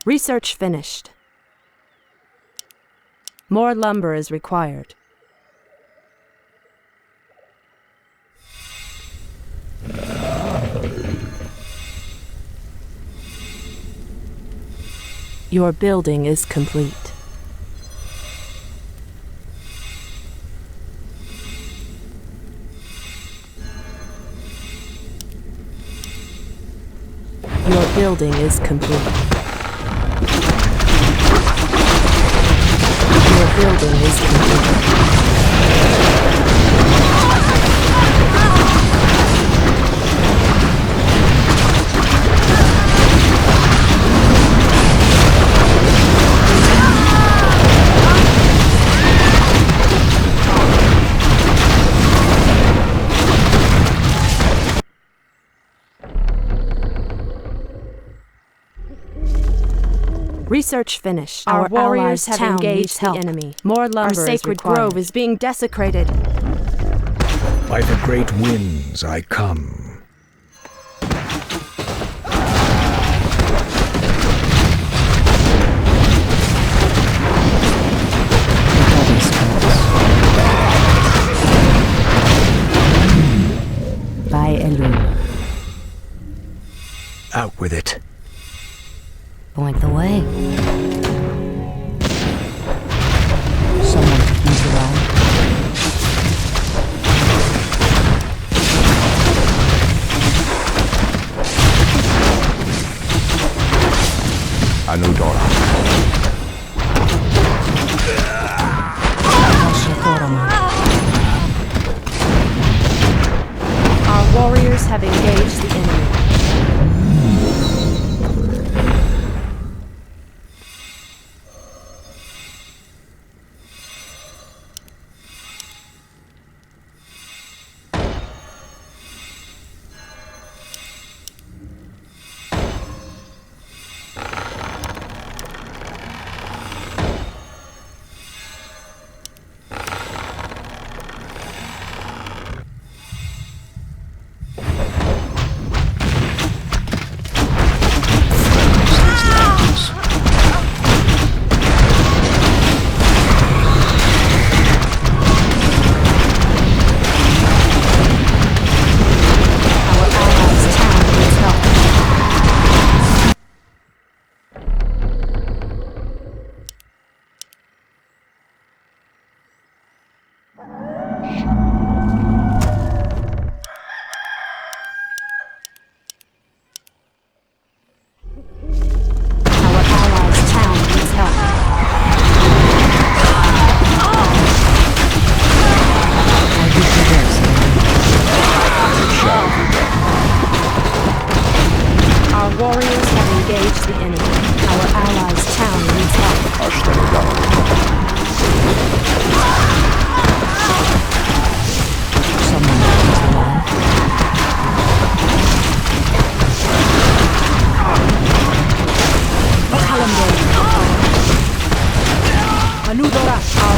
Research finished. More lumber is required. Your building is complete. Your building is complete. Your building is complete. Research finished. Our warriors have engaged the enemy. More lumber. Our sacred grove is being desecrated.
By the great winds I come.
By Elun.
Out with it.
Point the way.
Someone to use the right.
Anudora.
Our warriors have engaged the enemy.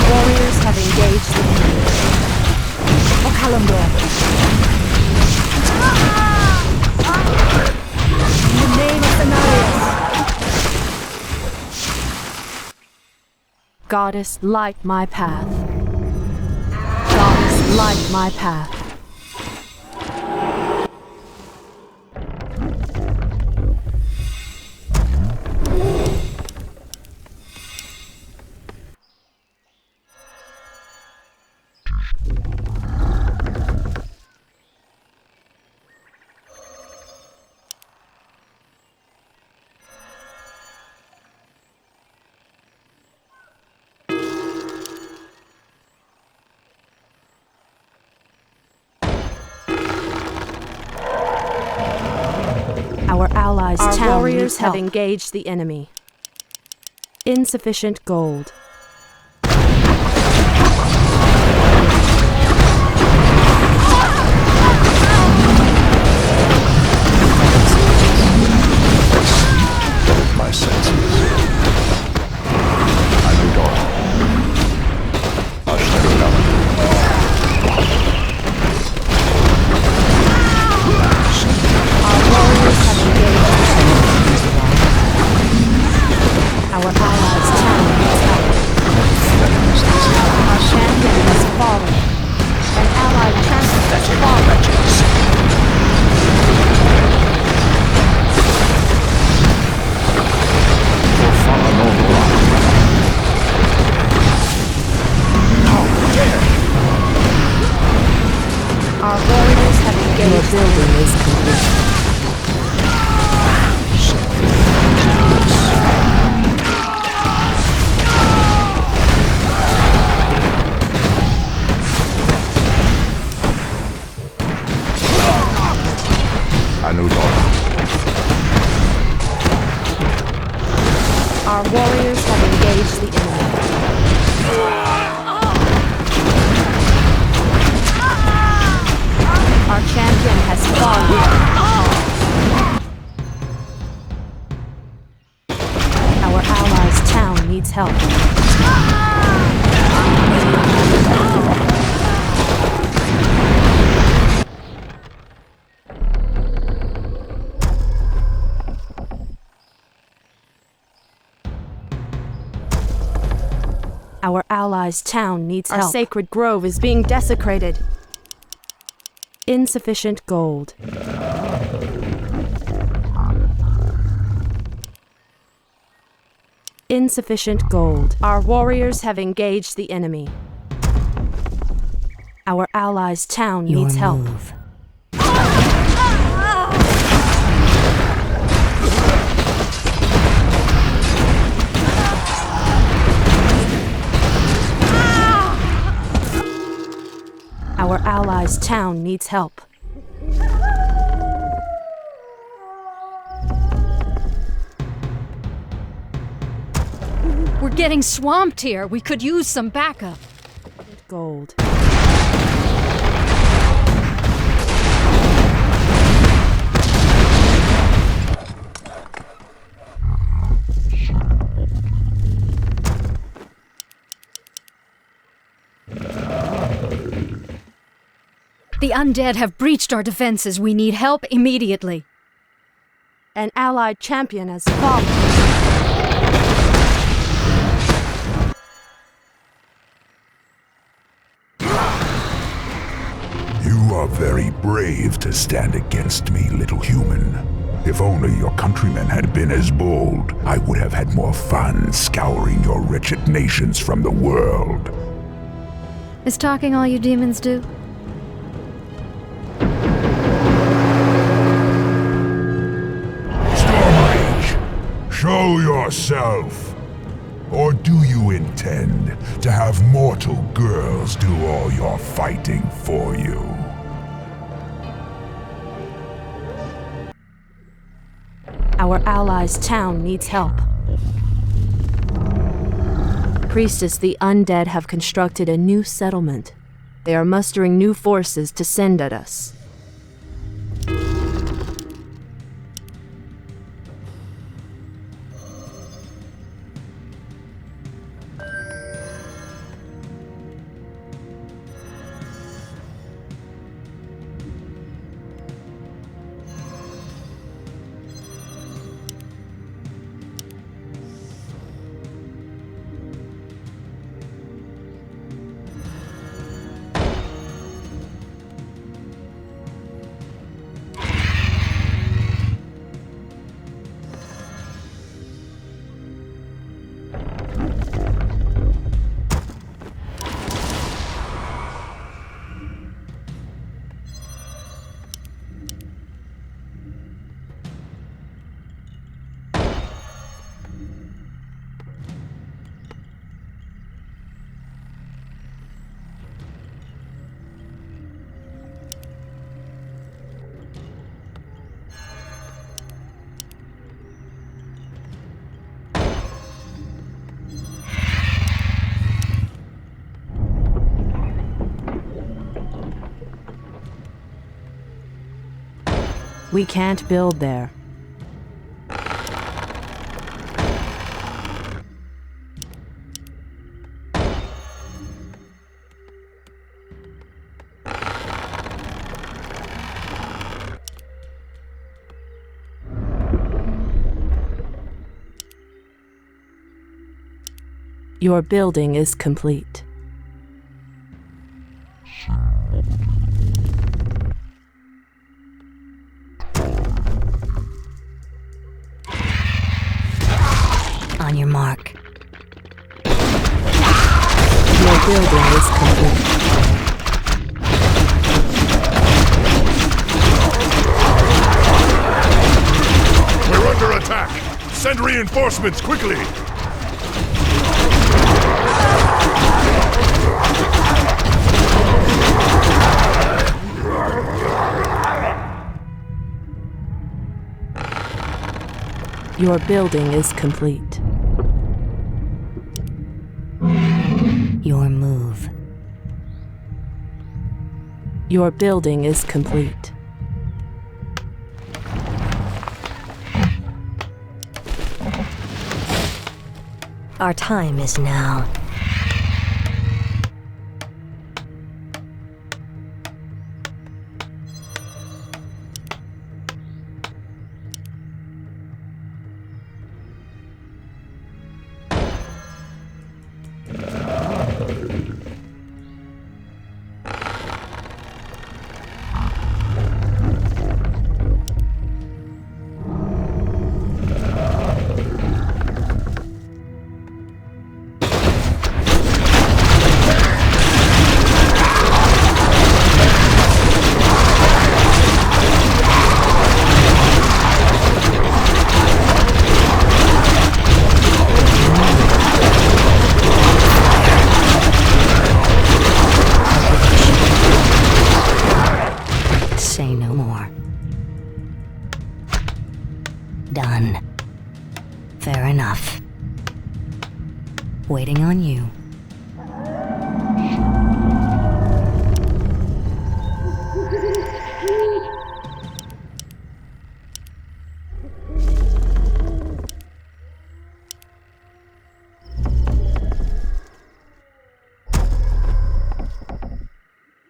warriors have engaged the enemy. In the name of Cenarius. Goddess, light my path. Goddess, light my path. Our allies' warriors have engaged the enemy. Insufficient gold.
My senses. I moved on.
Our warriors have engaged the enemy. Our allies' town is up. Our champion has fallen. An allied champion has fallen. Our warriors have engaged. Your building is complete. Our warriors have engaged the enemy. Our champion has fallen. Our allies' town needs help. Our allies' town needs help. Our sacred grove is being desecrated. Insufficient gold. Insufficient gold. Our warriors have engaged the enemy. Our allies' town needs help. Our allies' town needs help.
We're getting swamped here. We could use some backup.
Gold.
The undead have breached our defenses. We need help immediately.
An allied champion has fallen.
You are very brave to stand against me, little human. If only your countrymen had been as bold, I would have had more fun scouring your wretched nations from the world.
Is talking all you demons do?
Show yourself! Or do you intend to have mortal girls do all your fighting for you?
Our allies' town needs help. Priestess, the undead have constructed a new settlement. They are mustering new forces to send at us. We can't build there. Your building is complete.
On your mark.
Your building is complete.
We're under attack! Send reinforcements quickly!
Your building is complete.
Your move.
Your building is complete.
Our time is now. Say no more. Done. Fair enough. Waiting on you.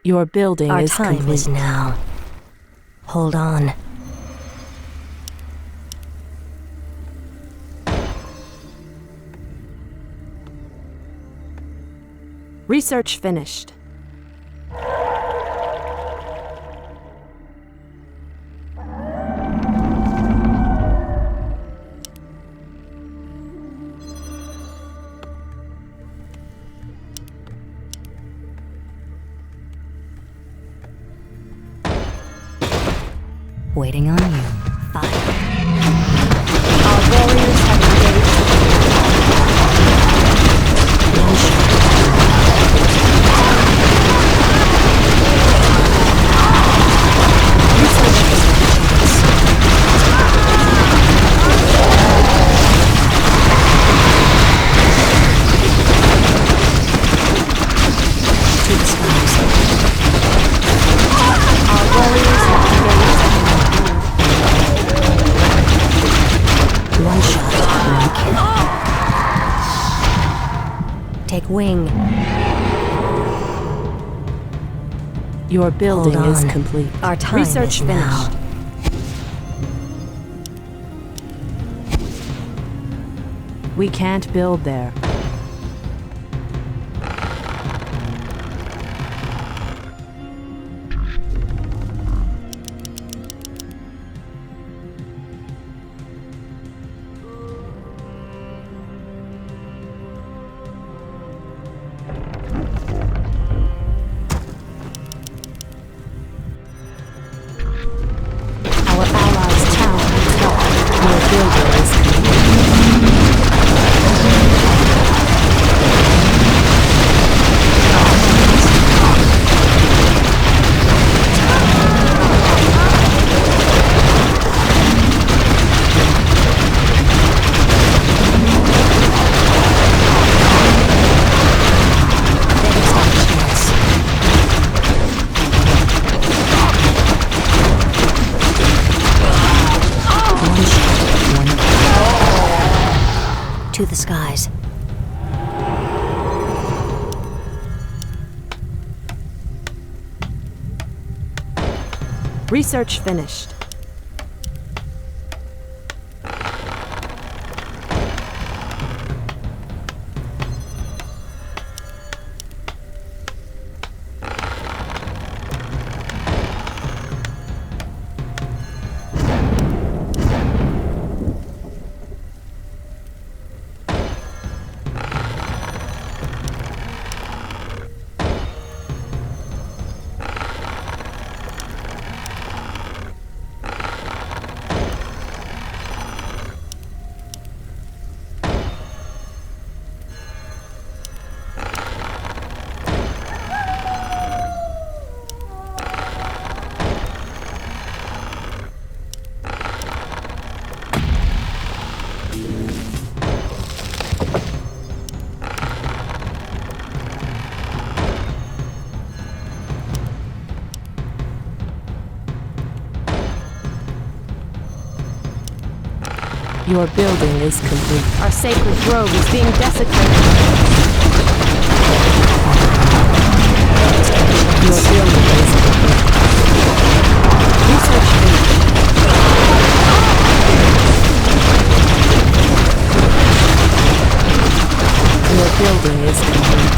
Your building
Our
is
time
complete.
is now. Hold on.
Research finished.
Waiting on you. Fire.
Our warriors have
One shot, one kill. Take wing.
Your building
Hold
is
on.
complete.
Our time
Research
is now.
finished. We can't build there. Our allies' town is locked. Your building is complete.
the skies.
Research finished. Your building is complete. Our sacred grove is being desecrated. Your building is complete. Research finished. Your building is complete.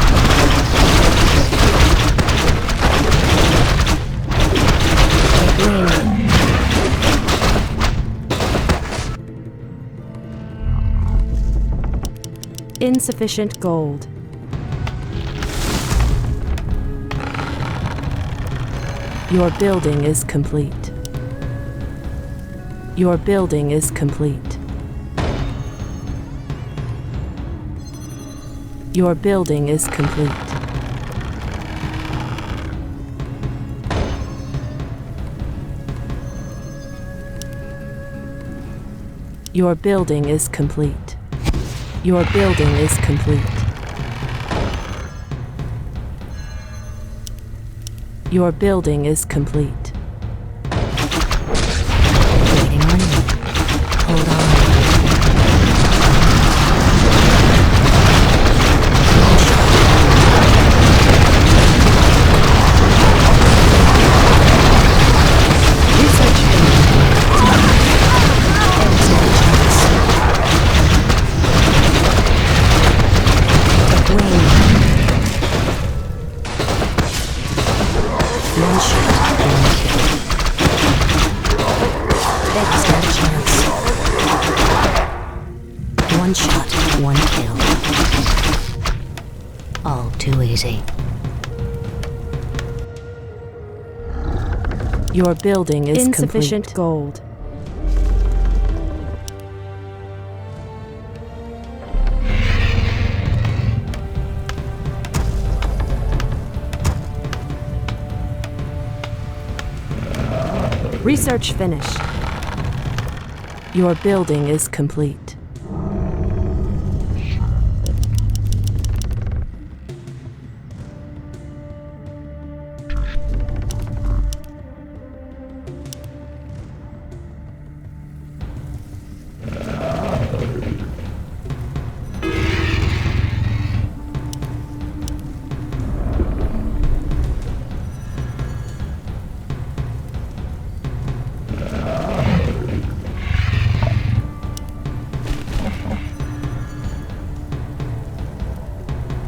Insufficient gold. Your building is complete. Your building is complete. Your building is complete. Your building is complete. Your building is complete. Your building is complete.
Waiting on you. Hold on.
Research
One shot, one kill. All too easy.
Your building is insufficient complete. Gold. Research finished. Your building is complete.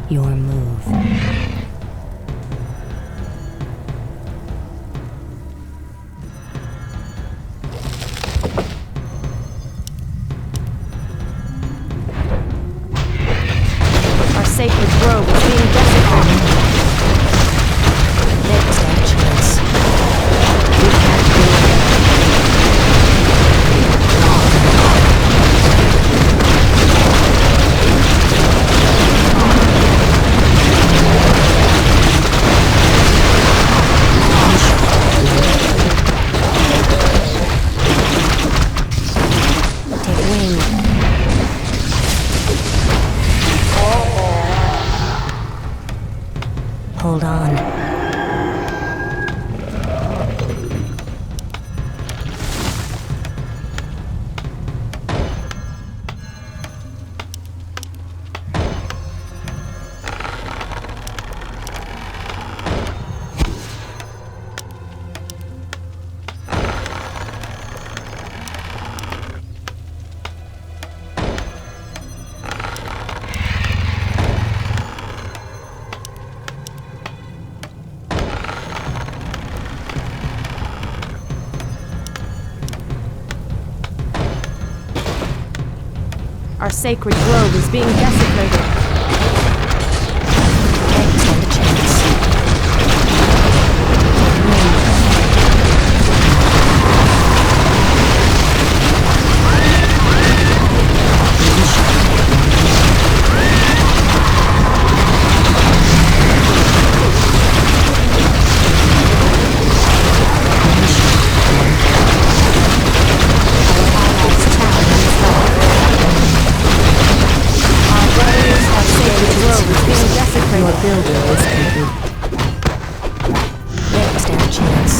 Your move.
Our sacred grove is being desecrated.
Next chance. We can't do it. Hold on.
Our sacred grove is being desecrated.
Can't stand a chance.
Your building is complete.
Can't stand a chance.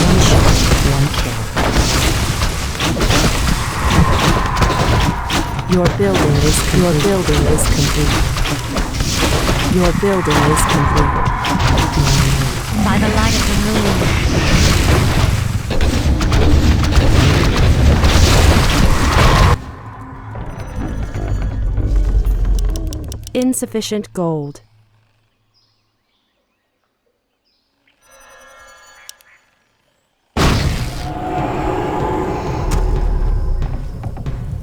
One shot, one kill.
Your building is complete. Your building is complete. Your building is complete.
By the light of the moon.
Insufficient gold.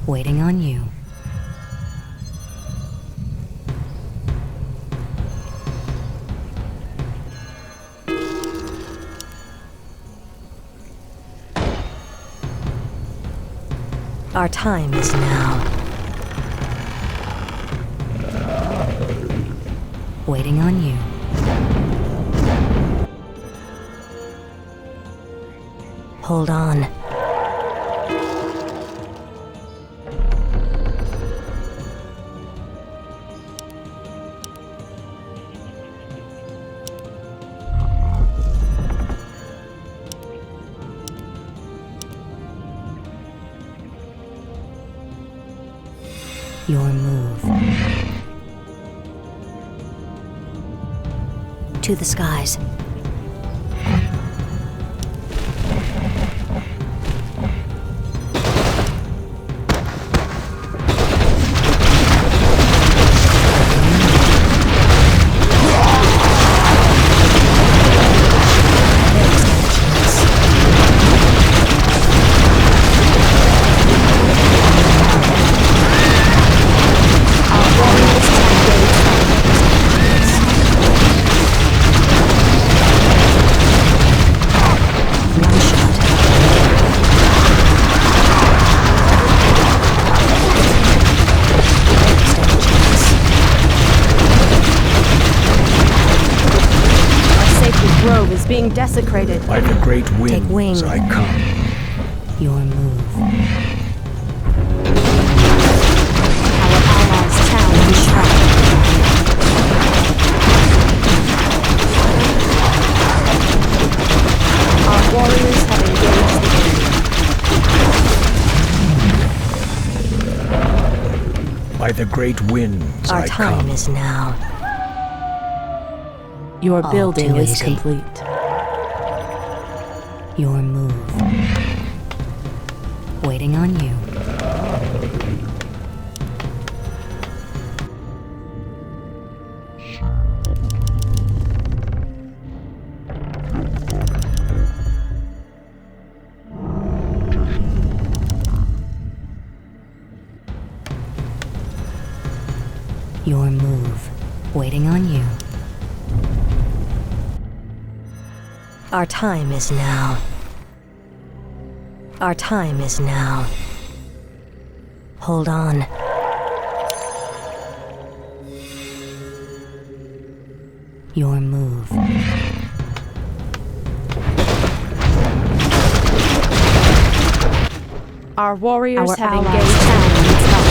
Waiting on you. Our time is now. Waiting on you. Hold on. Your move. To the skies.
Being desecrated.
By the great winds I come.
Your move.
Our allies' town is shrouded. Our warriors have engaged the enemy.
By the great winds
Our
I
time
come.
is now.
Your
All
building
too
is
easy.
complete.
Your move. Waiting on you. Your move. Waiting on you. Our time is now. Our time is now. Hold on. Your move.
Our warriors have
allies'
engaged town and its help.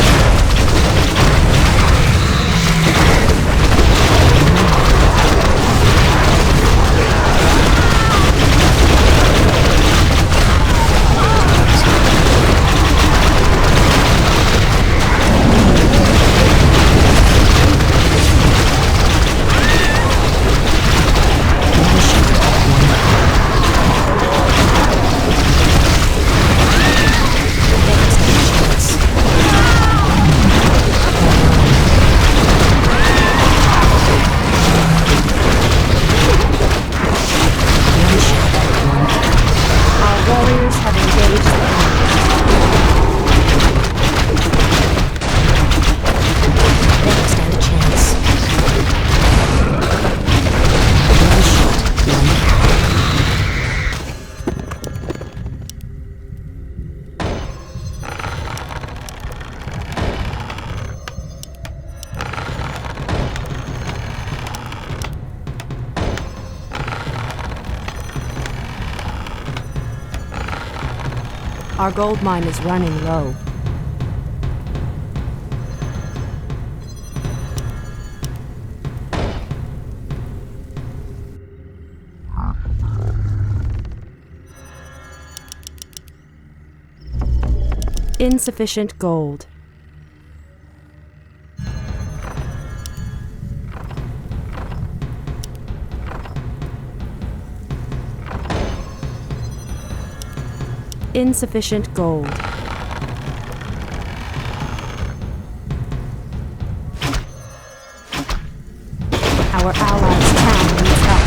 Our gold mine is running low. Insufficient gold. Insufficient gold. Our allies' town needs help.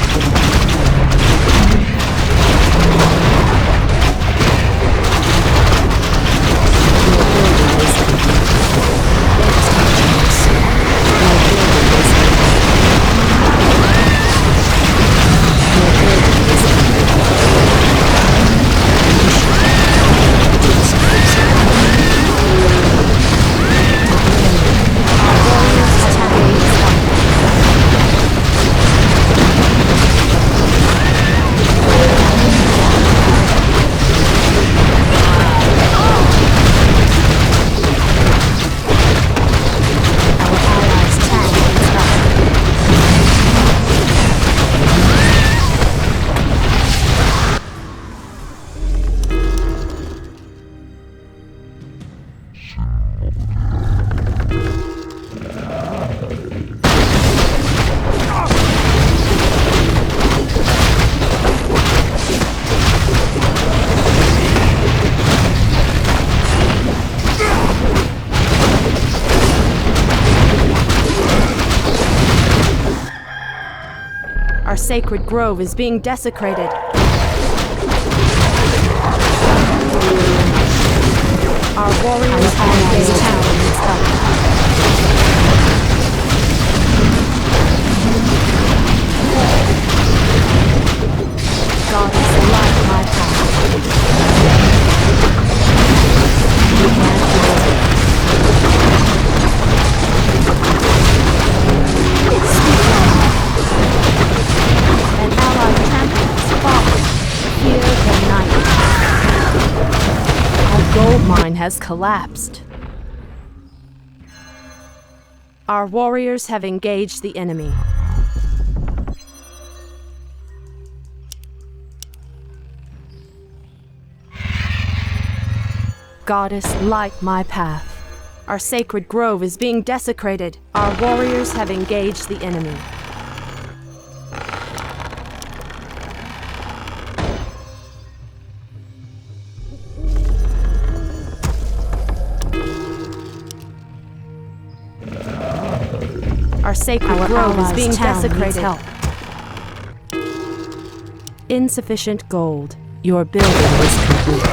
Our sacred grove is being desecrated. Our warriors have engaged town needs help. God is the light of my path. You can't An allied champion has fallen. Fear the night. Our gold mine has collapsed. Our warriors have engaged the enemy. Goddess, light my path. Our sacred grove is being desecrated. Our warriors have engaged the enemy. Our sacred grove is being desecrated. Help. Insufficient gold. Your building is complete.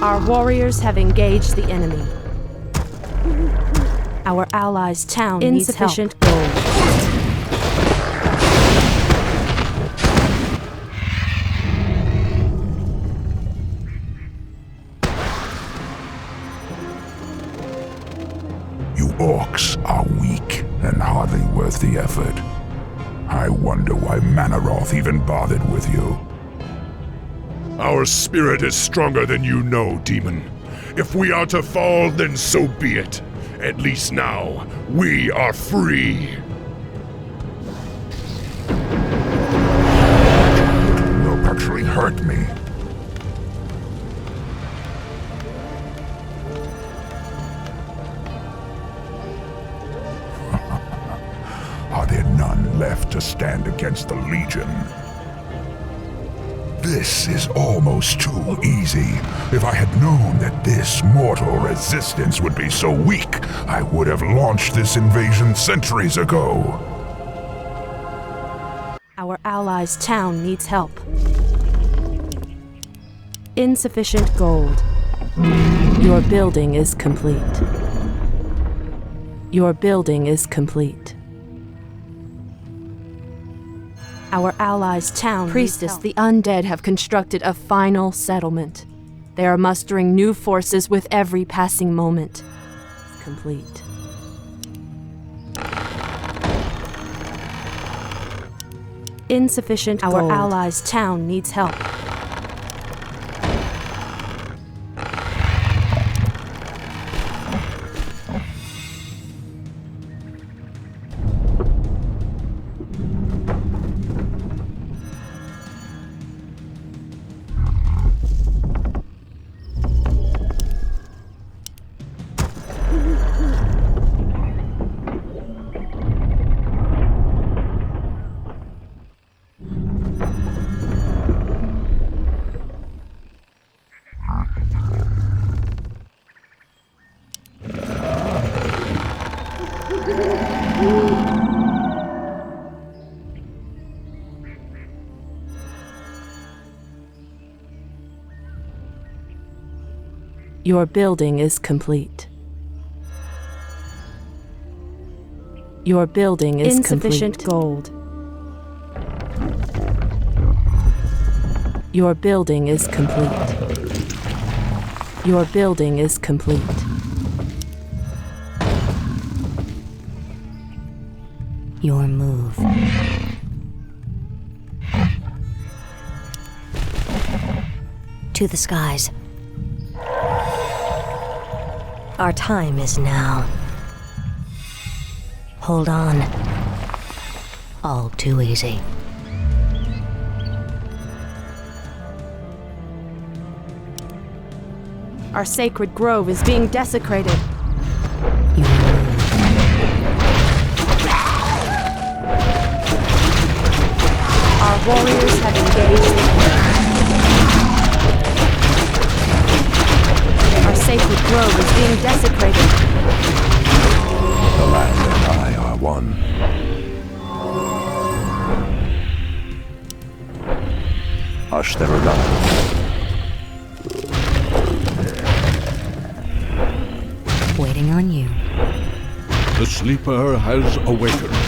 Our warriors have engaged the enemy. Our allies' town needs help. Insufficient gold.
Orcs are weak and hardly worth the effort. I wonder why Manaroth even bothered with you.
Our spirit is stronger than you know, demon. If we are to fall, then so be it. At least now, we are free.
You'll actually hurt me. Are there none left to stand against the Legion? This is almost too easy. If I had known that this mortal resistance would be so weak, I would have launched this invasion centuries ago.
Our allies' town needs help. Insufficient gold. Your building is complete. Your building is complete. Our allies' town Priestess, the undead have constructed a final settlement. They are mustering new forces with every passing moment. Complete. Insufficient gold. Our allies' town needs help. Your building is complete. Your building is insufficient complete. Gold. Your building is complete. Your building is complete.
Your move. To the skies. Our time is now. Hold on. All too easy.
Our sacred grove is being desecrated. Our warriors have engaged. Our sacred grove is being desecrated.
The land and I are one. Ashterada.
Waiting on you.
The sleeper has awakened.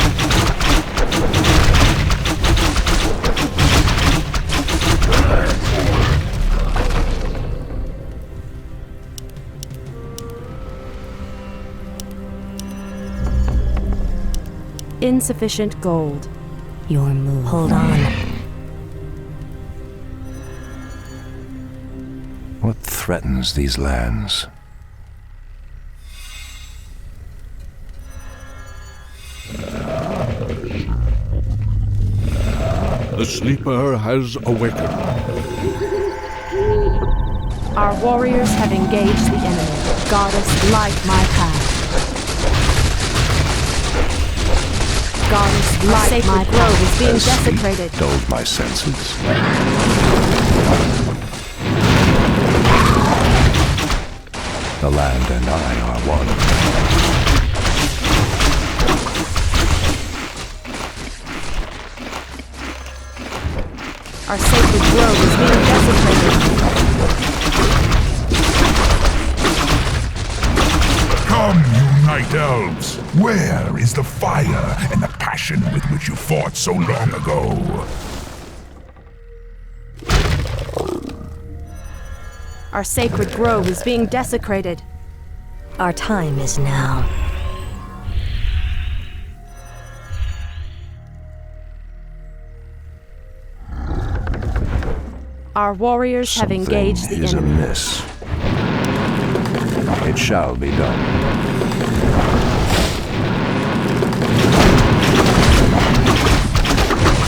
Insufficient gold.
Your move. Hold on.
What threatens these lands?
The sleeper has awakened.
Our warriors have engaged the enemy. Goddess, light my path. Goddess, light my grove is being desecrated.
Dulled my senses. The land and I are one.
Our sacred grove is being desecrated.
Come, you night elves! Where is the fire and the passion with which you fought so long ago?
Our sacred grove is being desecrated.
Our time is now.
Our warriors have engaged the
enemy.
enemy.
Amiss. It shall be done.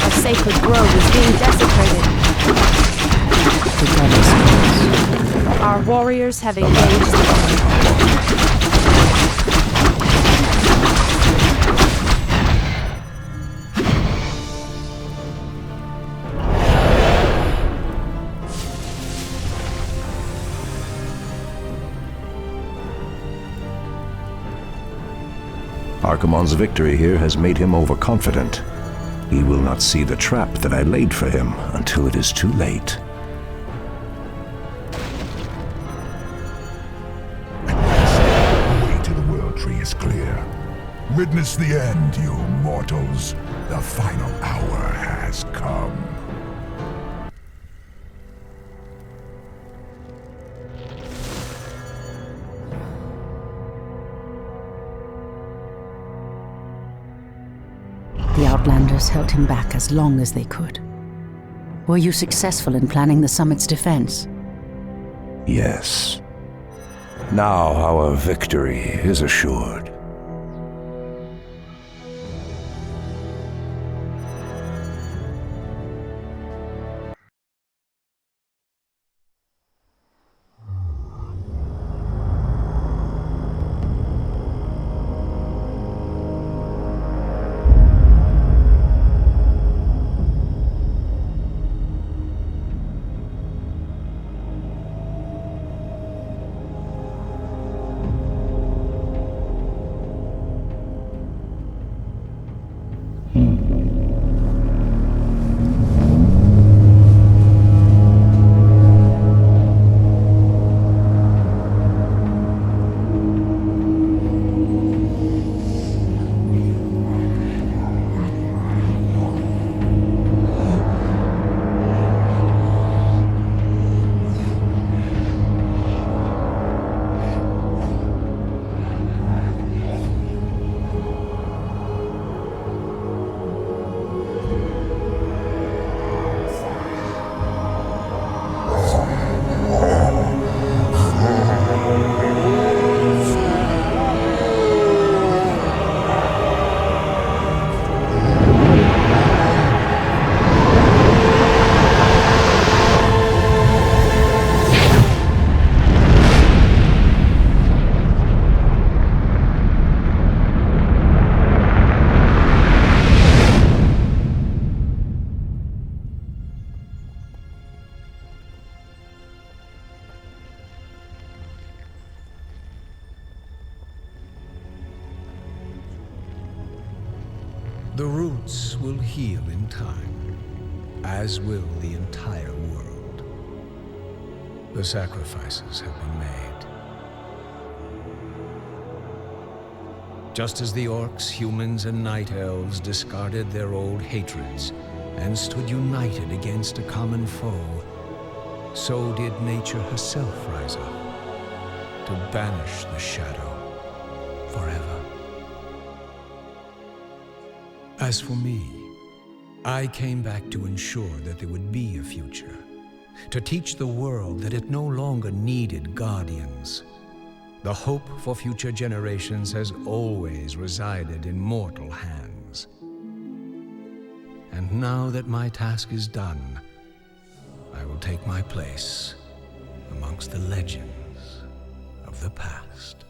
Our sacred grove is being desecrated. Our warriors have engaged the enemy.
Archimonde's victory here has made him overconfident. He will not see the trap that I laid for him until it is too late.
The way to the World Tree is clear. Witness the end, you mortals. The final hour has come.
Outlanders held him back as long as they could. Were you successful in planning the summit's defense?
Yes. Now our victory is assured.
The roots will heal in time, as will the entire world. The sacrifices have been made. Just as the orcs, humans, and night elves discarded their old hatreds and stood united against a common foe, so did nature herself rise up to banish the shadow forever. As for me, I came back to ensure that there would be a future, to teach the world that it no longer needed guardians. The hope for future generations has always resided in mortal hands. And now that my task is done, I will take my place amongst the legends of the past.